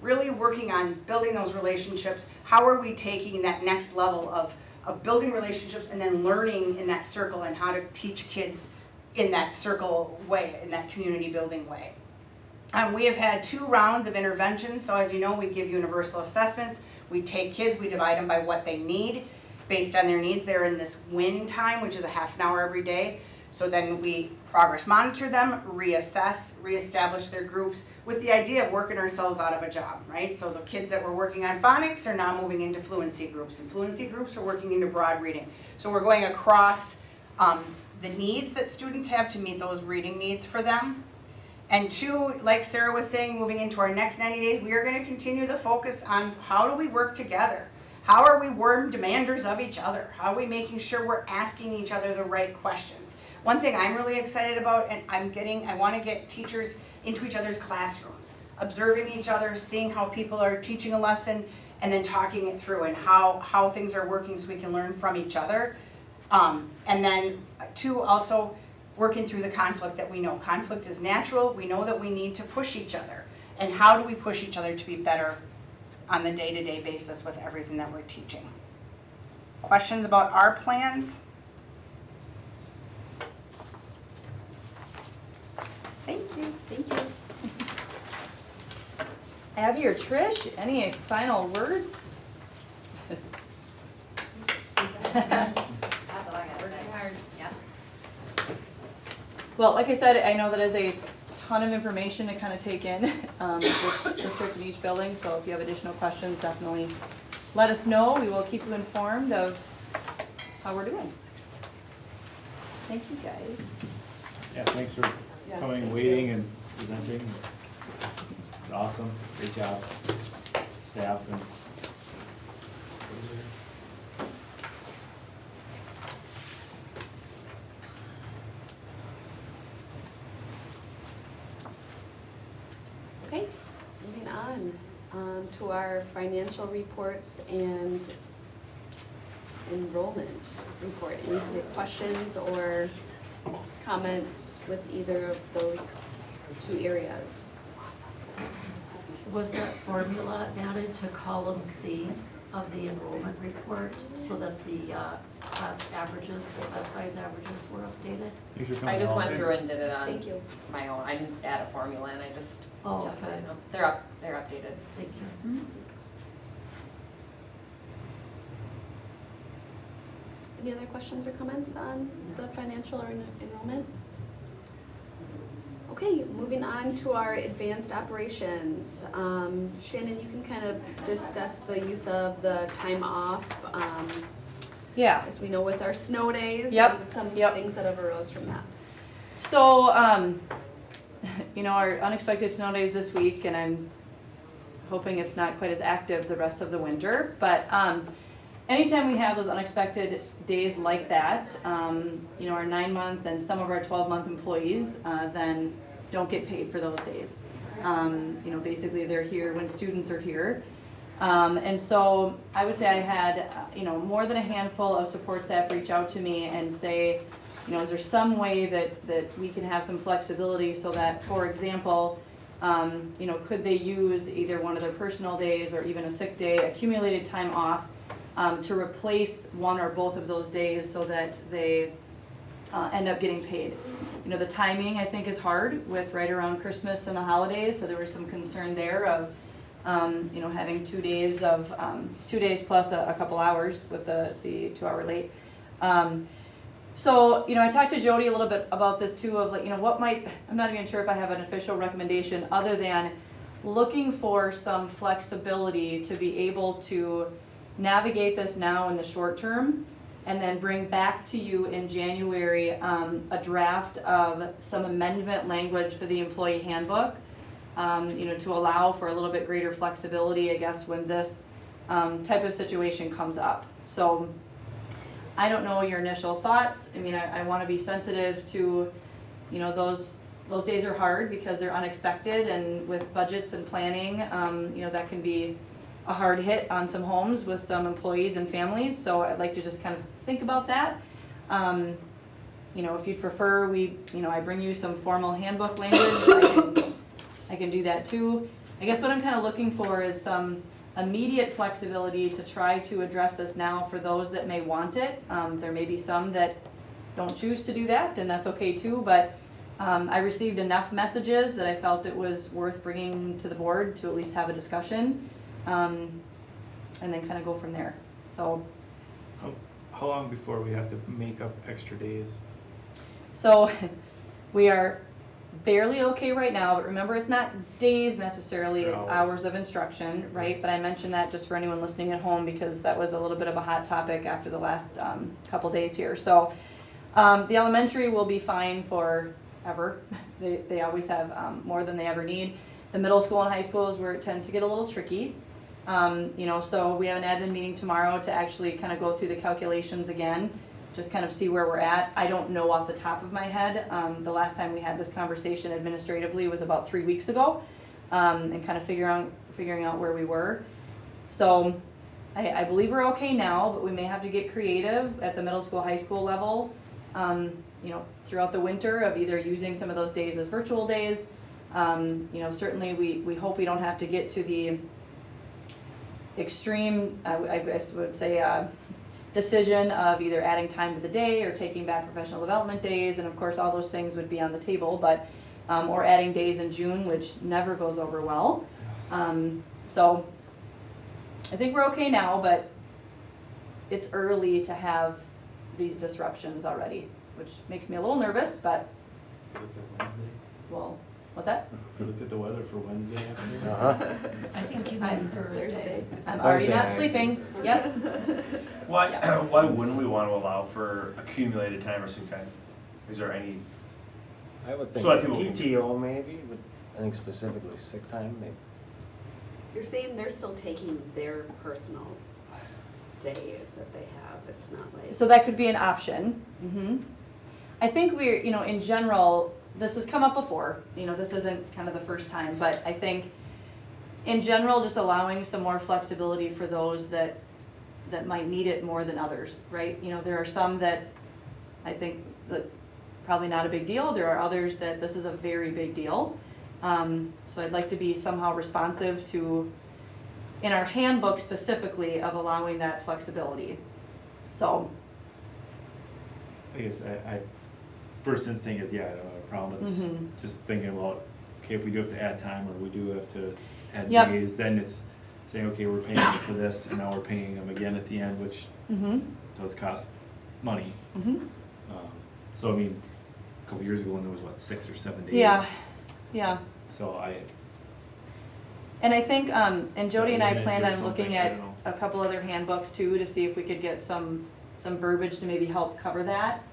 Really working on building those relationships. How are we taking that next level of building relationships and then learning in that circle and how to teach kids in that circle way, in that community building way. We have had 2 rounds of interventions. So as you know, we give universal assessments. We take kids, we divide them by what they need. Based on their needs, they're in this win time, which is a half an hour every day. So then we progress monitor them, reassess, reestablish their groups with the idea of working ourselves out of a job, right? So the kids that were working on phonics are now moving into fluency groups, and fluency groups are working into broad reading. So we're going across the needs that students have to meet those reading needs for them. And 2, like Sarah was saying, moving into our next 90 days, we are going to continue the focus on how do we work together? How are we warm demanders of each other? How are we making sure we're asking each other the right questions? One thing I'm really excited about, and I want to get teachers into each other's classrooms, observing each other, seeing how people are teaching a lesson, and then talking it through and how things are working so we can learn from each other. And then 2, also working through the conflict that we know. Conflict is natural. We know that we need to push each other. And how do we push each other to be better on the day-to-day basis with everything that we're teaching? Questions about our plans? Thank you. Thank you. Abby or Trish, any final words? Well, like I said, I know that is a ton of information to kind of take in with districts in each building, so if you have additional questions, definitely let us know. We will keep you informed of how we're doing. Thank you, guys. Yeah, thanks for coming, waiting, and presenting. It's awesome. Great job, staff. And Okay, moving on to our financial reports and enrollment report. Any questions or comments with either of those two areas. Was that formula added to column C of the enrollment report so that the class averages, the class size averages were updated? Thanks for coming. I just Al. went through and did it Thank on you. my own. I didn't add a formula and I just. Oh, okay. They're updated. Thank you. Any other questions or comments on the financial or enrollment? Okay, moving on to our advanced operations. Shannon, you can kind of discuss the use of the time off. Yeah. As we know with our snow days. Yep, And some yep. things that have arose from that. So, you know, our unexpected snow days this week, and I'm hoping it's not quite as active the rest of the winter, but anytime we have those unexpected days like that, you know, our 9-month and some of our 12-month employees then don't get paid for those days. You know, basically they're here when students are here. And so I would say I had, you know, more than a handful of support staff reach out to me and say, you know, is there some way that we can have some flexibility so that, for example, you know, could they use either one of their personal days or even a sick day, accumulated time off, to replace one or both of those days so that they end up getting paid. You know, the timing I think is hard with right around Christmas and the holidays, so there was some concern there of, you know, having 2 days of, 2 days plus a couple hours with the 2-hour late. So, you know, I talked to Jody a little bit about this too, of like, you know, what might, I'm not even sure if I have an official recommendation other than looking for some flexibility to be able to navigate this now in the short term and then bring back to you in January a draft of some amendment language for the employee handbook, you know, to allow for a little bit greater flexibility, I guess, when this type of situation comes up. So I don't know your initial thoughts. I mean, I want to be sensitive to, you know, those days are hard because they're unexpected, and with budgets and planning, you know, that can be a hard hit on some homes with some employees and families. So I'd like to just kind of think about that. You know, if you prefer, you know, I bring you some formal handbook language. I can do that too. I guess what I'm kind of looking for is some immediate flexibility to try to address this now for those that may want it. There may be some that don't choose to do that, and that's okay too, but I received enough messages that I felt it was worth bringing to the board to at least have a discussion, and then kind of go from there. So, How long before we have to make up extra days? so we are barely okay right now, but remember, it's not days necessarily, it's hours of instruction, right? But I mentioned that just for anyone listening at home because that was a little bit of a hot topic after the last couple days here. So the elementary will be fine forever. They always have more than they ever need. The middle school and high school is where it tends to get a little tricky. You know, so we have an admin meeting tomorrow to actually kind of go through the calculations again, just kind of see where we're at. I don't know off the top of my head. The last time we had this conversation administratively was about 3 weeks ago, and kind of figuring out where we were. So I believe we're okay now, but we may have to get creative at the middle school, high school level, you know, throughout the winter of either using some of those days as virtual days. You know, certainly we hope we don't have to get to the extreme, I guess would say, decision of either adding time to the day or taking back professional development days, and of course all those things would be on the table, but or adding days in June, which never goes over well. So I think we're okay now, but it's early to have these disruptions already, which makes me a little nervous, but well, what's that? We looked at the weather for Wednesday afternoon. I think you mean Thursday. I'm already not Thursday. sleeping, yep. Why wouldn't we want to allow for accumulated time or sick time? Is there any? I would think So that people can- PTO maybe, but I think specifically sick time, maybe. You're saying they're still taking their personal days that they have, it's not like. So that could be an option. I think we're, you know, in general, this has come up before, you know, this isn't kind of the first time, but I think in general, just allowing some more flexibility for those that might need it more than others, right? You know, there are some that I think that probably not a big deal. There are others that this is a very big deal. So I'd like to be somehow responsive to, in our handbook specifically, of allowing that flexibility. So, I guess I first instinct is, yeah, I don't have a problem with this. Mhm. Just thinking about, okay, if we do have to add time or we do have to add Yep. days, then it's saying, okay, we're paying them for this and now we're paying them again at the end, which does cost money. So I mean, a couple years ago when there was what, 6 or 7 days? yeah, yeah. So And I think, and Jody and I Ordinance planned or on something, looking I at don't know. a couple other handbooks too, to see if we could get some verbiage to maybe help cover that.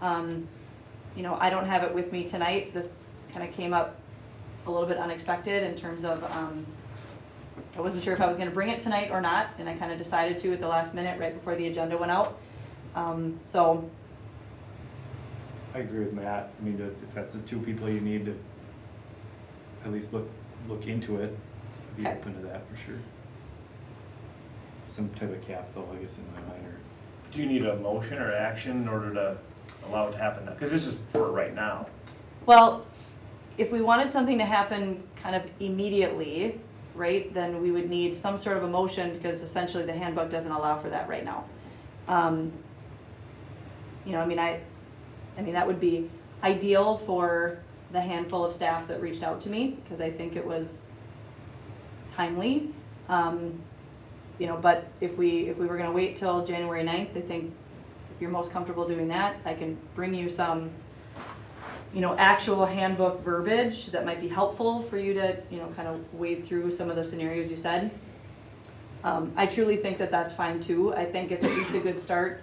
You know, I don't have it with me tonight. This kind of came up a little bit unexpected in terms of, I wasn't sure if I was gonna bring it tonight or not, and I kind of decided to at the last minute, right before the agenda went out. So, I agree with Matt. I mean, if that's the 2 people you need to at least look into it, I'd be Okay. open to that for sure. Some type of cap though, I guess, in my mind, or. Do you need a motion or action in order to allow it to happen now? Because this is for right now. well, if we wanted something to happen kind of immediately, right, then we would need some sort of a motion, because essentially the handbook doesn't allow for that right now. You know, I mean, that would be ideal for the handful of staff that reached out to me, because I think it was timely. You know, but if we were gonna wait till January 9th, I think if you're most comfortable doing that, I can bring you some, you know, actual handbook verbiage that might be helpful for you to, you know, kind of wade through some of the scenarios you said. I truly think that that's fine too. I think it's at least a good start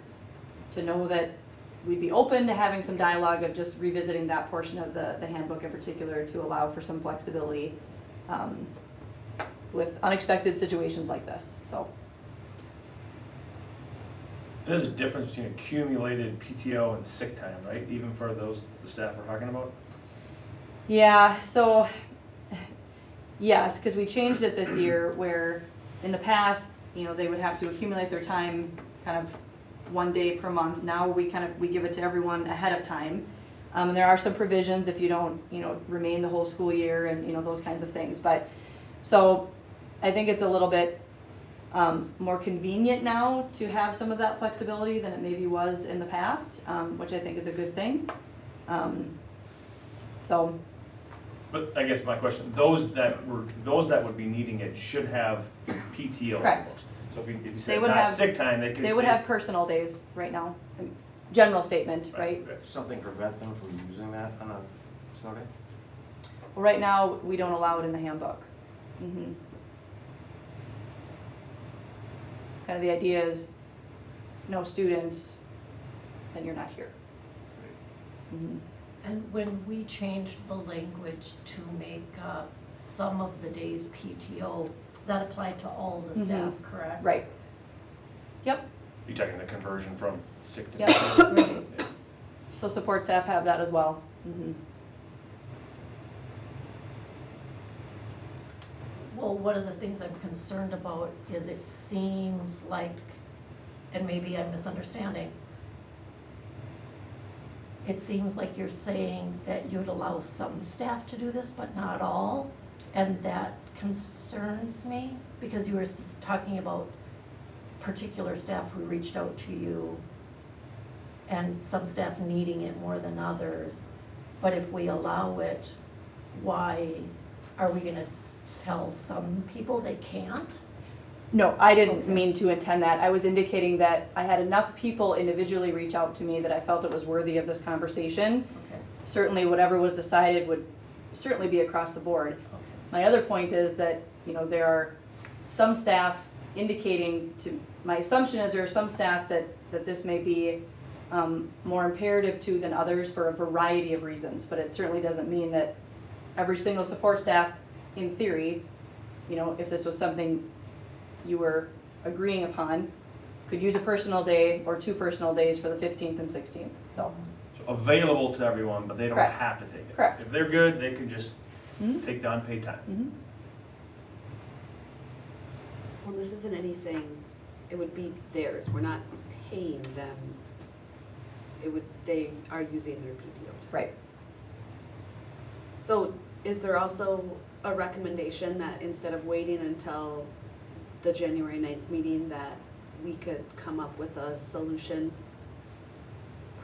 to know that we'd be open to having some dialogue of just revisiting that portion of the handbook in particular to allow for some flexibility with unexpected situations like this, so. There's a difference between accumulated PTO and sick time, right? Even for the staff we're talking about? Yeah, so, yes, because we changed it this year where in the past, you know, they would have to accumulate their time kind of 1 day per month. Now we give it to everyone ahead of time. And there are some provisions if you don't, you know, remain the whole school year and, you know, those kinds of things. But, so I think it's a little bit more convenient now to have some of that flexibility than it maybe was in the past, which I think is a good thing. So. But I guess my question, those that would be needing it should have PTO. Correct. So if you They said would not have- sick time, they could. They would have personal days right now, general statement, right? Something prevent them from using that on a snow day? Well, right now, we don't allow it in the handbook. Kind of the idea is, no students, then you're not here. And when we changed the language to make some of the days PTO, that applied to all the staff, correct? Right. Yep. You're talking the conversion from sick to. Yep. Right. So support staff have that as well. Well, one of the things I'm concerned about is it seems like, and maybe I'm misunderstanding, it seems like you're saying that you'd allow some staff to do this, but not all, and that concerns me, because you were talking about particular staff who reached out to you, and some staff needing it more than others. But if we allow it, why are we gonna tell some people they can't? No, I didn't mean to intend that. I was indicating that I had enough people individually reach out to me that I felt it was worthy of this conversation. Okay. Certainly whatever was decided would certainly be across the board. My other point is that, you know, there are some staff indicating to, my assumption is there are some staff that this may be more imperative to than others for a variety of reasons, but it certainly doesn't mean that every single support staff, in theory, you know, if this was something you were agreeing upon, could use a personal day or 2 personal days for the 15th and 16th, so. So available to everyone, but they don't Correct. have to take it. Correct. If they're good, they can just take the unpaid time. Well, this isn't anything, it would be theirs, we're not paying them they are using their PTO. Right. So is there also a recommendation that instead of waiting until the January 9th meeting, that we could come up with a solution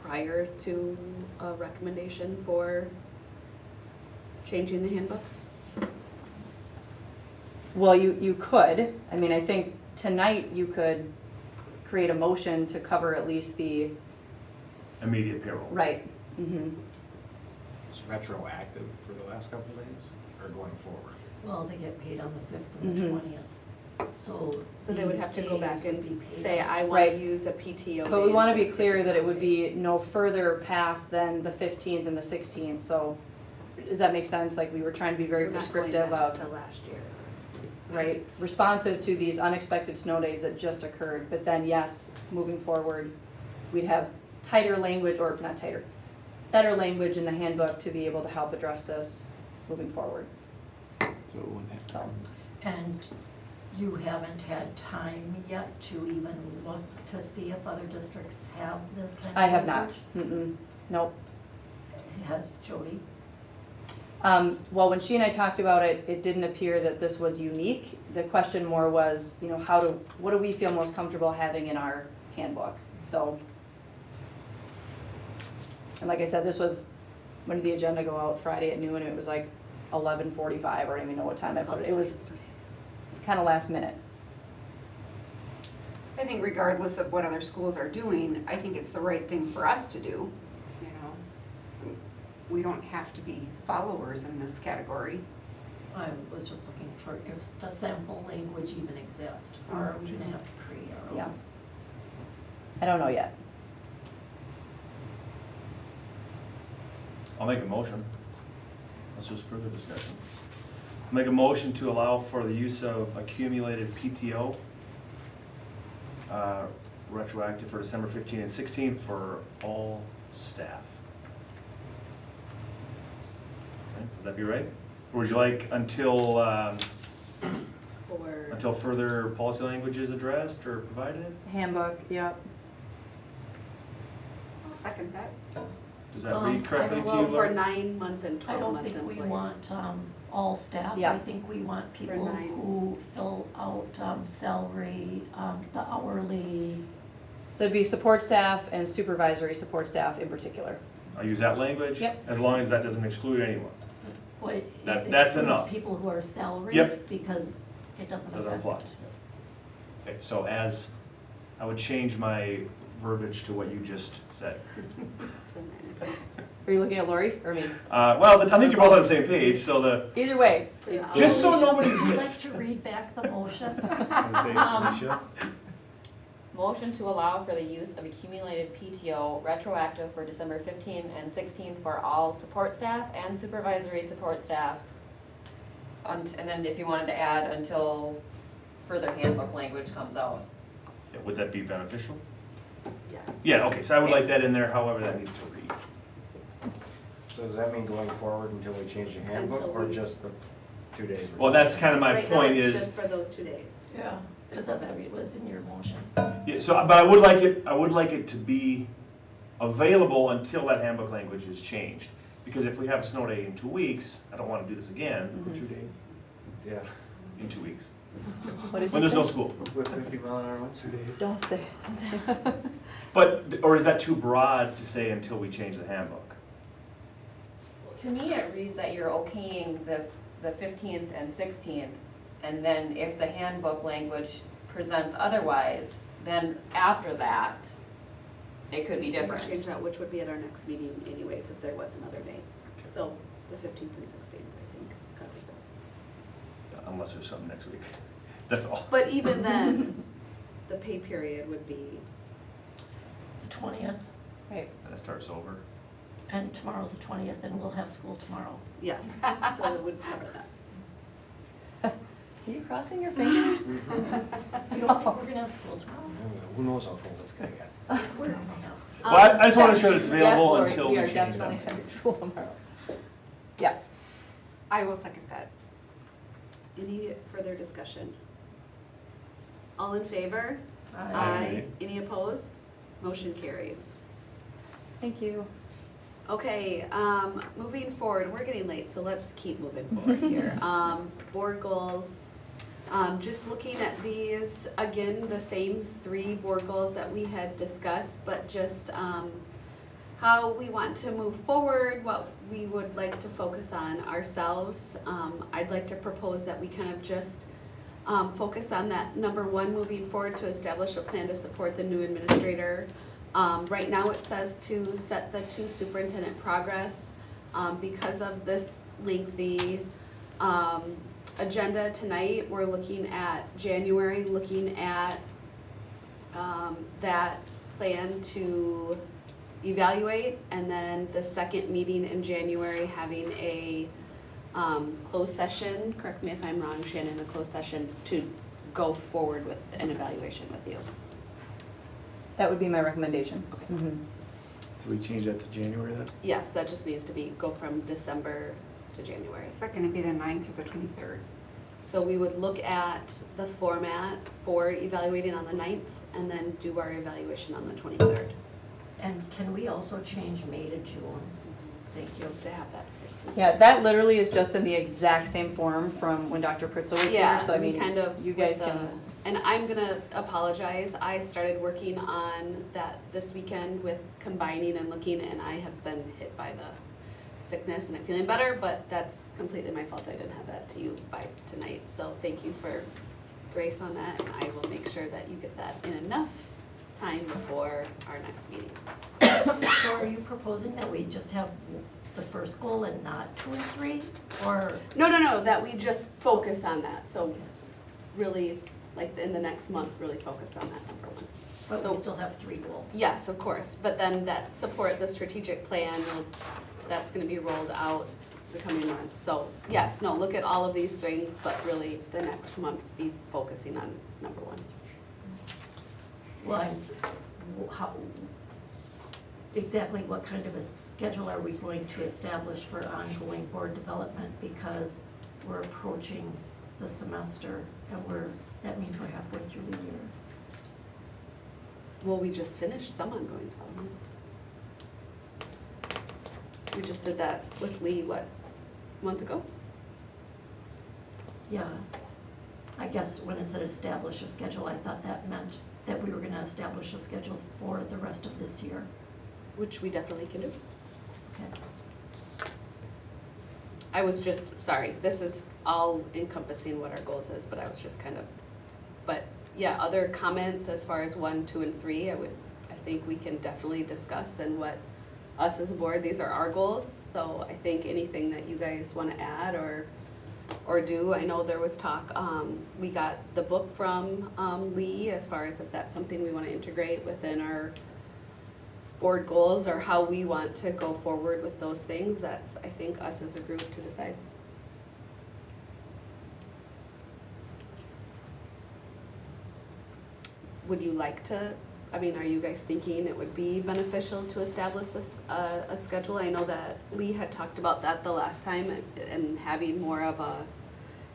prior to a recommendation for changing the handbook? Well, you could, I mean, I think tonight you could create a motion to cover at least the, Immediate payroll. right. Mhm. It's retroactive for the last couple of days, or going forward? Well, they get paid on the 5th and the Mhm. 20th, so. So they would these have to go back days would and be paid say, out. I want Right. to use a PTO day. But we want to be instead of clear that it taking would a be no further past than the 15th and the 16th, so, does that make sense? Like, we were trying to be very We're not going prescriptive back of, to last year. right, responsive to these unexpected snow days that just occurred, but then, yes, moving forward, we'd have tighter language, or not tighter, better language in the handbook to be able to help address this moving forward. So, And you haven't had time yet to even look to see if other districts have this kind of I have not, language? nope. Has Jody? Well, when she and I talked about it, it didn't appear that this was unique. The question more was, you know, what do we feel most comfortable having in our handbook? So, and like I said, this was, when did the agenda go out? Friday at noon, and it was like 11:45, or I don't even know what time I put it. It was kind of last minute. I think regardless of what other schools are doing, I think it's the right thing for us to do, you know. We don't have to be followers in this category. I was just looking for if the sample language even exists, or are we gonna have to create our own? Yeah. I don't know yet. I'll make a motion. Let's just further discussion. Make a motion to allow for the use of accumulated PTO retroactive for December 15 and 16 for all staff. Okay, would that be right? Or would you like until further policy language is addressed or provided? Handbook, yep. I'll second that. Does that read correctly to you, Well, for Laura? 9-month and I don't 12-month think we employees. want all staff. Yeah. I think we want people 9. who fill out salary, the hourly. So it'd be support staff and supervisory support staff in particular. I'll use that language. Yep. As long as that doesn't exclude anyone. Well, it That's excludes enough. people who are salaried. Yep. Because it doesn't Doesn't affect. apply. Okay, so I would change my verbiage to what you just said. Are you looking at Lori or me? Well, I think you're both on the same page, so Either way. just so nobody's Would you like missed. to read back the motion? Motion to allow for the use of accumulated PTO retroactive for December 15 and 16 for all support staff and supervisory support staff. And then if you wanted to add until further handbook language comes out. Yeah, would that be beneficial? Yes. Yeah, okay, so I would like that in there, however that needs to read. So does that mean going forward until we change the handbook, Until or we- just the 2 days? Well, that's kind of my Right now, point it's is, just for those 2 days. Yeah, because that's what it was in your motion. yeah, so, but I would like it to be available until that handbook language is changed. Because if we have a snow day in 2 weeks, I don't want to do this again. Mhm. 2 days? Yeah. In 2 weeks. What did When you there's no say? school. With 50-mile-an-hour winds? 2 days. Don't say. But, or is that too broad to say until we change the handbook? To me, it reads that you're okaying the 15th and 16th, and then if the handbook language presents otherwise, then after that, it could be We can different. change that, which would be at our next meeting anyways, if there was another day. So the 15th and 16th, I think, covers it. Unless there's something next week. That's all. But even then, the pay period would be, The 20th, Right. That starts over. and tomorrow's the 20th, and we'll have school tomorrow. yeah, so it would cover that. Are you crossing your fingers? You don't think we're gonna have school tomorrow? Who knows how cold it's gonna get? We're gonna have school. Well, I just want to show that it's available Yes, Lori, until we are change definitely that. having school tomorrow. Yeah. I will second that. Any further discussion? All in favor? Aye. Any opposed? Motion carries. Thank you. Okay, moving forward, we're getting late, so let's keep moving forward here. Board goals, just looking at these, again, the same 3 board goals that we had discussed, but just how we want to move forward, what we would like to focus on ourselves. I'd like to propose that we kind of just focus on that number 1, moving forward to establish a plan to support the new administrator. Right now it says to set the 2 superintendent progress. Because of this lengthy agenda tonight, we're looking at January, looking at that plan to evaluate, and then the second meeting in January having a closed session, correct me if I'm wrong, Shannon, a closed session to go forward with an evaluation with you. That would be my recommendation. Mhm. So we change that to January then? Yes, that just needs to go from December to January. Is that gonna be the 9th or the 23rd? So we would look at the format for evaluating on the 9th and then do our evaluation on the 23rd. And can we also change May to June? Thank you. To have that 6. Yeah, that literally is just in the exact same form from when Dr. Pritzel was here, so I we mean, kind of you guys with the- can. And I'm gonna apologize, I started working on that this weekend with combining and looking, and I have been hit by the sickness and I'm feeling better, but that's completely my fault, I didn't have that to you by tonight, so thank you for grace on that, and I will make sure that you get that in enough time before our next meeting. So are you proposing that we just have the first goal and not 2 and 3, or? No, that we just focus on that, so really, like in the next month, really focus on that number 1. But So- we still have 3 goals? Yes, of course, but then that support, the strategic plan, that's gonna be rolled out the coming months. So, yes, no, look at all of these things, but really the next month be focusing on number 1. Well, how, exactly what kind of a schedule are we going to establish for ongoing board development? Because we're approaching the semester and that means we're halfway through the year. Well, we just finished some ongoing development. We just did that with Lee, what, a month ago? Yeah, I guess when it said establish a schedule, I thought that meant that we were gonna establish a schedule for the rest of this year. Which we definitely can do. Okay. I was just, sorry, this is all encompassing what our goals is, but I was just kind of, but yeah, other comments as far as 1, 2, and 3, I think we can definitely discuss, and what us as a board, these are our goals, so I think anything that you guys want to add or do, I know there was talk, we got the book from Lee as far as if that's something we want to integrate within our board goals or how we want to go forward with those things. That's, I think, us as a group to decide. Would you like to, I mean, are you guys thinking it would be beneficial to establish a schedule? I know that Lee had talked about that the last time and having more of a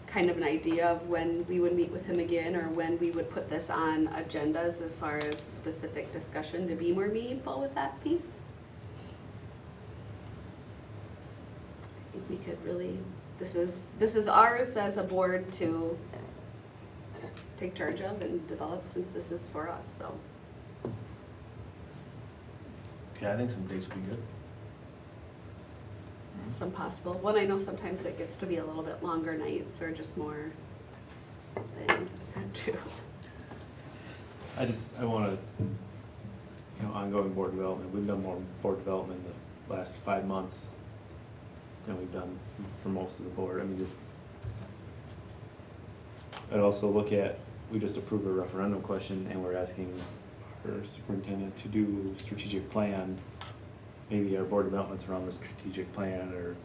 kind of an idea of when we would meet with him again or when we would put this on agendas as far as specific discussion to be more meaningful with that piece. I think we could really, this is ours as a board to take charge of and develop since this is for us, so. Yeah, I think some dates would be good. Some possible. One, I know sometimes it gets to be a little bit longer nights or just more than two. I want to, ongoing board development. We've done more board development in the last 5 months than we've done for most of the board. I mean, I'd also look at, we just approved a referendum question and we're asking our superintendent to do a strategic plan. Maybe our board development's around the strategic plan or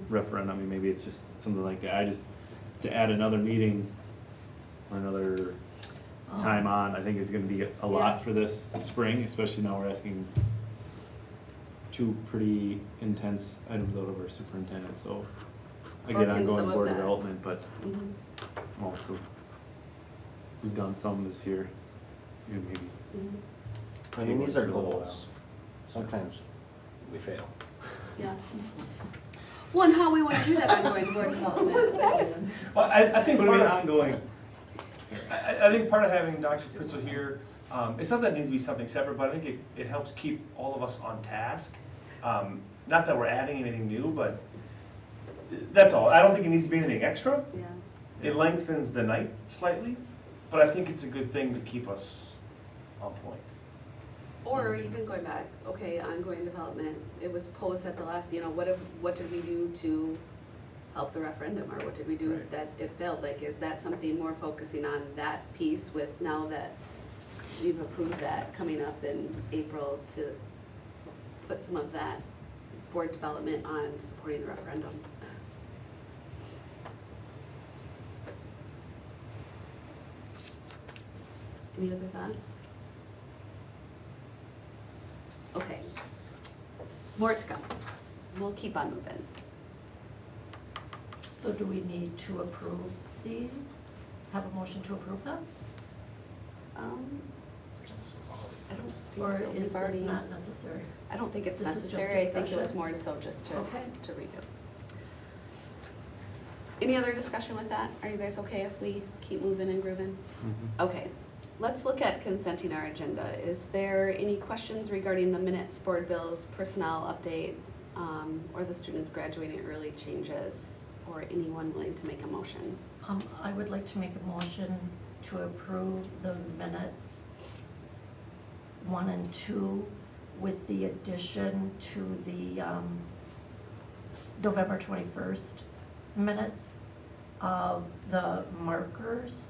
referendum. I mean, maybe it's just something like that. To add another meeting or another time on, I think is gonna be a lot for this spring, especially now we're asking 2 pretty intense items out of our superintendent, so I get ongoing board development, but also, we've done some this year, maybe. I mean, these are goals. Sometimes we fail. Yeah. Well, and how we want to do that ongoing board development. Well, I think But part I mean, of, ongoing, I think part of having Dr. Pritzel here, it's not that it needs to be something separate, but I think it helps keep all of us on task. Not that we're adding anything new, but that's all. I don't think it needs to be anything extra. Yeah. It lengthens the night slightly, but I think it's a good thing to keep us on point. Or even going back, okay, ongoing development, it was posed at the last, what did we do to help the referendum, or what did we do Right. that it failed? Like, is that something more focusing on that piece with now that we've approved that coming up in April to put some of that board development on supporting the referendum? Any other thoughts? Okay. More to come. We'll keep on moving. So do we need to approve these? Have a motion to approve them? I don't think Or so. is We've this already, not necessary? I don't think it's This is just necessary. I think it was discussion? more so just Okay. to review. Any other discussion with that? Are you guys okay if we keep moving and grooving? Okay. Let's look at consenting our agenda. Is there any questions regarding the minutes, board bills, personnel update, or the students graduating early changes, or anyone willing to make a motion? I would like to make a motion to approve the minutes 1 and 2 with the addition to the November 21st minutes of the markers.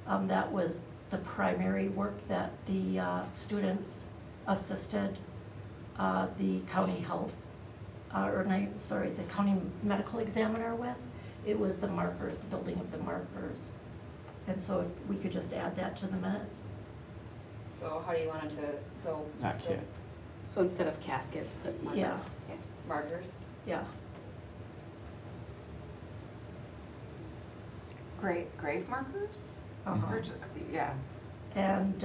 That was the primary work that the students assisted the county health, the county medical examiner with. It was the markers, the building of the markers. And so if we could just add that to the minutes. So how do you want it to, so? Not yet. So instead of caskets, put markers? Yeah. Okay. Markers? Yeah. Grave markers? Uh-huh. Or yeah. And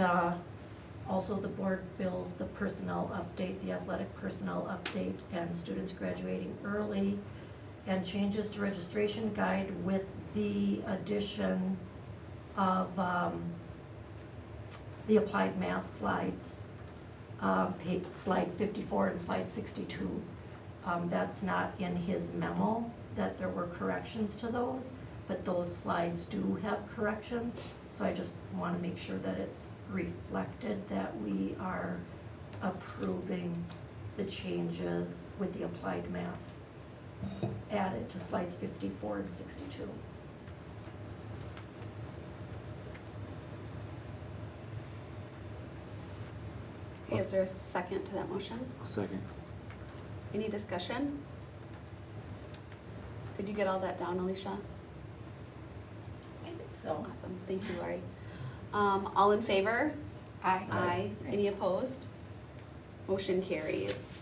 also the board bills, the personnel update, the athletic personnel update, and students graduating early, and changes to registration guide with the addition of the applied math slides, slide 54 and slide 62. That's not in his memo, that there were corrections to those, but those slides do have corrections. So I just want to make sure that it's reflected that we are approving the changes with the applied math added to slides 54 and 62. Okay, is there a second to that motion? A second. Any discussion? Did you get all that down, Alicia? I think so. Awesome, thank you, Lori. All in favor? Aye. Aye. Any opposed? Motion carries.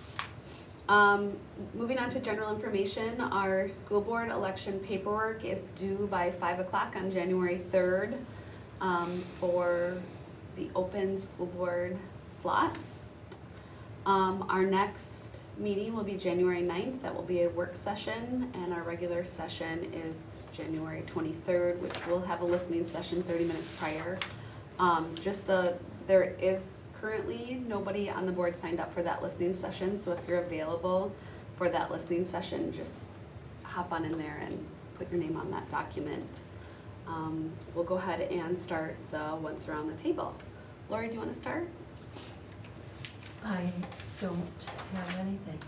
Moving on to general information, our school board election paperwork is due by 5 o'clock on January 3rd for the open school board slots. Our next meeting will be January 9th. That will be a work session, and our regular session is January 23rd, which will have a listening session 30 minutes prior. There is currently nobody on the board signed up for that listening session, so if you're available for that listening session, just hop on in there and put your name on that document. We'll go ahead and start the once around the table. Lori, do you want to start? I don't have anything.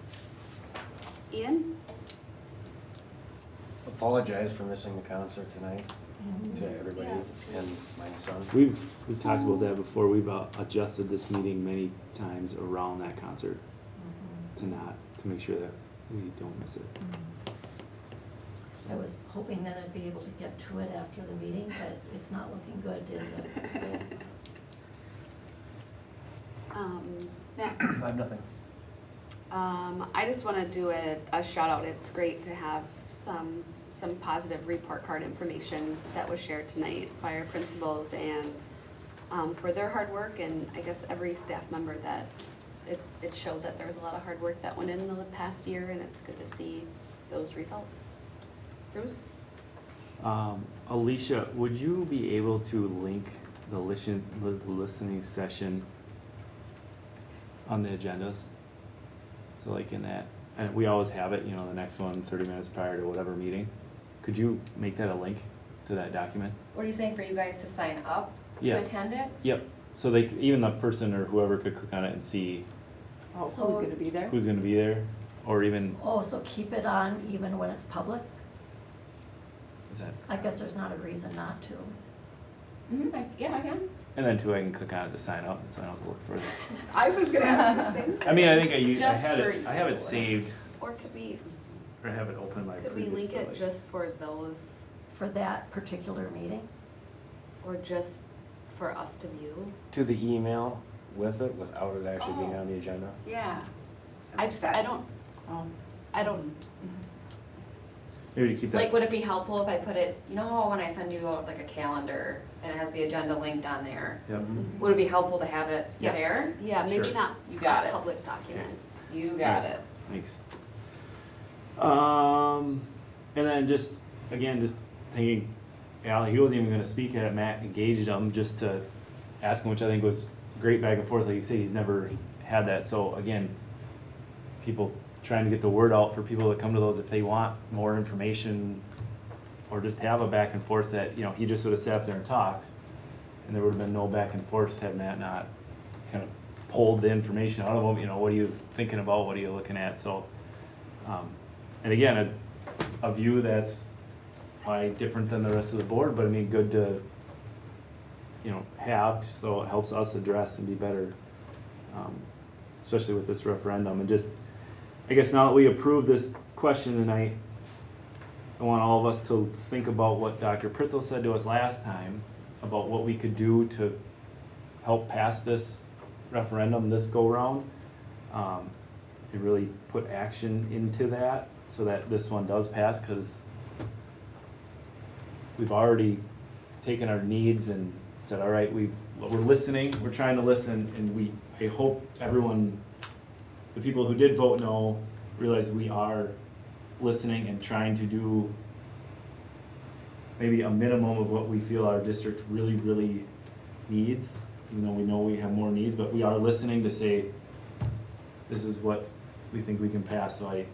Ian? Apologize for missing the concert tonight to everybody Yeah. and my son. We've talked about that before. We've adjusted this meeting many times around that concert to make sure that we don't miss it. I was hoping that I'd be able to get to it after the meeting, but it's not looking good, is it? Matt? I have nothing. I just want to do a shout out. It's great to have some positive report card information that was shared tonight by our principals and for their hard work, and I guess every staff member that it showed that there was a lot of hard work that went in the past year, and it's good to see those results. Bruce? Alicia, would you be able to link the listening session on the agendas? So like in that, and we always have it, the next one 30 minutes prior to whatever meeting. Could you make that a link to that document? What are you saying, for you guys to sign up Yeah. to attend it? Yep, so even the person or whoever could click on it and see Oh, So- who's gonna be there? who's gonna be there, or even, Oh, so keep it on even when it's public? is that, I guess there's not a reason not to. Yeah, I can. and then too, I can click on it to sign up, so I don't have to look further. I was gonna ask the same. I mean, I think I Just had for it, I have you. it saved, Or could we or have it open by Could we previous, link but it like- just for those, For that particular meeting? or just for us to view? To the email with it, without it actually being Oh. on the agenda? Yeah. I don't, I don't, Maybe to keep that. Like, would it be helpful if I put it, when I send you out like a calendar and it has the agenda linked on there? Yep. Would it be helpful to have it Yes. there? yeah, maybe Sure. not You got a it. public document. You got it. Thanks. And then just, again, just thinking, Al, he wasn't even gonna speak at it, Matt engaged him just to ask him, which I think was great back and forth, like you say, he's never had that, so again, people trying to get the word out for people that come to those, if they want more information, or just have a back and forth that, he just would have sat there and talked, and there would have been no back and forth had Matt not kind of pulled the information out of him, what are you thinking about, what are you looking at, so, and again, a view that's probably different than the rest of the board, but I mean, good to, have, so it helps us address and be better, especially with this referendum, and just, I guess now that we approve this question tonight, I want all of us to think about what Dr. Pritzel said to us last time, about what we could do to help pass this referendum this go-round, and really put action into that, so that this one does pass, because we've already taken our needs and said, all right, we're listening, we're trying to listen, and I hope everyone, the people who did vote no, realize we are listening and trying to do maybe a minimum of what we feel our district really, really needs, even though we know we have more needs, but we are listening to say, this is what we think we can pass, so I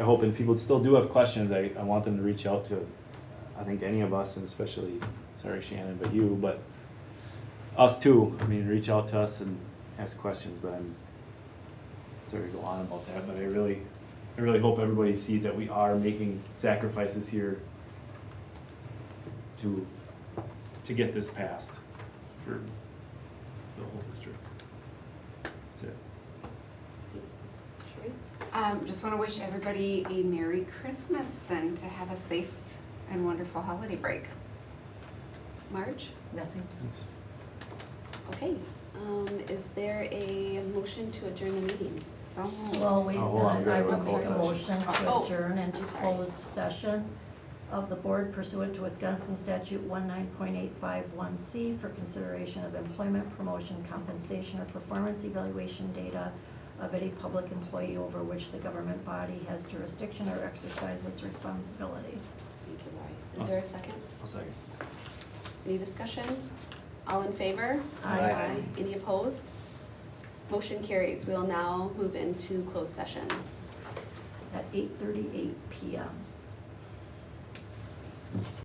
hope, and people still do have questions, I want them to reach out to, I think, any of us, and especially, sorry Shannon, but you, but us too, reach out to us and ask questions, but I'm sorry to go on about that, but I really hope everybody sees that we are making sacrifices here to get this passed for the whole district. That's it. Just want to wish everybody a Merry Christmas and to have a safe and wonderful holiday break. Marge? Nothing. Okay, is there a motion to adjourn the meeting? So moved. Well, wait, Oh, hold on, we I gotta will go make closed a motion to Oh, adjourn into I'm sorry. closed session of the board pursuant to Wisconsin statute 19.851C for consideration of employment, promotion, compensation, or performance evaluation data of any public employee over which the government body has jurisdiction or exercises responsibility. Thank you, Lori. Is there a second? I'll second. Any discussion? All in favor? Aye. Any opposed? Motion carries. We will now move into closed session. At 8:38 PM.